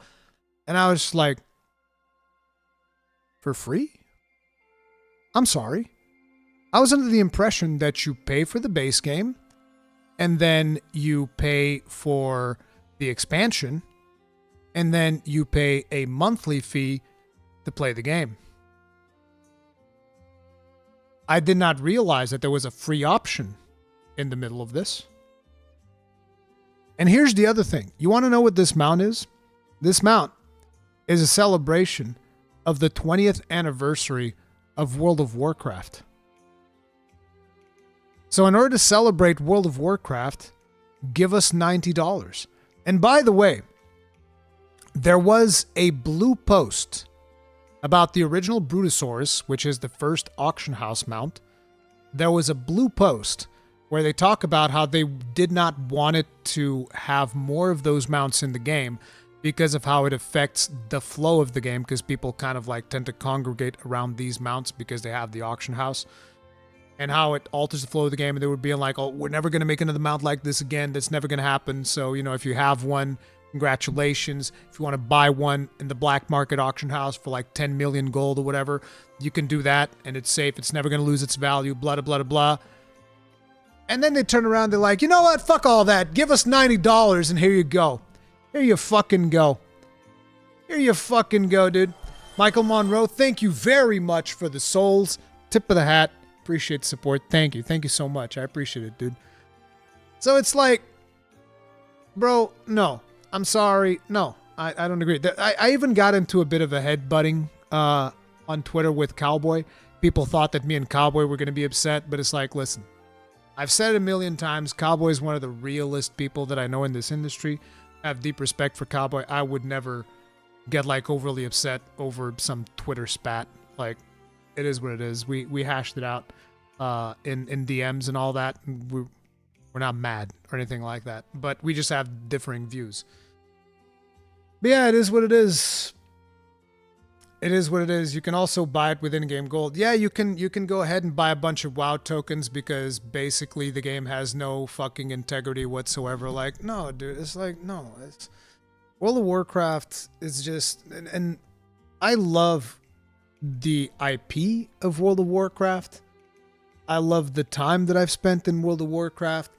Speaker 1: And I was like, for free? I'm sorry. I was under the impression that you pay for the base game and then you pay for the expansion and then you pay a monthly fee to play the game. I did not realize that there was a free option in the middle of this. And here's the other thing. You want to know what this mount is? This mount is a celebration of the 20th anniversary of World of Warcraft. So in order to celebrate World of Warcraft, give us $90. And by the way, there was a blue post about the original Brutosaurus, which is the first auction house mount. There was a blue post where they talk about how they did not want it to have more of those mounts in the game because of how it affects the flow of the game, because people kind of like tend to congregate around these mounts because they have the auction house, and how it alters the flow of the game. And they would be like, oh, we're never going to make another mount like this again. That's never going to happen. So, you know, if you have one, congratulations. If you want to buy one in the black market auction house for like 10 million gold or whatever, you can do that and it's safe. It's never going to lose its value, blah, blah, blah, blah. And then they turn around, they're like, you know what? Fuck all that. Give us $90 and here you go. Here you fucking go. Here you fucking go, dude. Michael Monroe, thank you very much for the souls. Tip of the hat. Appreciate the support. Thank you. Thank you so much. I appreciate it, dude. So it's like, bro, no. I'm sorry. No, I don't agree. I even got into a bit of a headbutting on Twitter with Cowboy. People thought that me and Cowboy were going to be upset, but it's like, listen, I've said it a million times. Cowboy is one of the realest people that I know in this industry. I have deep respect for Cowboy. I would never get like overly upset over some Twitter spat. Like, it is what it is. We hashed it out in DMs and all that. And we're not mad or anything like that, but we just have differing views. But yeah, it is what it is. It is what it is. You can also buy it with in-game gold. Yeah, you can go ahead and buy a bunch of WoW tokens because basically the game has no fucking integrity whatsoever. Like, no, dude, it's like, no. It's World of Warcraft is just... And I love the IP of World of Warcraft. I love the time that I've spent in World of Warcraft.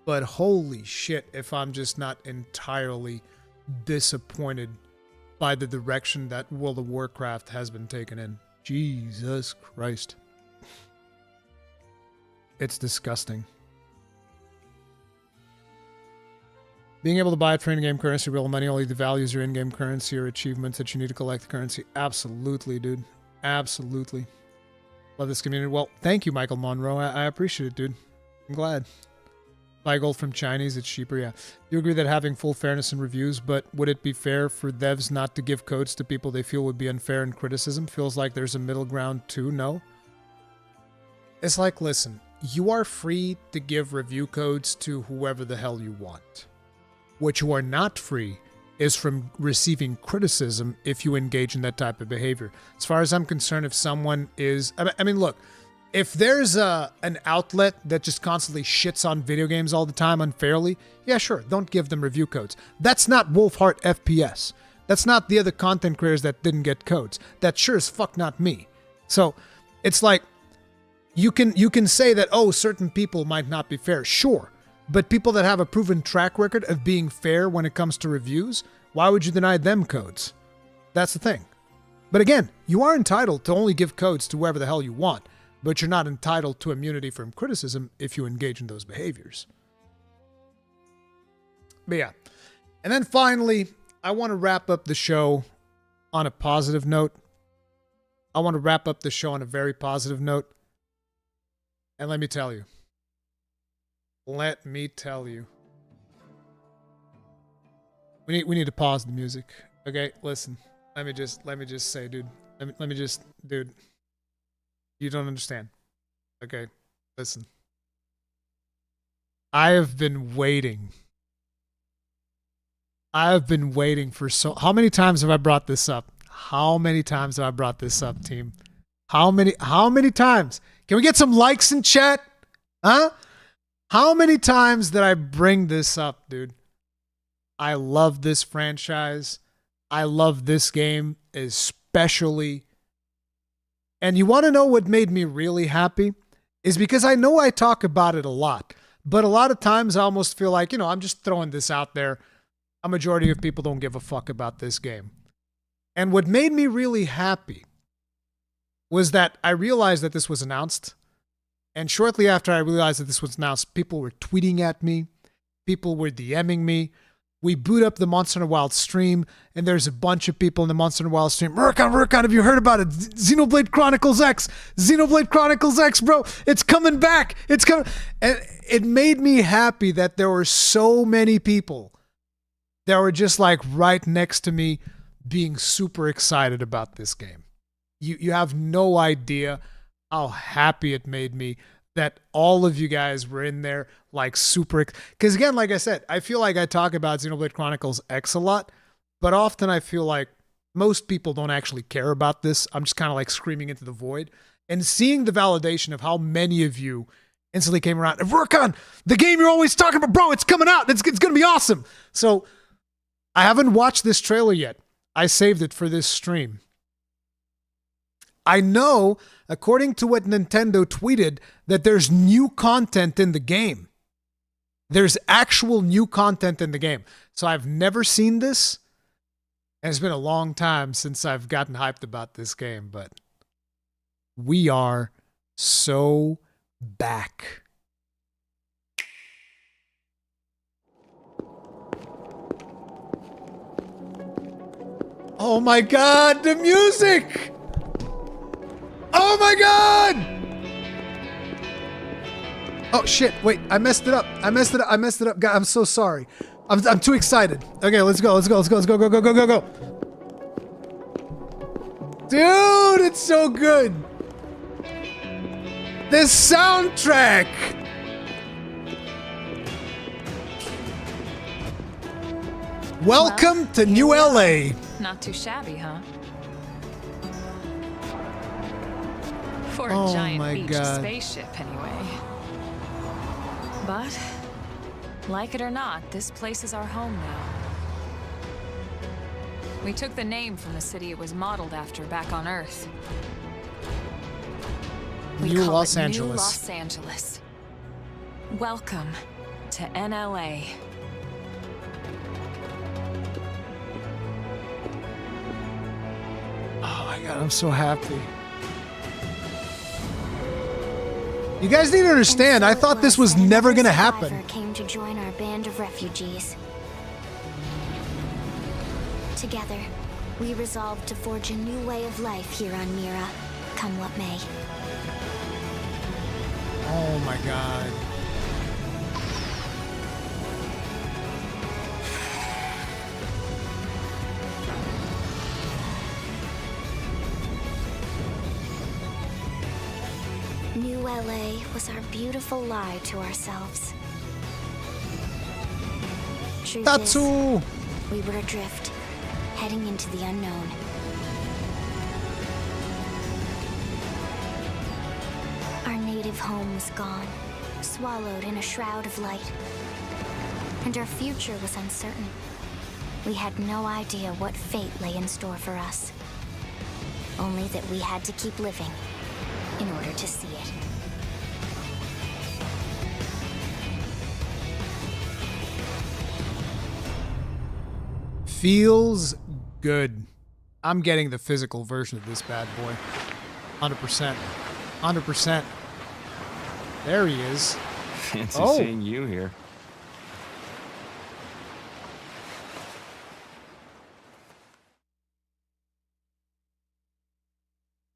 Speaker 1: But holy shit if I'm just not entirely disappointed by the direction that World of Warcraft has been taken in. Jesus Christ. It's disgusting. Being able to buy it for in-game currency, real money, only the values your in-game currency or achievements that you need to collect the currency. Absolutely, dude. Absolutely. Love this community. Well, thank you, Michael Monroe. I appreciate it, dude. I'm glad. Buy gold from Chinese, it's cheaper, yeah. Do you agree that having full fairness in reviews, but would it be fair for devs not to give codes to people they feel would be unfair in criticism? Feels like there's a middle ground too, no? It's like, listen, you are free to give review codes to whoever the hell you want. What you are not free is from receiving criticism if you engage in that type of behavior. As far as I'm concerned, if someone is... I mean, look, if there's an outlet that just constantly shits on video games all the time unfairly, yeah, sure, don't give them review codes. That's not Wolfheart FPS. That's not the other content creators that didn't get codes. That's sure as fuck not me. So it's like, you can say that, oh, certain people might not be fair. Sure. But people that have a proven track record of being fair when it comes to reviews, why would you deny them codes? That's the thing. But again, you are entitled to only give codes to whoever the hell you want. But you're not entitled to immunity from criticism if you engage in those behaviors. But yeah. And then finally, I want to wrap up the show on a positive note. I want to wrap up the show on a very positive note. And let me tell you. Let me tell you. We need to pause the music. Okay, listen. Let me just say, dude. Dude. You don't understand. Okay, listen. I have been waiting. I have been waiting for so... How many times have I brought this up? How many times have I brought this up, team? How many times? Can we get some likes in chat? Huh? How many times did I bring this up, dude? I love this franchise. I love this game especially. And you want to know what made me really happy? Is because I know I talk about it a lot, but a lot of times I almost feel like, I'm just throwing this out there. A majority of people don't give a fuck about this game. And what made me really happy was that I realized that this was announced. And shortly after I realized that this was announced, people were tweeting at me. People were DMing me. We boot up the Monster Hunter Wild stream, and there's a bunch of people in the Monster Hunter Wild stream. Rurikhan, have you heard about it? Xenoblade Chronicles X. Xenoblade Chronicles X, bro. It's coming back. It's coming. And it made me happy that there were so many people that were just like right next to me being super excited about this game. You have no idea how happy it made me that all of you guys were in there like super. Because again, like I said, I feel like I talk about Xenoblade Chronicles X a lot, but often I feel like most people don't actually care about this. I'm just kind of like screaming into the void. And seeing the validation of how many of you instantly came around. Rurikhan, the game you're always talking about, bro, it's coming out. It's going to be awesome. So I haven't watched this trailer yet. I saved it for this stream. I know, according to what Nintendo tweeted, that there's new content in the game. There's actual new content in the game. So I've never seen this. And it's been a long time since I've gotten hyped about this game, but we are so back. Oh my God, the music! Oh my God! Oh shit, wait, I messed it up. God, I'm so sorry. I'm too excited. Okay, let's go. Go. Dude, it's so good. This soundtrack. Welcome to New LA.
Speaker 4: Not too shabby, huh? For a
Speaker 1: Oh
Speaker 4: giant
Speaker 1: my
Speaker 4: beach
Speaker 1: God.
Speaker 4: spaceship, anyway. But, like it or not, this place is our home now. We took the name from the city it was modeled after back on Earth. We
Speaker 1: New
Speaker 4: call
Speaker 1: Los
Speaker 4: it
Speaker 1: Angeles.
Speaker 4: New Los Angeles. Welcome to NLA.
Speaker 1: Oh my God, I'm so happy. You guys need to understand, I thought this was never going to happen.
Speaker 5: Came to join our band of refugees. Together, we resolved to forge a new way of life here on Mira, come what may.
Speaker 1: Oh my God.
Speaker 5: New LA was our beautiful lie to ourselves. Truth is,
Speaker 1: Tatsu!
Speaker 5: we were adrift, heading into the unknown. Our native home was gone, swallowed in a shroud of light. And our future was uncertain. We had no idea what fate lay in store for us. Only that we had to keep living in order to see it.
Speaker 1: Feels good. I'm getting the physical version of this bad boy. 100%. 100%. There he is.
Speaker 6: Fancy
Speaker 1: Oh.
Speaker 6: seeing you here.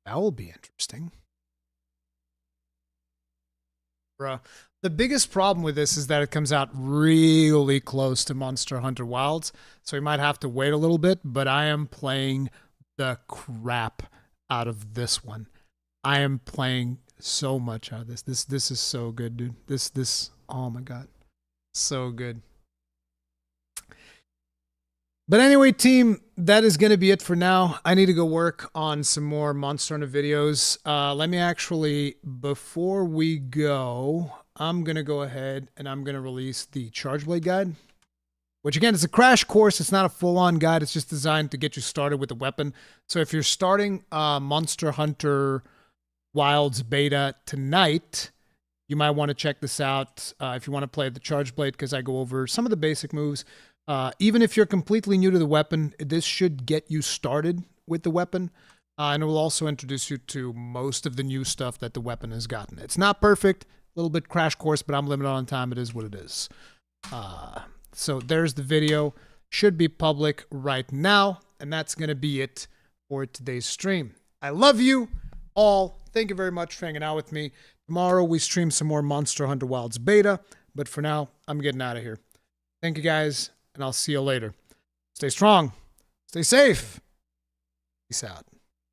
Speaker 1: That will be interesting. Bruh. The biggest problem with this is that it comes out really close to Monster Hunter Wilds, so we might have to wait a little bit, but I am playing the crap out of this one. I am playing so much out of this. This is so good, dude. This oh my God. So good. But anyway, team, that is going to be it for now. I need to go work on some more Monster Hunter videos. Let me actually, before we go, I'm going to go ahead and I'm going to release the Chargeblade guide, which again is a crash course. It's not a full-on guide. It's just designed to get you started with the weapon. So if you're starting Monster Hunter Wilds beta tonight, you might want to check this out if you want to play the Chargeblade, because I go over some of the basic moves. Even if you're completely new to the weapon, this should get you started with the weapon. And it will also introduce you to most of the new stuff that the weapon has gotten. It's not perfect, a little bit crash course, but I'm limited on time. It is what it is. So there's the video. Should be public right now. And that's going to be it for today's stream. I love you all. Thank you very much for hanging out with me. Tomorrow we stream some more Monster Hunter Wilds beta. But for now, I'm getting out of here. Thank you guys. And I'll see you later. Stay strong. Stay safe. Peace out.